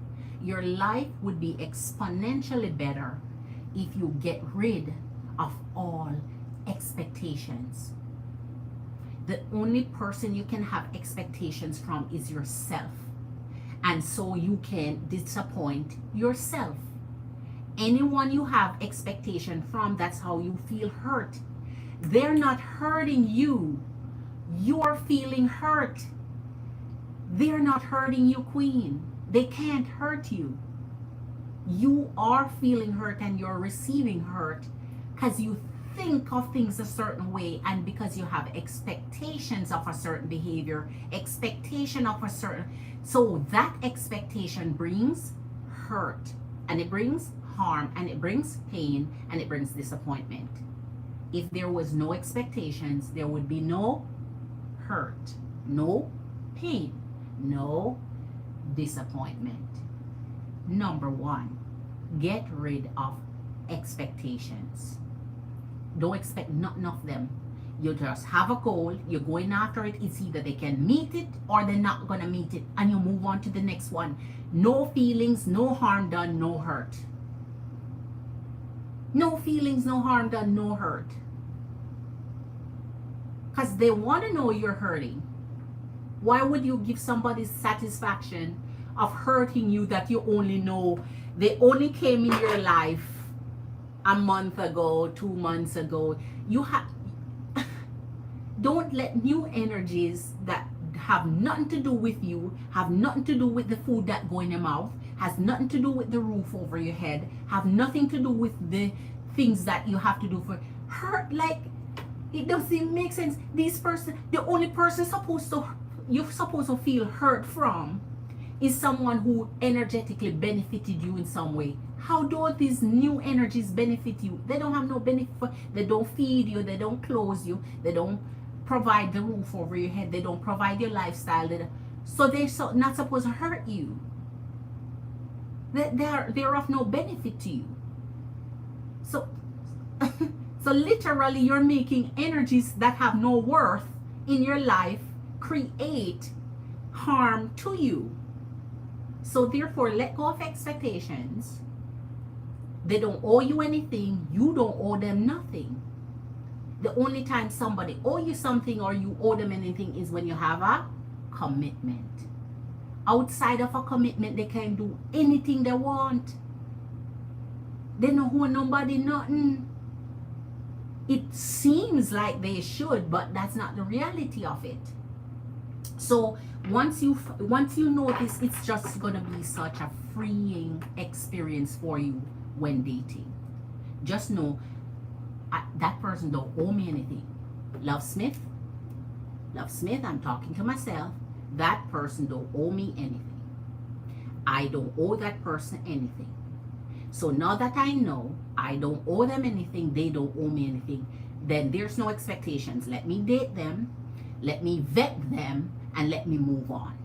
your life would be exponentially better if you get rid of all expectations. The only person you can have expectations from is yourself. And so you can disappoint yourself. Anyone you have expectation from, that's how you feel hurt. They're not hurting you. You're feeling hurt. They're not hurting you, queen. They can't hurt you. You are feeling hurt, and you're receiving hurt because you think of things a certain way, and because you have expectations of a certain behavior, expectation of a certain, so that expectation brings hurt, and it brings harm, and it brings pain, and it brings disappointment. If there was no expectations, there would be no hurt, no pain, no disappointment. Number one, get rid of expectations. Don't expect nothing of them. You just have a goal, you're going after it. It's either they can meet it or they're not gonna meet it, and you move on to the next one. No feelings, no harm done, no hurt. No feelings, no harm done, no hurt. Because they want to know you're hurting. Why would you give somebody satisfaction of hurting you that you only know they only came in your life a month ago, 2 months ago? You have don't let new energies that have nothing to do with you, have nothing to do with the food that go in your mouth, has nothing to do with the roof over your head, have nothing to do with the things that you have to do for hurt. Like, it doesn't make sense. This person, the only person you're supposed to feel hurt from is someone who energetically benefited you in some way. How do these new energies benefit you? They don't have no benefit. They don't feed you, they don't clothe you, they don't provide the roof over your head, they don't provide your lifestyle. So they're not supposed to hurt you. They're of no benefit to you. So so literally, you're making energies that have no worth in your life create harm to you. So therefore, let go of expectations. They don't owe you anything. You don't owe them nothing. The only time somebody owe you something or you owe them anything is when you have a commitment. Outside of a commitment, they can do anything they want. They don't owe nobody nothing. It seems like they should, but that's not the reality of it. So once you know this, it's just gonna be such a freeing experience for you when dating. Just know that person don't owe me anything. Love Smith, I'm talking to myself. That person don't owe me anything. I don't owe that person anything. So now that I know I don't owe them anything, they don't owe me anything, then there's no expectations. Let me date them, let me vet them, and let me move on.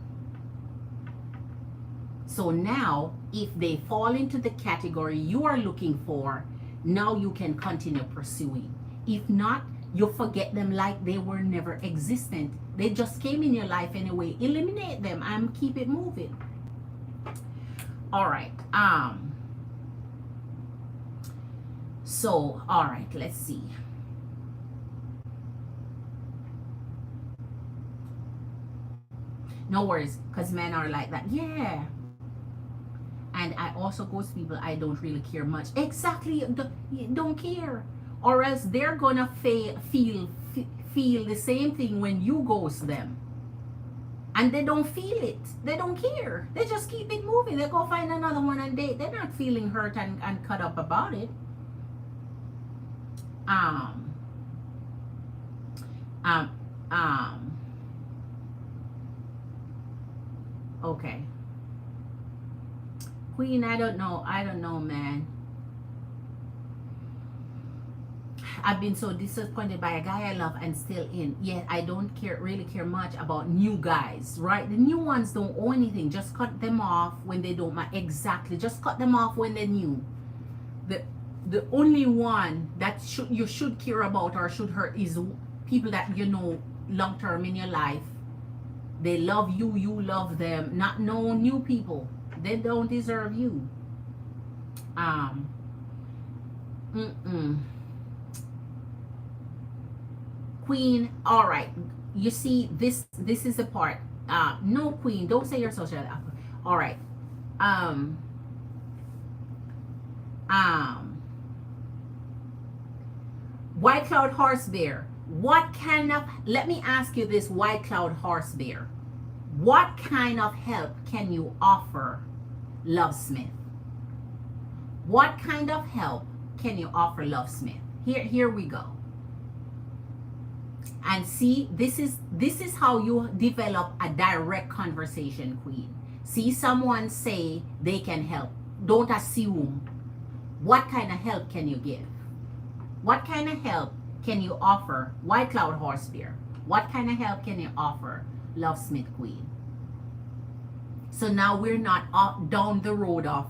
So now, if they fall into the category you are looking for, now you can continue pursuing. If not, you forget them like they were never existent. They just came in your life anyway. Eliminate them and keep it moving. All right. So, all right, let's see. No worries, because men are like that. Yeah. And I also ghost people I don't really care much. Exactly, don't care. Or else they're gonna feel the same thing when you ghost them. And they don't feel it. They don't care. They just keep it moving. They go find another one and they're not feeling hurt and cut up about it. Um, um, um, okay. Queen, I don't know, man. I've been so disappointed by a guy I love and still in. Yet I don't really care much about new guys, right? The new ones don't owe anything. Just cut them off when they don't matter. Exactly. Just cut them off when they're new. The only one that you should care about or should hurt is people that you know long term in your life. They love you, you love them. Not no new people. They don't deserve you. Queen, all right. You see, this is the part. No, Queen, don't say you're social. All right. White cloud horse bear. What kind of, let me ask you this, white cloud horse bear. What kind of help can you offer Love Smith? What kind of help can you offer Love Smith? Here we go. And see, this is how you develop a direct conversation, Queen. See someone say they can help. Don't assume. What kind of help can you give? What kind of help can you offer White Cloud Horse Bear? What kind of help can you offer Love Smith Queen? So now we're not down the road of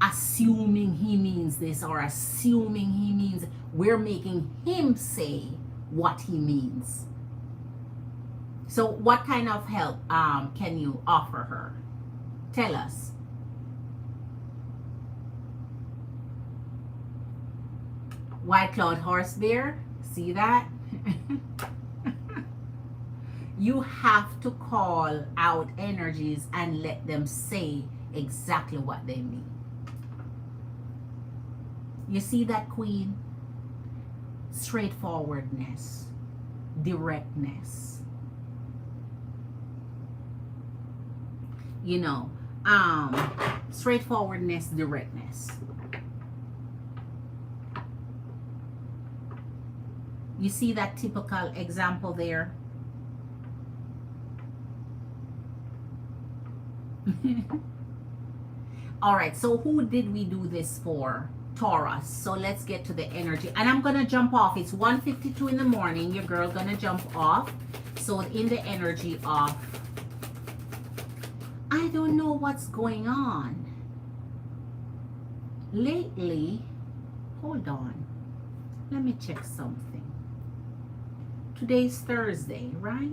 assuming he means this or assuming he means, we're making him say what he means. So what kind of help can you offer her? Tell us. White Cloud Horse Bear, see that? You have to call out energies and let them say exactly what they mean. You see that, Queen? Straightforwardness, directness. You know, straightforwardness, directness. You see that typical example there? All right, so who did we do this for? Taurus. So let's get to the energy. And I'm going to jump off. It's 1:52 in the morning. Your girl going to jump off. So in the energy of, I don't know what's going on. Lately, hold on. Let me check something. Today's Thursday, right?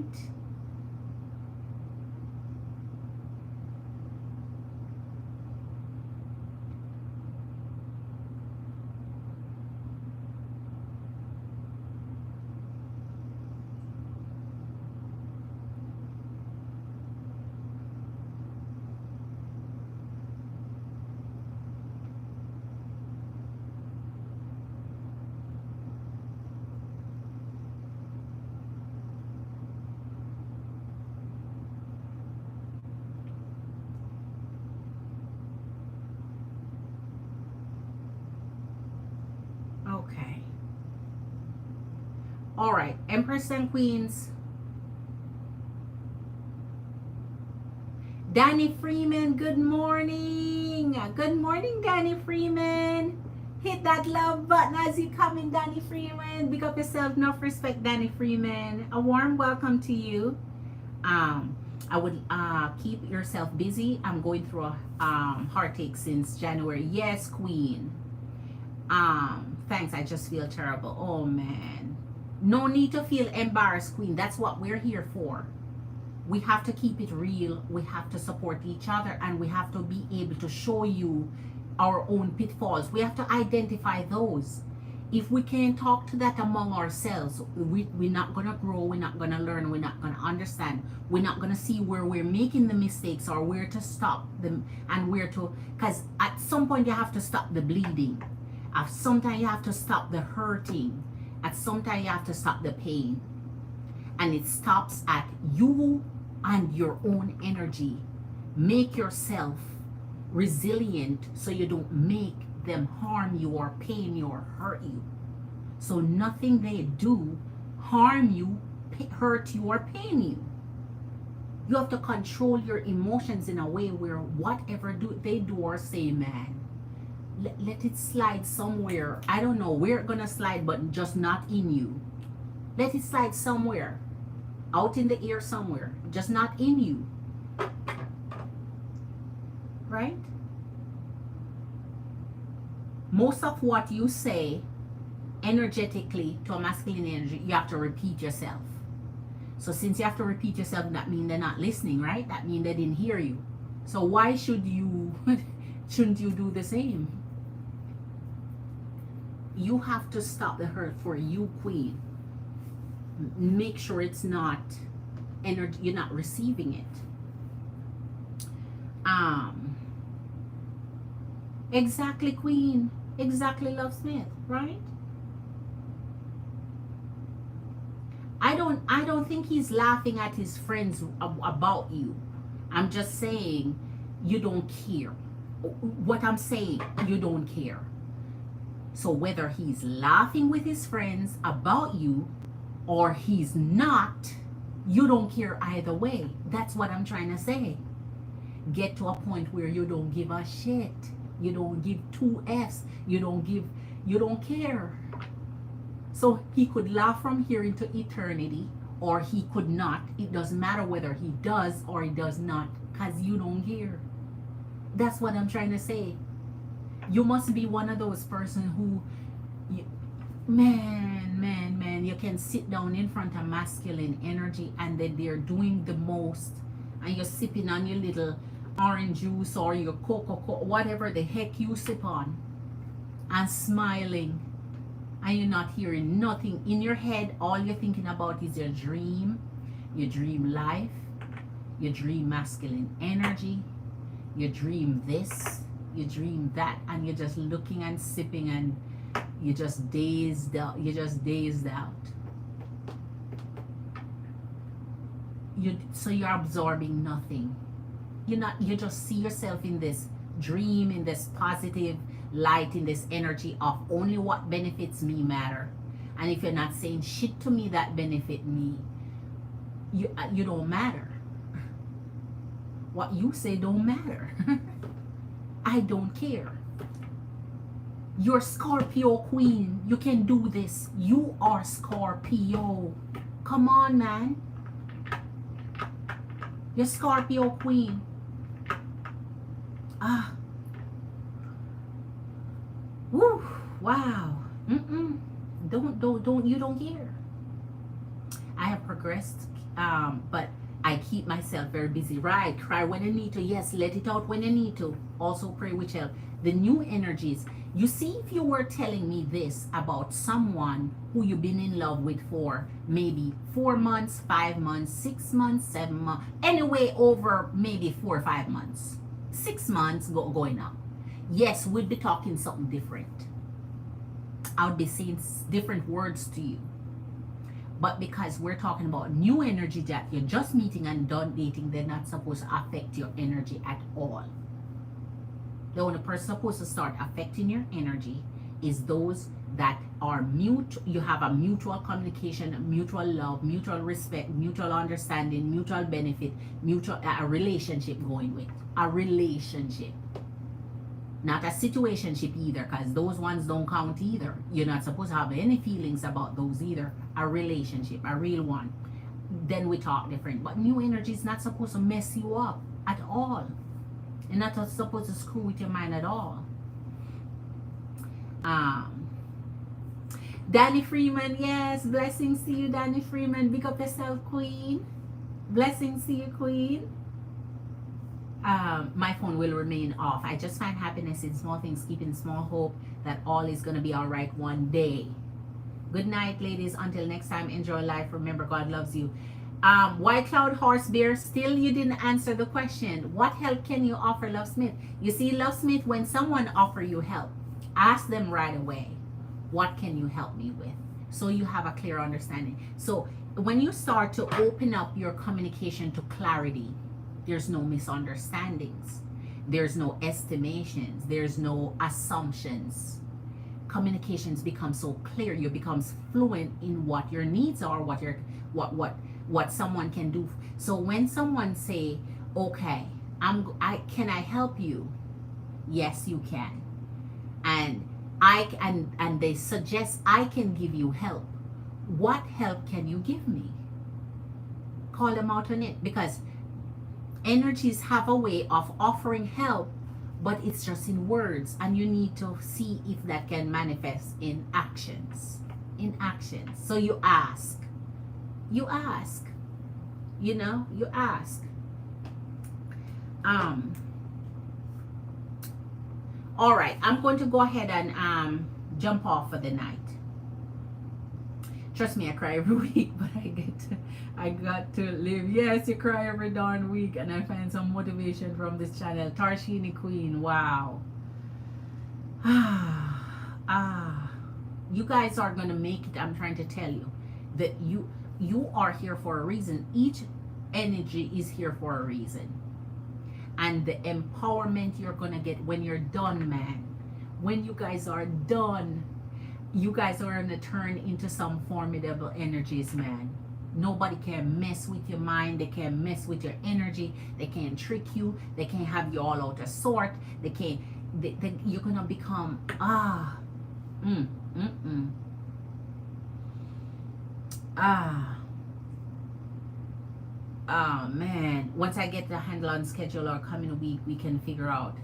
Okay. All right, Empress and Queens. Danny Freeman, good morning. Good morning, Danny Freeman. Hit that love button as you come in, Danny Freeman. Big up yourself, enough respect, Danny Freeman. A warm welcome to you. I would keep yourself busy. I'm going through a heartache since January. Yes, Queen. Thanks, I just feel terrible. Oh man, no need to feel embarrassed, Queen. That's what we're here for. We have to keep it real. We have to support each other, and we have to be able to show you our own pitfalls. We have to identify those. If we can't talk to that among ourselves, we're not going to grow, we're not going to learn, we're not going to understand, we're not going to see where we're making the mistakes or where to stop them and where to, because at some point you have to stop the bleeding. At some time you have to stop the hurting. At some time you have to stop the pain. And it stops at you and your own energy. Make yourself resilient so you don't make them harm you or pain you or hurt you. So nothing they do harm you, hurt you, or pain you. You have to control your emotions in a way where whatever they do or say, man, let it slide somewhere. I don't know where it's gonna slide, but just not in you. Let it slide somewhere, out in the air somewhere, just not in you. Right? Most of what you say energetically to a masculine energy, you have to repeat yourself. So since you have to repeat yourself, that means they're not listening, right? That means they didn't hear you. So why shouldn't you do the same? You have to stop the hurt for you, queen. Make sure it's not energy, you're not receiving it. Exactly, queen. Exactly, Love Smith, right? I don't think he's laughing at his friends about you. I'm just saying you don't care. What I'm saying, you don't care. So whether he's laughing with his friends about you or he's not, you don't care either way. That's what I'm trying to say. Get to a point where you don't give a shit. You don't give two F's. You don't care. So he could laugh from here into eternity, or he could not. It doesn't matter whether he does or he does not, because you don't care. That's what I'm trying to say. You must be one of those persons who, man, you can sit down in front of masculine energy and then they're doing the most, and you're sipping on your little orange juice or your Coca-Cola, whatever the heck you sip on, and smiling, and you're not hearing nothing. In your head, all you're thinking about is your dream life, your dream masculine energy, your dream this, your dream that, and you're just looking and sipping, and you're just dazed out. So you're absorbing nothing. You just see yourself in this dream, in this positive light, in this energy of only what benefits me matter. And if you're not saying shit to me that benefit me, you don't matter. What you say don't matter. I don't care. You're Scorpio, queen. You can do this. You are Scorpio. Come on, man. You're Scorpio, queen. Woo. Wow. Don't you don't care. I have progressed, but I keep myself very busy. Right. Cry when I need to. Yes, let it out when I need to. Also pray with help. The new energies. You see, if you were telling me this about someone who you've been in love with for maybe 4 months, 5 months, 6 months, 7 months, anyway, over maybe 4 or 5 months, 6 months going up, yes, we'd be talking something different. I would be saying different words to you. But because we're talking about new energy that you're just meeting and done dating, they're not supposed to affect your energy at all. The only person supposed to start affecting your energy is those that are you have a mutual communication, mutual love, mutual respect, mutual understanding, mutual benefit, a relationship going with. A relationship. Not a situationship either, because those ones don't count either. You're not supposed to have any feelings about those either. A relationship, a real one. Then we talk different. But new energy is not supposed to mess you up at all. You're not supposed to screw with your mind at all. Danny Freeman, yes, blessings to you, Danny Freeman. Big up yourself, queen. Blessings to you, queen. My phone will remain off. I just find happiness in small things, keeping small hope that all is going to be all right one day. Good night, ladies. Until next time, enjoy life. Remember, God loves you. White Cloud Horse Bear, still you didn't answer the question. What help can you offer Love Smith? You see, Love Smith, when someone offer you help, ask them right away, what can you help me with? So you have a clear understanding. So when you start to open up your communication to clarity, there's no misunderstandings. There's no estimations. There's no assumptions. Communications become so clear. You become fluent in what your needs are, what someone can do. So when someone say, okay, can I help you? Yes, you can. And they suggest I can give you help. What help can you give me? Call them out on it, because energies have a way of offering help, but it's just in words, and you need to see if that can manifest in actions. So you ask, you ask. All right, I'm going to go ahead and jump off for the night. Trust me, I cry every week, but I got to live. Yes, you cry every darn week, and I find some motivation from this channel. Tarshini Queen, wow. You guys are gonna make it. I'm trying to tell you that you are here for a reason. Each energy is here for a reason, and the empowerment you're gonna get when you're done, man. When you guys are done, you guys are gonna turn into some formidable energies, man. Nobody can mess with your mind. They can't mess with your energy. They can't trick you. They can't have you all out of sort. They can't. You're gonna become man. Once I get the handle on schedule or coming week, we can figure out.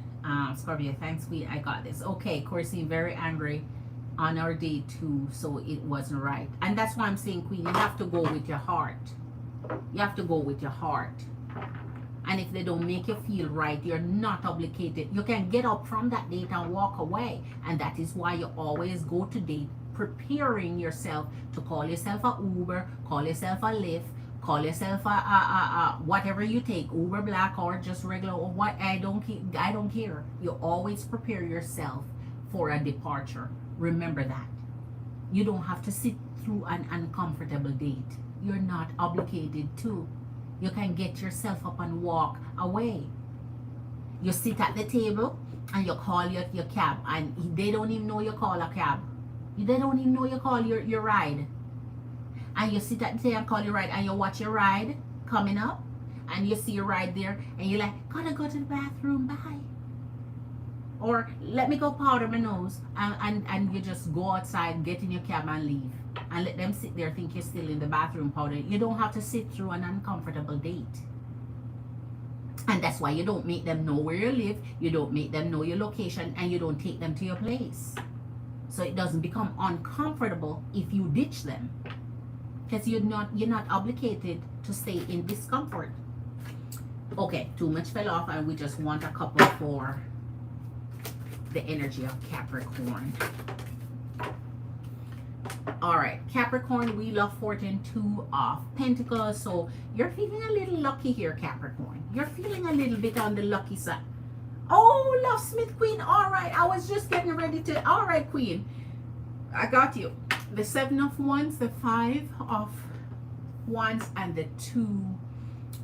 Scorpio, thanks, sweet. I got this. Okay, Corsi, very angry on our day too, so it wasn't right. And that's why I'm saying, Queen, you have to go with your heart. You have to go with your heart. And if they don't make you feel right, you're not obligated. You can get up from that date and walk away. And that is why you always go to date preparing yourself to call yourself a Uber, call yourself a Lyft, call yourself a whatever you take, Uber Black or just regular, or what. I don't care. You always prepare yourself for a departure. Remember that. You don't have to sit through an uncomfortable date. You're not obligated to. You can get yourself up and walk away. You sit at the table and you call your cab, and they don't even know you call a cab. They don't even know you call your ride. And you sit at the table and call your ride, and you watch your ride coming up, and you see your ride there, and you're like, gotta go to the bathroom, bye. Or let me go powder my nose, and you just go outside, get in your cab and leave, and let them sit there, think you're still in the bathroom powder. You don't have to sit through an uncomfortable date. And that's why you don't make them know where you live, you don't make them know your location, and you don't take them to your place. So it doesn't become uncomfortable if you ditch them, because you're not obligated to stay in discomfort. Okay, too much fell off, and we just want a couple for the energy of Capricorn. All right, Capricorn, Wheel of Fortune, 2 of Pentacles. So you're feeling a little lucky here, Capricorn. You're feeling a little bit on the lucky side. Oh, Love Smith, Queen. All right, I was just getting ready to. All right, Queen, I got you. The 7 of Wands, the 5 of Wands, and the 2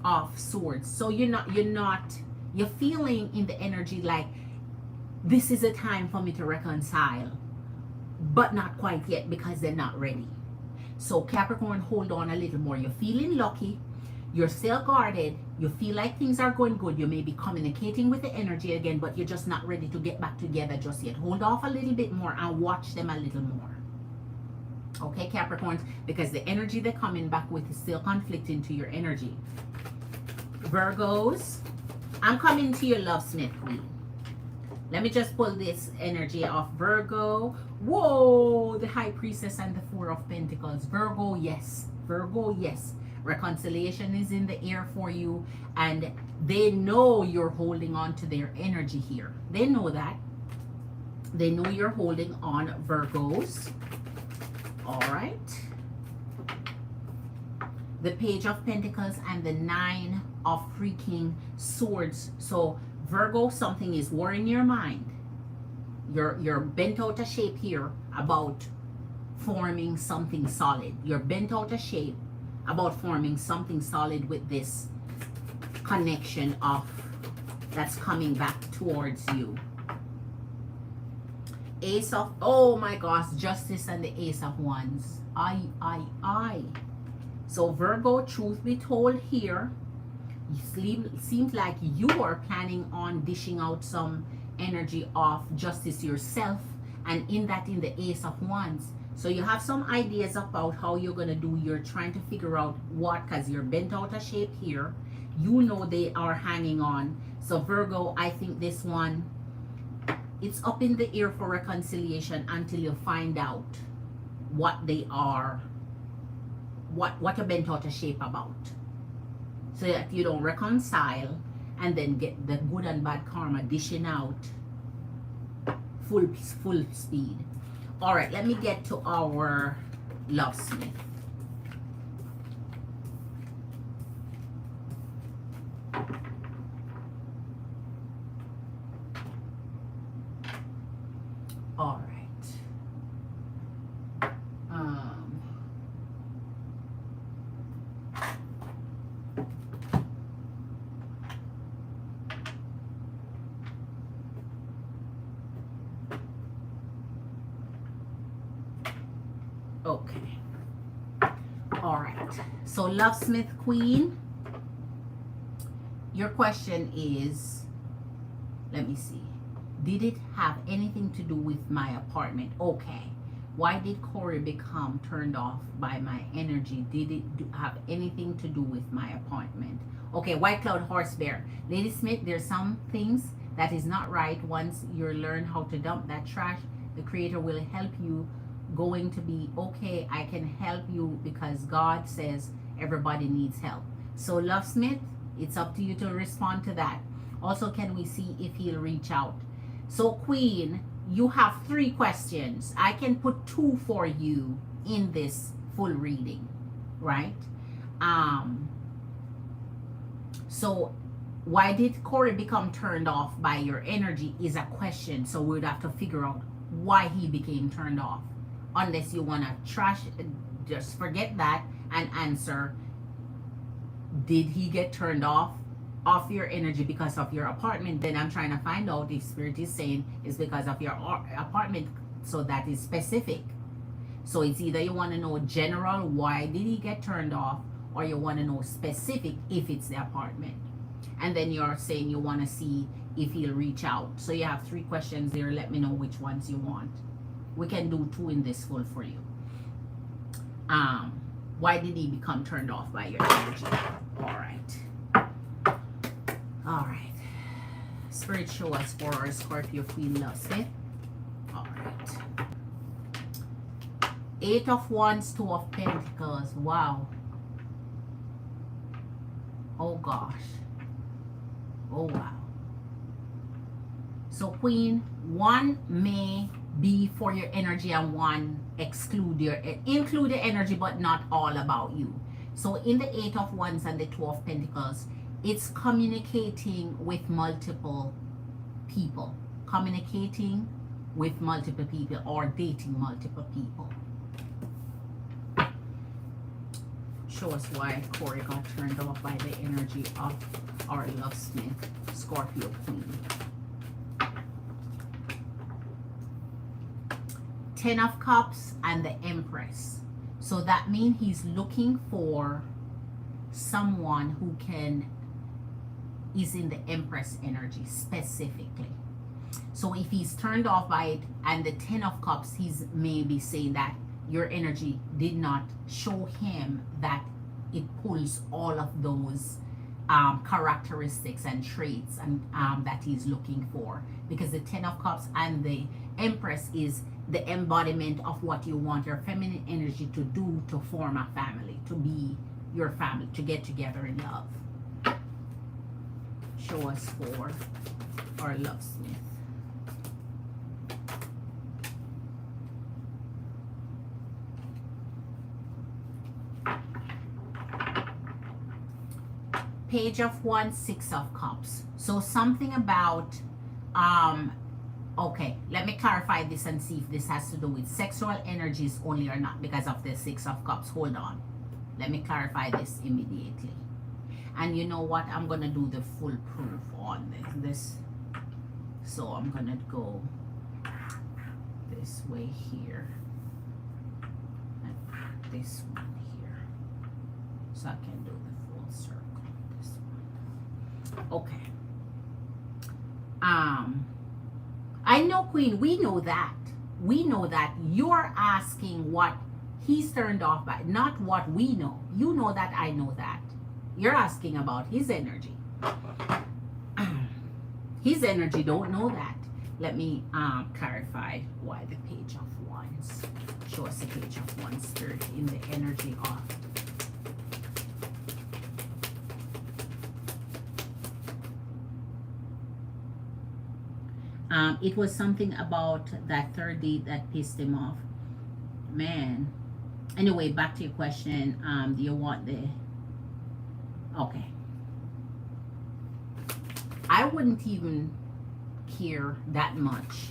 of Swords. So you're feeling in the energy like, this is a time for me to reconcile, but not quite yet, because they're not ready. So Capricorn, hold on a little more. You're feeling lucky. You're still guarded. You feel like things are going good. You may be communicating with the energy again, but you're just not ready to get back together just yet. Hold off a little bit more and watch them a little more. Okay, Capricorns, because the energy they're coming back with is still conflicting to your energy. Virgos, I'm coming to your Love Smith, Queen. Let me just pull this energy off. Virgo. Whoa, the High Priestess and the 4 of Pentacles. Virgo, yes. Virgo, yes. Reconciliation is in the air for you, and they know you're holding on to their energy here. They know that. They know you're holding on, Virgos. All right. The Page of Pentacles and the 9 of freaking Swords. So Virgo, something is worrying your mind. You're bent out of shape here about forming something solid. You're bent out of shape about forming something solid with this connection of that's coming back towards you. Ace of, oh my gosh, Justice and the Ace of Wands. I. So Virgo, truth be told here, it seems like you are planning on dishing out some energy of justice yourself, and in the Ace of Wands. So you have some ideas about how you're going to do. You're trying to figure out what, because you're bent out of shape here. You know they are hanging on. So Virgo, I think this one, it's up in the air for reconciliation until you find out what they are, what you're bent out of shape about. So that you don't reconcile and then get the good and bad karma dishing out full speed. All right, let me get to our locksmith. All right. Okay. All right. So Lovesmith Queen, your question is, let me see. Did it have anything to do with my apartment? Okay. Why did Corey become turned off by my energy? Did it have anything to do with my apartment? Okay, White Cloud Horse Bear. Lady Smith, there's some things that is not right. Once you learn how to dump that trash, the Creator will help you. Going to be okay. I can help you because God says everybody needs help. So Lovesmith, it's up to you to respond to that. Also, can we see if he'll reach out? So Queen, you have 3 questions. I can put 2 for you in this full reading, right? So why did Corey become turned off by your energy is a question. So we'd have to figure out why he became turned off. Unless you want to trash, just forget that and answer, did he get turned off your energy because of your apartment? Then I'm trying to find out if Spirit is saying it's because of your apartment, so that is specific. So it's either you want to know general, why did he get turned off, or you want to know specific if it's the apartment. And then you're saying you want to see if he'll reach out. So you have 3 questions there. Let me know which ones you want. We can do 2 in this full for you. Why did he become turned off by your energy? All right. Spirit, show us for our Scorpio Queen Lovesmith. All right. 8 of Wands, 2 of Pentacles. Wow. Oh gosh. Oh wow. So Queen, 1 may be for your energy and 1 include your energy, but not all about you. So in the 8 of Wands and the 2 of Pentacles, it's communicating with multiple people, or dating multiple people. Show us why Corey got turned off by the energy of our Lovesmith Scorpio Queen. 10 of Cups and the Empress. So that means he's looking for someone who is in the Empress energy specifically. So if he's turned off by it and the 10 of Cups, he's maybe saying that your energy did not show him that it pulls all of those characteristics and traits and that he's looking for, because the 10 of Cups and the Empress is the embodiment of what you want your feminine energy to do to form a family, to be your family, to get together in love. Show us for our locksmith. Page of Wands, Six of Cups. So something about, okay, let me clarify this and see if this has to do with sexual energies only or not because of the Six of Cups. Hold on. Let me clarify this immediately. And you know what? I'm going to do the full proof on this. So I'm going to go this way here. And this one here. So I can do the full circle. This one. Okay. I know, Queen, we know that. We know that you're asking what he's turned off by, not what we know. You know that, I know that. You're asking about his energy. His energy don't know that. Let me clarify why the Page of Wands. Show us the Page of Wands, Spirit, in the energy of. It was something about that third date that pissed him off. Man. Anyway, back to your question. Do you want the... Okay. I wouldn't even care that much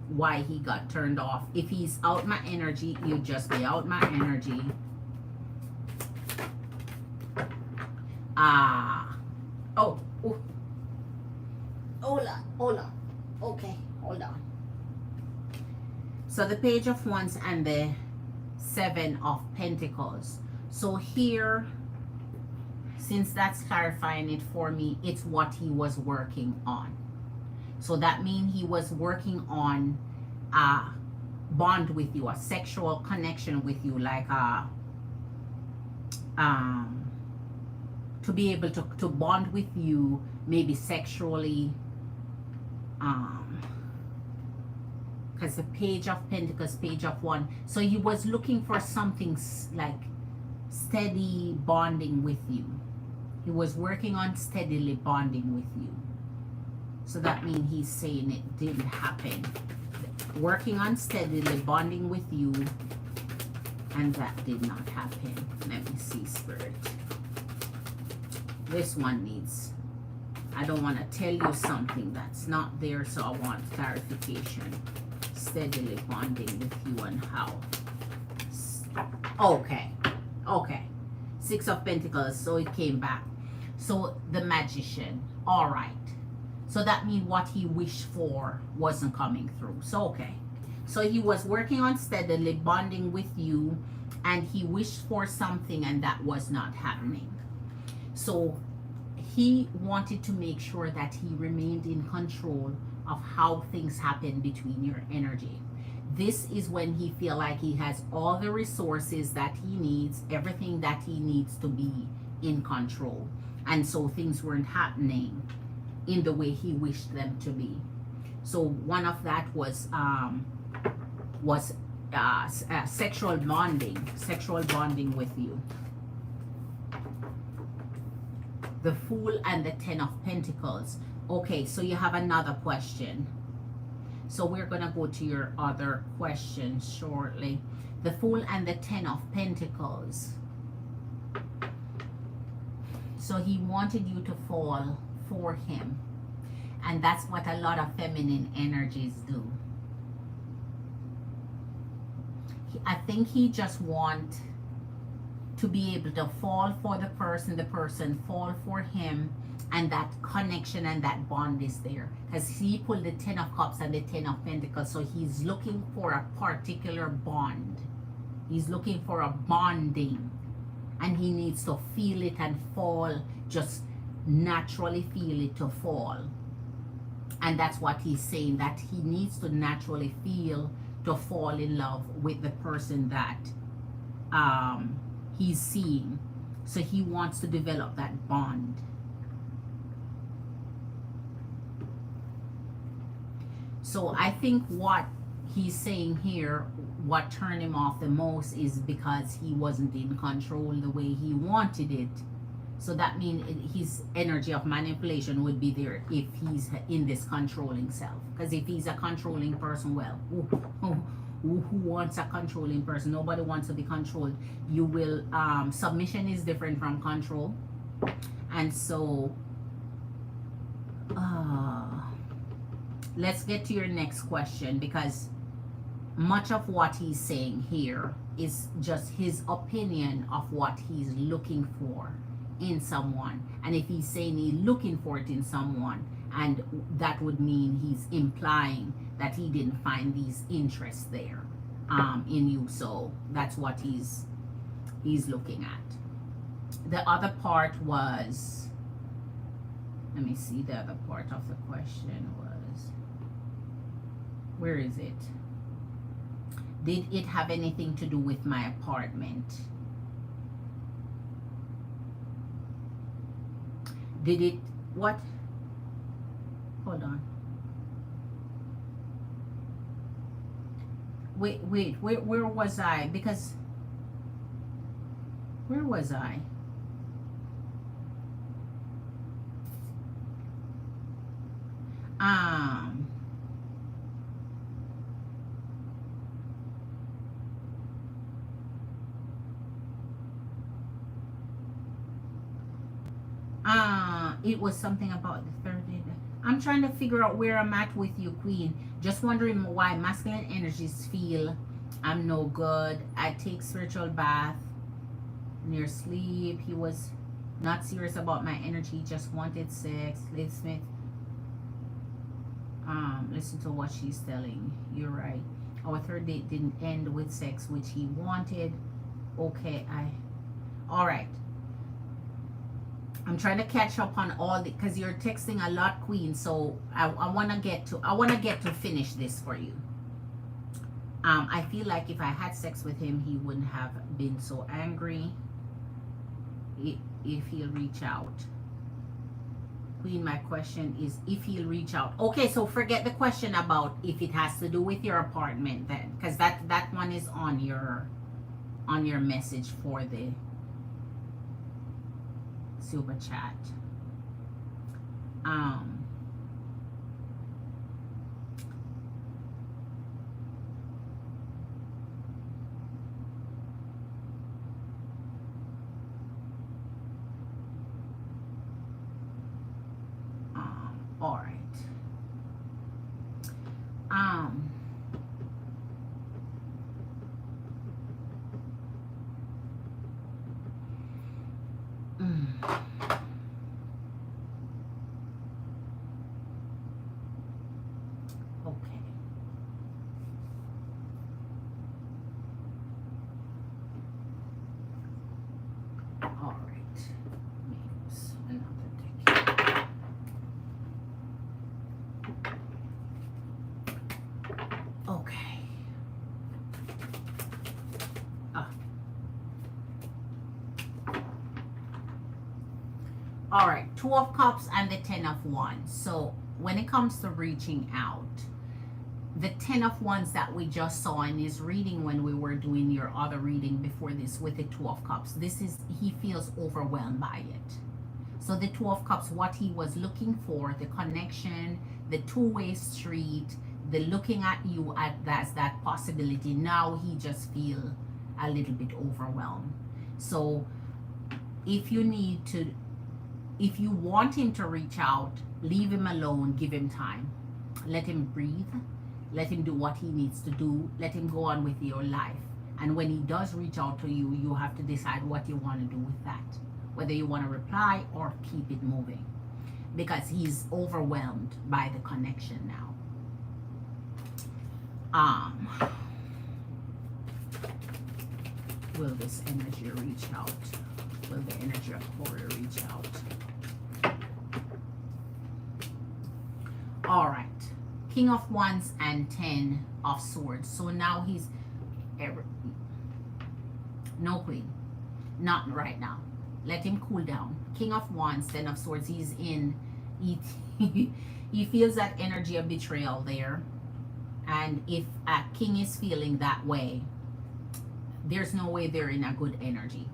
why he got turned off. If he's out my energy, you just be out my energy. Oh. Hola. Okay, hold on. So the Page of Wands and the Seven of Pentacles. So here, since that's clarifying it for me, it's what he was working on. So that means he was working on a bond with you, a sexual connection with you, like to be able to bond with you, maybe sexually, because the Page of Pentacles, Page of Wands. So he was looking for something like steady bonding with you. He was working on steadily bonding with you. So that means he's saying it didn't happen. Working on steadily bonding with you, and that did not happen. Let me see, Spirit. This one needs... I don't want to tell you something that's not there, so I want clarification. Steadily bonding with you and how. Okay. Six of Pentacles, so it came back. So the Magician. All right. So that means what he wished for wasn't coming through. So, okay. So he was working on steadily bonding with you, and he wished for something, and that was not happening. So he wanted to make sure that he remained in control of how things happen between your energy. This is when he feel like he has all the resources that he needs, everything that he needs to be in control. And so things weren't happening in the way he wished them to be. So one of that was sexual bonding with you. The Fool and the Ten of Pentacles. Okay, so you have another question. So we're going to go to your other question shortly. The Fool and the Ten of Pentacles. So he wanted you to fall for him. And that's what a lot of feminine energies do. I think he just wants to be able to fall for the person fall for him, and that connection and that bond is there. Because he pulled the Ten of Cups and the Ten of Pentacles, so he's looking for a particular bond. He's looking for a bonding, and he needs to feel it and fall, just naturally feel it to fall. And that's what he's saying, that he needs to naturally feel to fall in love with the person that he's seeing. So he wants to develop that bond. So I think what he's saying here what turned him off the most is because he wasn't in control the way he wanted it. So that means his energy of manipulation would be there if he's in this controlling self. Because if he's a controlling person, well, who wants a controlling person? Nobody wants to be controlled. You will, submission is different from control. And so, let's get to your next question, because much of what he's saying here is just his opinion of what he's looking for in someone. And if he's saying he's looking for it in someone, and that would mean he's implying that he didn't find these interests there in you. So that's what he's looking at. The other part was, let me see, the other part of the question was, where is it? Did it have anything to do with my apartment? Did it, what? Hold on. Wait, where was I? Because, where was I? It was something about the third day. I'm trying to figure out where I'm at with you, Queen. Just wondering why masculine energies feel I'm no good. I take spiritual bath near sleep. He was not serious about my energy, just wanted sex. Lady Smith, listen to what she's telling. You're right. Our third date didn't end with sex, which he wanted. Okay, all right. I'm trying to catch up on all the, because you're texting a lot, Queen. So I want to get to finish this for you. I feel like if I had sex with him, he wouldn't have been so angry. If he'll reach out. Queen, my question is if he'll reach out. Okay, so forget the question about if it has to do with your apartment then, because that one is on your message for the super chat. All right. Okay. All right. Use another deck. Okay. All right, Two of Cups and the Ten of Wands. So when it comes to reaching out, the Ten of Wands that we just saw in his reading when we were doing your other reading before this with the Two of Cups, this is, he feels overwhelmed by it. So the Two of Cups, what he was looking for, the connection, the two-way street, the looking at you as that possibility, now he just feel a little bit overwhelmed. So if you want him to reach out, leave him alone, give him time. Let him breathe. Let him do what he needs to do. Let him go on with your life. And when he does reach out to you, you have to decide what you want to do with that. Whether you want to reply or keep it moving. Because he's overwhelmed by the connection now. Will this energy reach out? Will the energy of Corey reach out? All right. King of Wands and Ten of Swords. So now he's... No, Queen. Not right now. Let him cool down. King of Wands, Ten of Swords. He's in... He feels that energy of betrayal there. And if a king is feeling that way, there's no way they're in a good energy.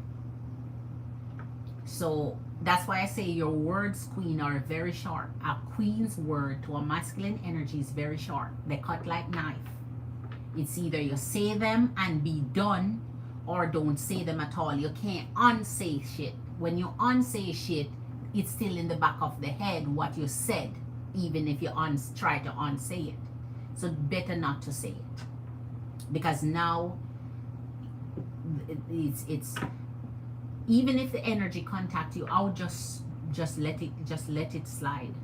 So that's why I say your words, queen, are very sharp. A queen's word to a masculine energy is very sharp. They cut like knife. It's either you say them and be done, or don't say them at all. You can't unsay shit. When you unsay shit, it's still in the back of the head what you said, even if you try to unsay it. So better not to say it, because now it's even if the energy contact you, I'll just let it slide.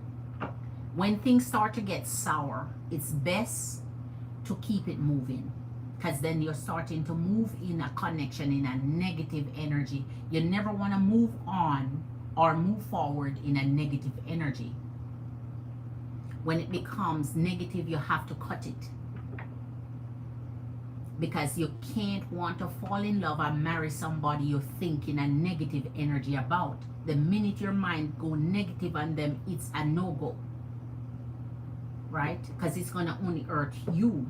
When things start to get sour, it's best to keep it moving, because then you're starting to move in a connection, in a negative energy. You never want to move on or move forward in a negative energy. When it becomes negative, you have to cut it, because you can't want to fall in love or marry somebody you think in a negative energy about. The minute your mind go negative on them, it's a no-go, right? Because it's going to only hurt you.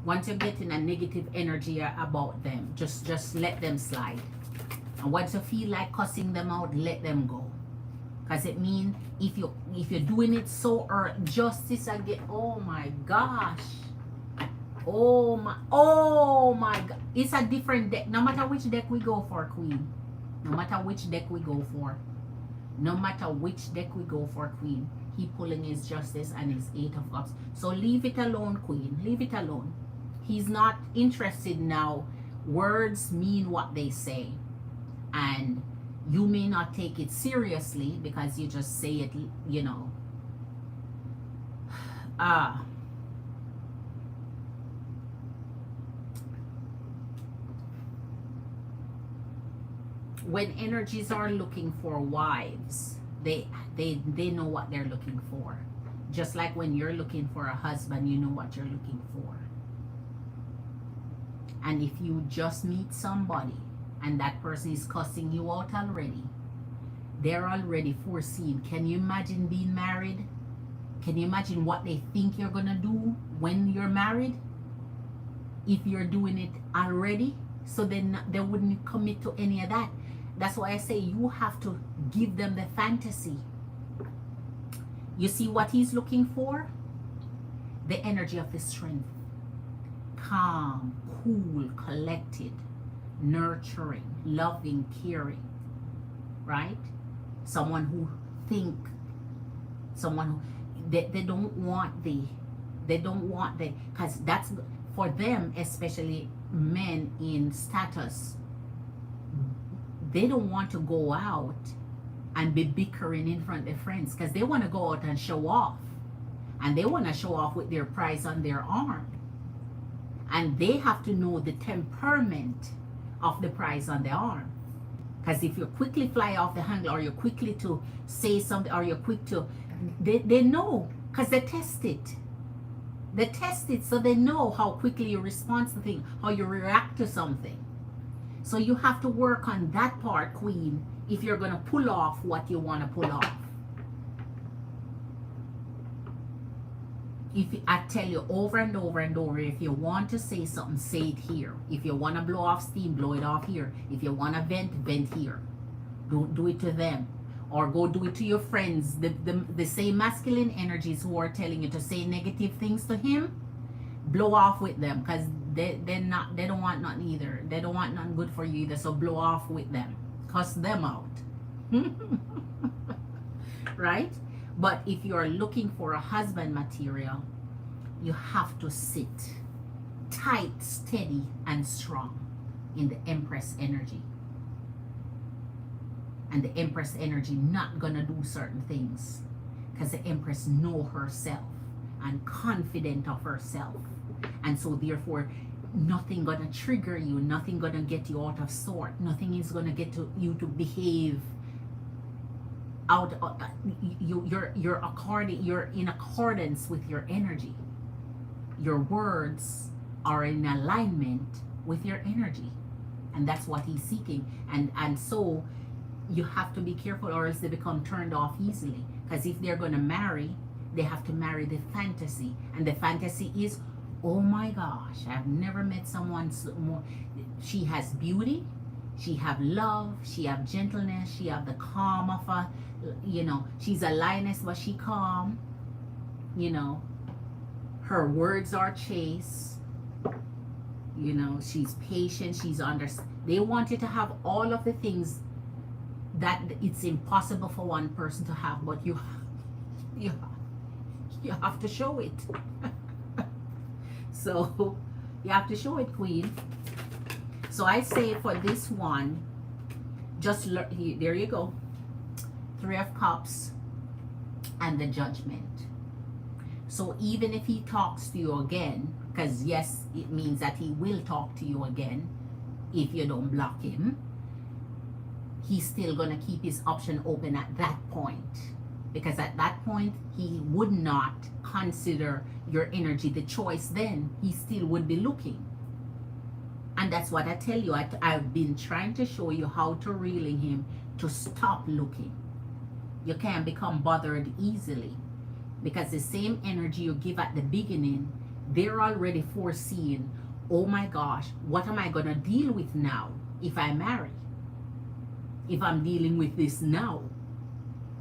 Once you get in a negative energy about them, just let them slide. And once you feel like cussing them out, let them go. Because it means if you're doing it so justice again, oh my gosh. Oh my god. It's a different deck. No matter which deck we go for, queen. No matter which deck we go for. No matter which deck we go for, queen. He pulling his justice and his 8 of cups. So leave it alone, queen. Leave it alone. He's not interested now. Words mean what they say. And you may not take it seriously because you just say it, you know. When energies are looking for wives, they know what they're looking for. Just like when you're looking for a husband, you know what you're looking for. And if you just meet somebody and that person is cussing you out already, they're already foreseen. Can you imagine being married? Can you imagine what they think you're gonna do when you're married? If you're doing it already, so then they wouldn't commit to any of that. That's why I say you have to give them the fantasy. You see what he's looking for? The energy of the strength. Calm, cool, collected, nurturing, loving, caring, right? Someone who someone who they don't want because that's for them, especially men in status. They don't want to go out and be bickering in front of their friends, because they want to go out and show off, and they want to show off with their prize on their arm. And they have to know the temperament of the prize on the arm. Because if you quickly fly off the handle, or you're quickly to say something, or you're quick to, they know, because they test it. They test it, so they know how quickly you respond to things, how you react to something. So you have to work on that part, queen, if you're going to pull off what you want to pull off. If I tell you over and over and over, if you want to say something, say it here. If you want to blow off steam, blow it off here. If you want to vent, vent here. Don't do it to them. Or go do it to your friends. The same masculine energies who are telling you to say negative things to him, blow off with them, because they don't want nothing either. They don't want nothing good for you either. So blow off with them. Cuss them out. Right? But if you're looking for a husband material, you have to sit tight, steady, and strong in the Empress energy. And the Empress energy not gonna do certain things, because the Empress know herself and confident of herself. And so therefore, nothing gonna trigger you, nothing gonna get you out of sort, nothing is gonna get you to behave out. You're in accordance with your energy. Your words are in alignment with your energy, and that's what he's seeking. And so you have to be careful, or else they become turned off easily. Because if they're going to marry, They have to marry the fantasy. And the fantasy is, oh my gosh, I've never met someone so more. She has beauty, she have love, she have gentleness, she have the calm of a, you know, she's a lioness, but she calm, you know. Her words are chaste, you know, she's patient, she's they want you to have all of the things that it's impossible for one person to have, but you have to show it. So you have to show it, Queen. So I say for this one, just there you go. 3 of Cups and the Judgment. So even if he talks to you again, because yes, it means that he will talk to you again if you don't block him, he's still going to keep his option open at that point. Because at that point, he would not consider your energy the choice then. He still would be looking. And that's what I tell you. I've been trying to show you how to reeling him to stop looking. You can't become bothered easily. Because the same energy you give at the beginning, they're already foreseeing, oh my gosh, what am I going to deal with now if I marry? If I'm dealing with this now.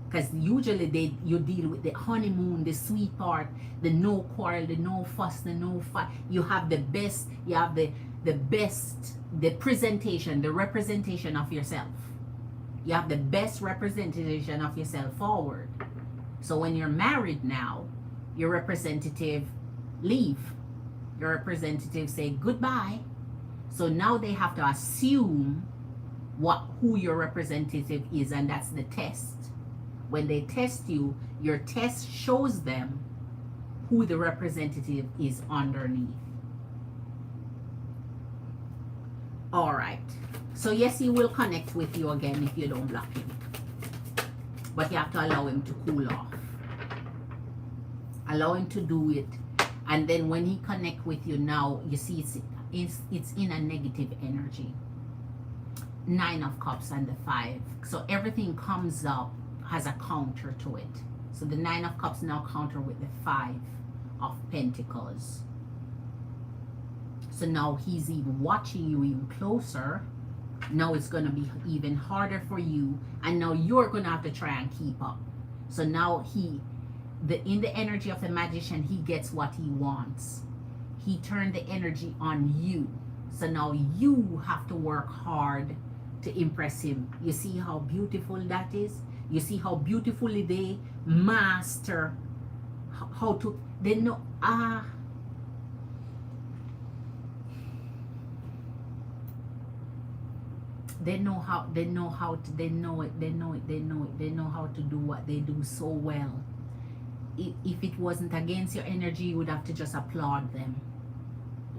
Because usually you deal with the honeymoon, the sweet part, the no quarrel, the no fuss, the no fight. You have the best, you have the best, the presentation, the representation of yourself. You have the best representation of yourself forward. So when you're married now, your representative leave. Your representative say goodbye. So now they have to assume who your representative is, and that's the test. When they test you, your test shows them who the representative is underneath. All right. So yes, he will connect with you again if you don't block him. But you have to allow him to cool off. Allow him to do it. And then when he connect with you now, you see it's in a negative energy. 9 of Cups and the 5. So everything comes up has a counter to it. So the 9 of Cups now counter with the 5 of Pentacles. So now he's even watching you even closer. Now it's going to be even harder for you. And now you're going to have to try and keep up. So now in the energy of the Magician, he gets what he wants. He turned the energy on you. So now you have to work hard to impress him. You see how beautiful that is? You see how beautifully they master how to, they know, they know how to do what they do so well. If it wasn't against your energy, you would have to just applaud them.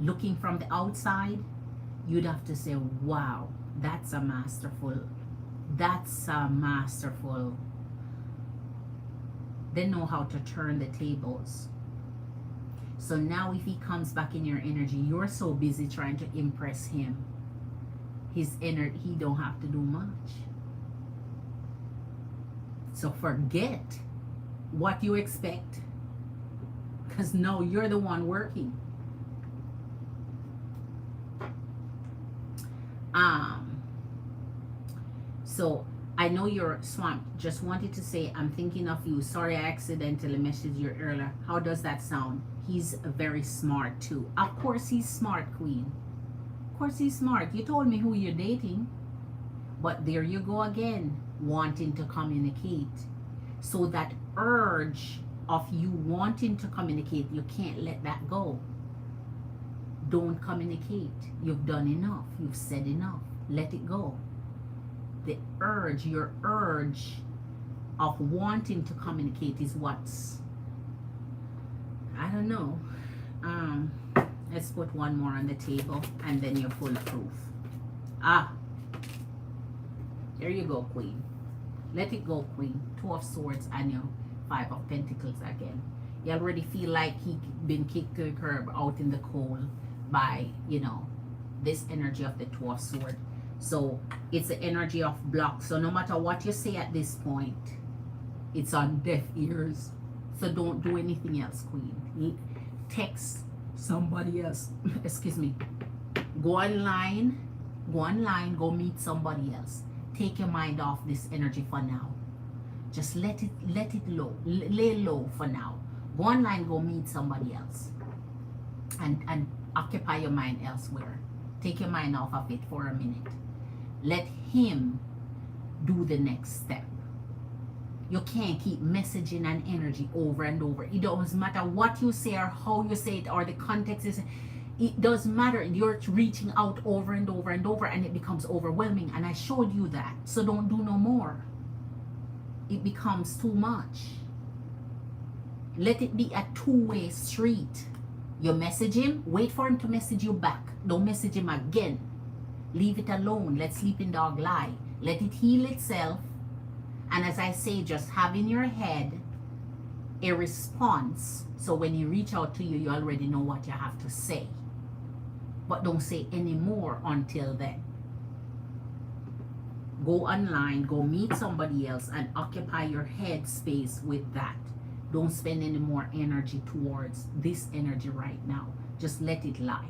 Looking from the outside, you'd have to say, wow, that's a masterful. They know how to turn the tables. So now if he comes back in your energy, you're so busy trying to impress him. His energy, he don't have to do much. So forget what you expect, because now you're the one working. So I know you're swamped. Just wanted to say I'm thinking of you. Sorry I accidentally messaged you earlier. How does that sound? He's very smart too. Of course he's smart, Queen. Of course he's smart. You told me who you're dating. But there you go again, wanting to communicate. So that urge of you wanting to communicate, you can't let that go. Don't communicate. You've done enough. You've said enough. Let it go. The urge, your urge of wanting to communicate is what's, I don't know. Let's put one more on the table and then you're foolproof. There you go, Queen. Let it go, Queen. 2 of Swords and your 5 of Pentacles again. You already feel like he been kicked to the curb out in the cold by, you know, this energy of the 2 of Swords. So it's the energy of block. So no matter what you say at this point, it's on deaf ears. So don't do anything else, Queen. Text somebody else. Excuse me. Go online. Go online. Go meet somebody else. Take your mind off this energy for now. Just let it lay low for now. Go online. Go meet somebody else. And occupy your mind elsewhere. Take your mind off of it for a minute. Let him do the next step. You can't keep messaging an energy over and over. It doesn't matter what you say or how you say it or the context is. It doesn't matter. You're reaching out over and over and over, and it becomes overwhelming. And I showed you that. So don't do no more. It becomes too much. Let it be a two-way street. You message him, wait for him to message you back. Don't message him again. Leave it alone. Let sleeping dog lie. Let it heal itself. And as I say, just have in your head a response. So when he reach out to you, you already know what you have to say. But don't say any more until then. Go online, go meet somebody else, and occupy your head space with that. Don't spend any more energy towards this energy right now. Just let it lie.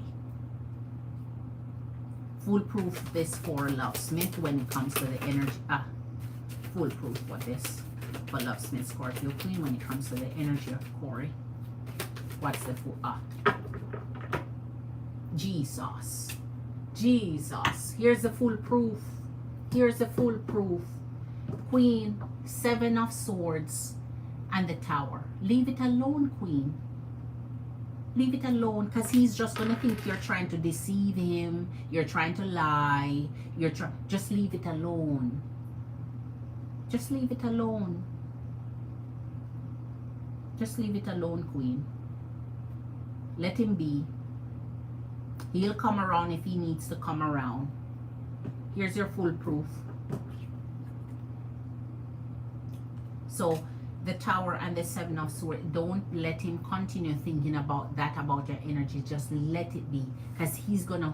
Foolproof this for Lovesmith when it comes to the energy. Foolproof for this for Lovesmith Scorpio Queen when it comes to the energy of Corey. What's the fool? Jesus. Jesus. Here's the foolproof. Here's the foolproof. Queen, 7 of Swords, and the Tower. Leave it alone, Queen. Leave it alone, because he's just going to think you're trying to deceive him. You're trying to lie. Just leave it alone. Just leave it alone. Just leave it alone, Queen. Let him be. He'll come around if he needs to come around. Here's your foolproof. So, the Tower and the 7 of Swords, don't let him continue thinking about that, about your energy. Just let it be, because he's gonna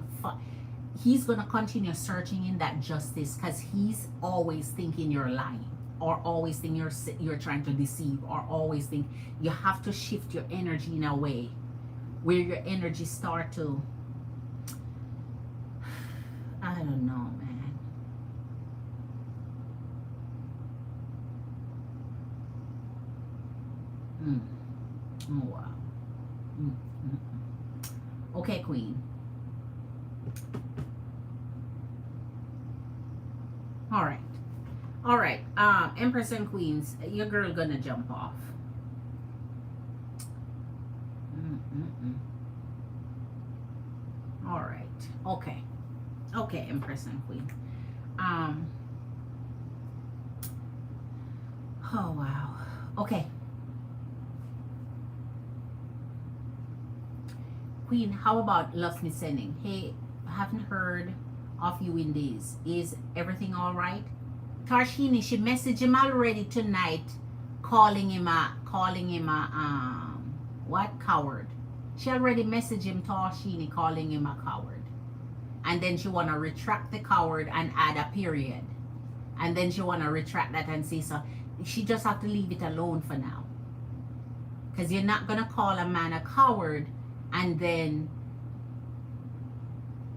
continue searching in that justice, because he's always thinking you're lying, or always think you're trying to deceive, or always think. You have to shift your energy in a way where your energy start to, I don't know, man. Oh, wow. Okay, Queen. All right. All right. Empress and Queens, your girl gonna jump off. All right. Okay. Okay, Empress and Queen. Oh, wow. Okay. Queen, how about Lovesmith sending? Hey, I haven't heard of you in days. Is everything all right? Tarshini, she messaged him already tonight, calling him a what? Coward. She already messaged him, Tarshini, calling him a coward. And then she want to retract the coward and add a period. And then she want to retract that and say, so she just have to leave it alone for now. Because you're not going to call a man a coward and then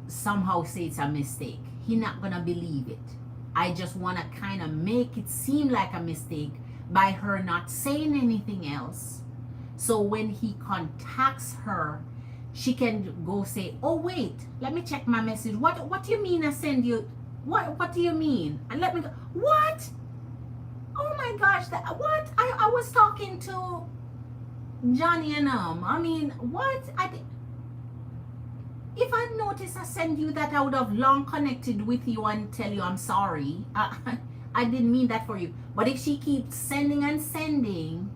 somehow say it's a mistake. He's not gonna believe it. I just want to kind of make it seem like a mistake by her not saying anything else. So when he contacts her, she can go say, oh wait, let me check my message. What do you mean I send you? What do you mean? And let me go, what? Oh my gosh, what? I was talking to Johnny and I mean, what? If I noticed I send you that, I would have long connected with you and tell you I'm sorry. I didn't mean that for you. But if she keeps sending and sending,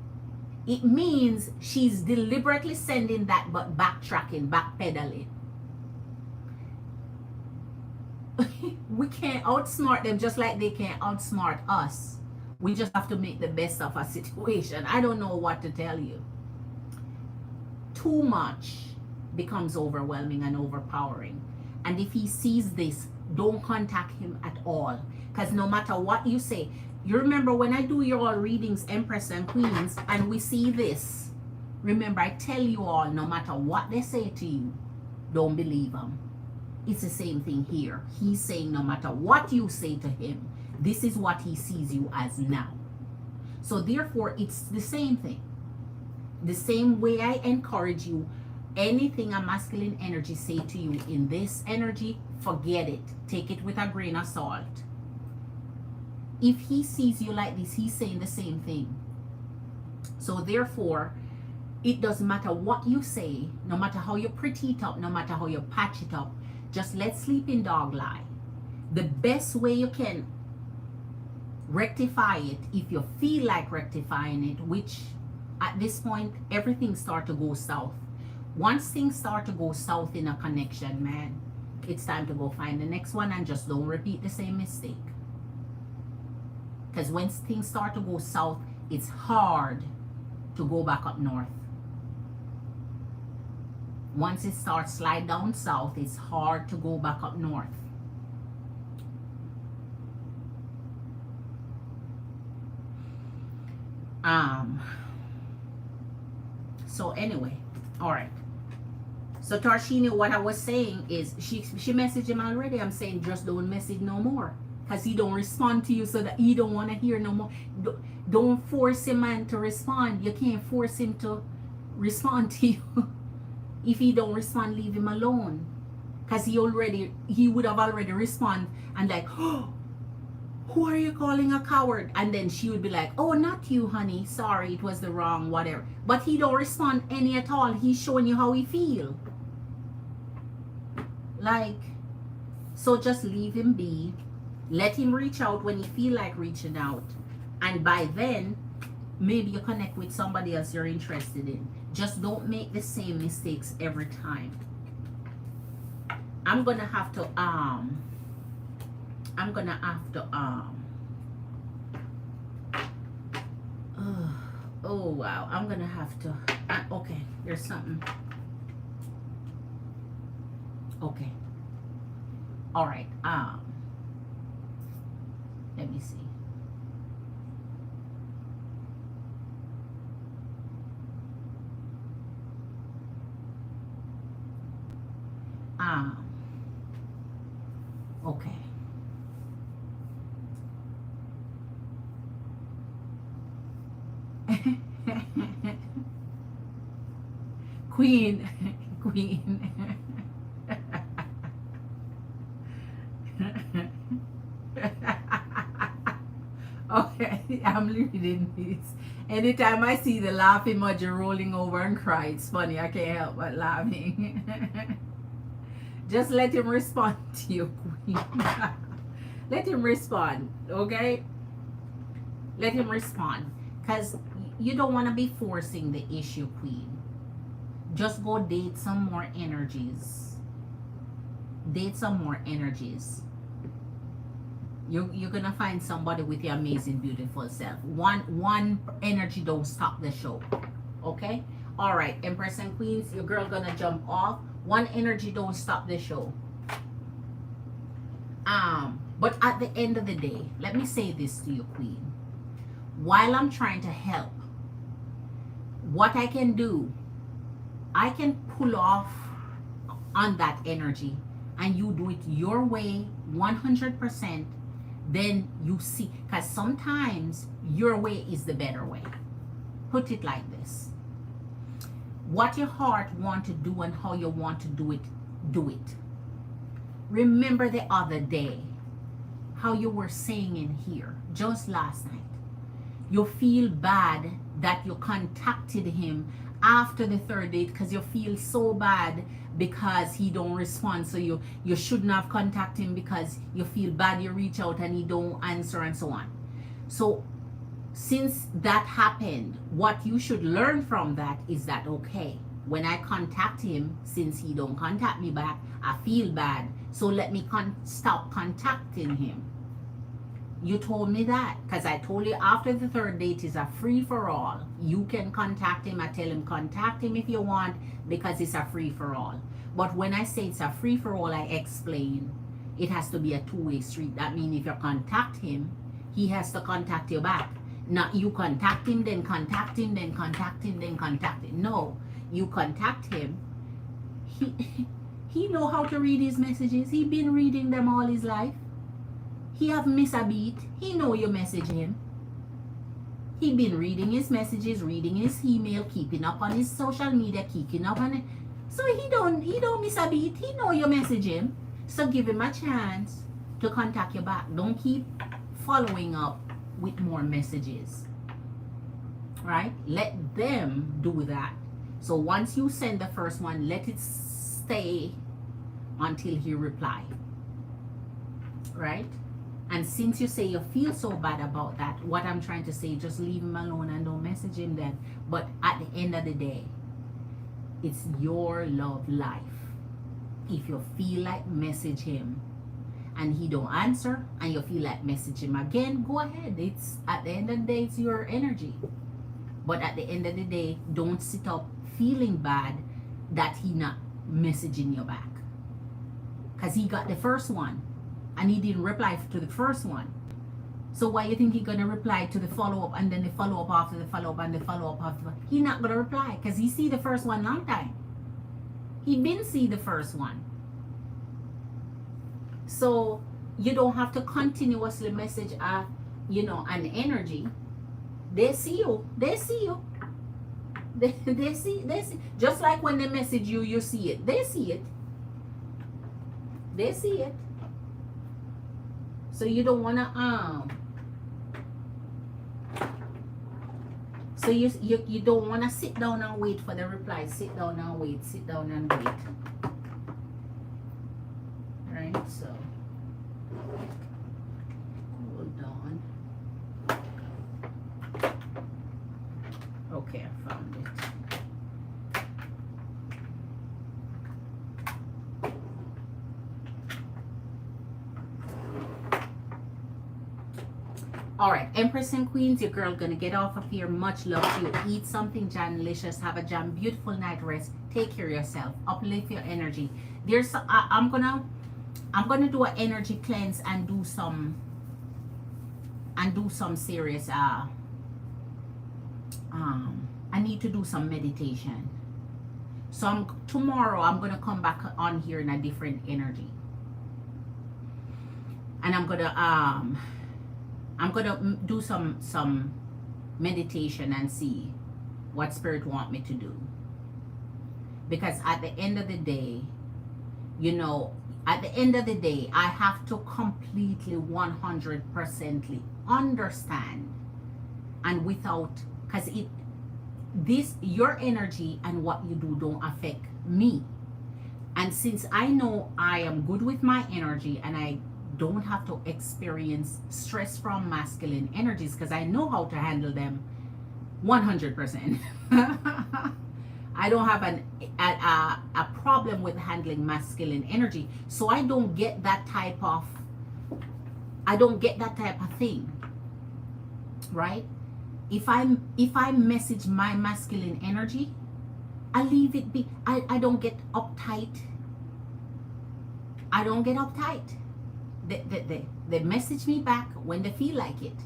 it means she's deliberately sending that but backtracking, backpedaling. We can't outsmart them just like they can't outsmart us. We just have to make the best of a situation. I don't know what to tell you. Too much becomes overwhelming and overpowering. And if he sees this, don't contact him at all. Because no matter what you say, You remember when I do your all readings, Empress and Queens, and we see this, remember I tell you all, no matter what they say to you, don't believe them. It's the same thing here. He's saying no matter what you say to him, this is what he sees you as now. So therefore, it's the same thing. The same way I encourage you, anything a masculine energy say to you in this energy, forget it. Take it with a grain of salt. If he sees you like this, he's saying the same thing. So therefore, it doesn't matter what you say, no matter how you pretty it up, no matter how you patch it up, just let sleeping dog lie. The best way you can rectify it, if you feel like rectifying it, which at this point, everything start to go south. Once things start to go south in a connection, man, it's time to go find the next one and just don't repeat the same mistake. Because when things start to go south, it's hard to go back up north. Once it starts slide down south, it's hard to go back up north. So anyway, all right. So Tarshini, what I was saying is she messaged him already. I'm saying just don't message no more. Because he don't respond to you, so that he don't want to hear no more. Don't force him, man, to respond. You can't force him to respond to you. If he don't respond, leave him alone. Because he would have already responded and like, oh, who are you calling a coward? And then she would be like, oh, not you, honey. Sorry, it was the wrong, whatever. But he don't respond any at all. He's showing you how he feel. Like, so just leave him be. Let him reach out when he feel like reaching out. And by then, maybe you connect with somebody else you're interested in. Just don't make the same mistakes every time. I'm gonna have to oh wow, I'm gonna have to okay, there's something. Okay. All right. Let me see. Okay. Queen. Okay, I'm reading this. Anytime I see the laughing emoji rolling over and cry, it's funny. I can't help but laughing. Just let him respond to you, Queen. Let him respond, okay? Let him respond. Because you don't want to be forcing the issue, Queen. Just go date some more energies. Date some more energies. You're gonna find somebody with your amazing, beautiful self. One energy don't stop the show. Okay? Alright, Empress and Queens, your girl gonna jump off. One energy don't stop the show. But at the end of the day, let me say this to you, Queen. While I'm trying to help, what I can do, I can pull off on that energy and you do it your way 100%. Then you see, because sometimes your way is the better way. Put it like this. What your heart want to do and how you want to do it, do it. Remember the other day, how you were saying in here, just last night. You feel bad that you contacted him after the third date because you feel so bad because he don't respond. So you shouldn't have contacted him because you feel bad you reach out and he don't answer and so on. So since that happened, what you should learn from that is that, okay, when I contact him, since he don't contact me back, I feel bad. So let me stop contacting him. You told me that because I told you after the third date is a free-for-all. You can contact him. I tell him contact him if you want because it's a free-for-all. But when I say it's a free-for-all, I explain it has to be a two-way street. That means if you contact him, he has to contact you back. Not you contact him, then contact him, then contact him, then contact him. No, you contact him. He he know how to read his messages. He been reading them all his life. He have missed a beat. He know you message him. He been reading his messages, reading his email, keeping up on his social media, keeping up on it. So he don't miss a beat. He know you message him. So give him a chance to contact you back. Don't keep following up with more messages. Right? Let them do that. So once you send the first one, let it stay until he reply. Right? And since you say you feel so bad about that, what I'm trying to say, just leave him alone and don't message him then. But at the end of the day, it's your love life. If you feel like message him and he don't answer and you feel like message him again, go ahead. It's at the end of the day, it's your energy. But at the end of the day, don't sit up feeling bad that he not messaging you back. Because he got the first one and he didn't reply to the first one. So why you think he gonna reply to the follow-up and then the follow-up after the follow-up and the follow-up after? He not gonna reply because he see the first one long time. He been see the first one. So you don't have to continuously message an energy. They see you. They see you. They see. Just like when they message you, you see it. They see it. They see it. So you don't wanna so you don't wanna sit down and wait for the reply. Sit down and wait. Sit down and wait. Right? So hold on. Okay, I found it. All right, Empress and Queens, your girl gonna get off of here. Much love to you. Eat something jamlicious. Have a jam beautiful night rest. Take care of yourself. Uplift your energy. There's I'm gonna do an energy cleanse and do some serious I need to do some meditation. So tomorrow I'm gonna come back on here in a different energy, and I'm gonna do some meditation and see what spirit want me to do. Because at the end of the day, I have to completely 100% understand, and without, because your energy and what you do don't affect me. And since I know I am good with my energy and I don't have to experience stress from masculine energies, because I know how to handle them 100%. I don't have a problem with handling masculine energy, so I don't get that type of thing, right? If I message my masculine energy, I leave it be. I don't get uptight. They message me back when they feel like it.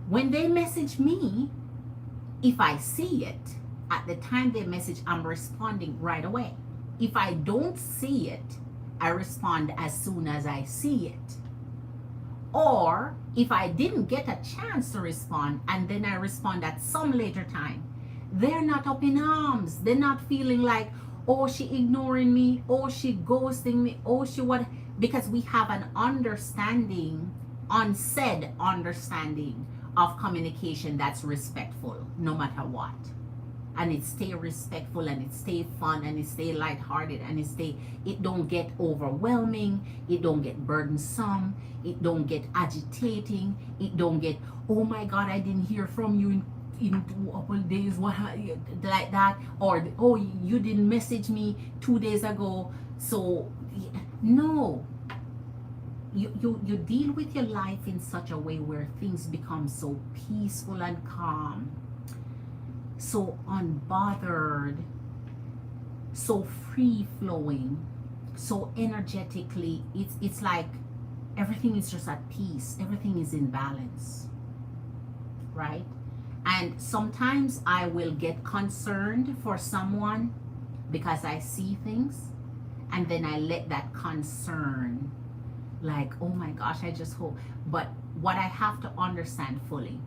When they message me, if I see it, at the time they message, I'm responding right away. If I don't see it, I respond as soon as I see it. Or if I didn't get a chance to respond and then I respond at some later time, they're not up in arms. They're not feeling like, oh, she ignoring me, oh, she ghosting me, oh, she what? Because we have an understanding, unsaid understanding of communication that's respectful no matter what. And it stay respectful and it stay fun and it stay lighthearted and it don't get overwhelming, it don't get burdensome, it don't get agitating, it don't get, oh my God, I didn't hear from you in a couple days, what, like that, or oh, you didn't message me 2 days ago. So no, you deal with your life in such a way where things become so peaceful and calm, so unbothered, so free flowing, so energetically, it's like everything is just at peace, everything is in balance, right? And sometimes I will get concerned for someone because I see things, and then I let that concern, like, oh my gosh, I just hope. But what I have to understand fully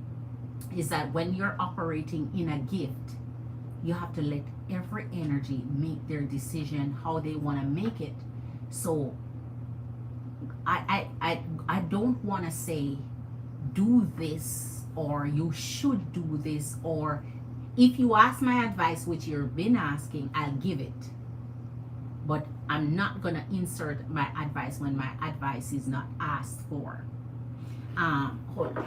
is that when you're operating in a gift, you have to let every energy make their decision how they want to make it. So I don't want to say do this or you should do this, or if you ask my advice, which you've been asking, I'll give it. But I'm not gonna insert my advice when my advice is not asked for. Hold on.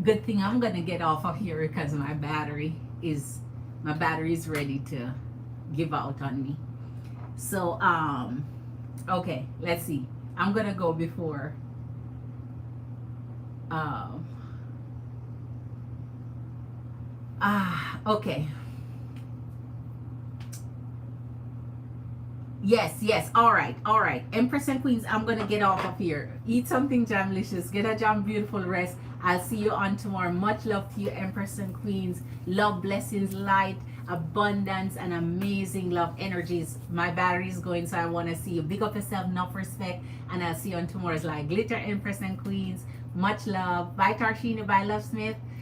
Good thing I'm gonna get off of here because my battery is ready to give out on me. So okay, let's see. I'm gonna go before okay. Yes. All right. Empress and Queens, I'm gonna get off of here. Eat something jamlicious. Get a jam beautiful rest. I'll see you on tomorrow. Much love to you, Empress and Queens. Love, blessings, light, abundance, and amazing love energies. My battery is going, so I want to see you. Big up yourself, enough respect, and I'll see you on tomorrow's live. Glitter, Empress and Queens. Much love. Bye, Tarshina. Bye, Love Smith.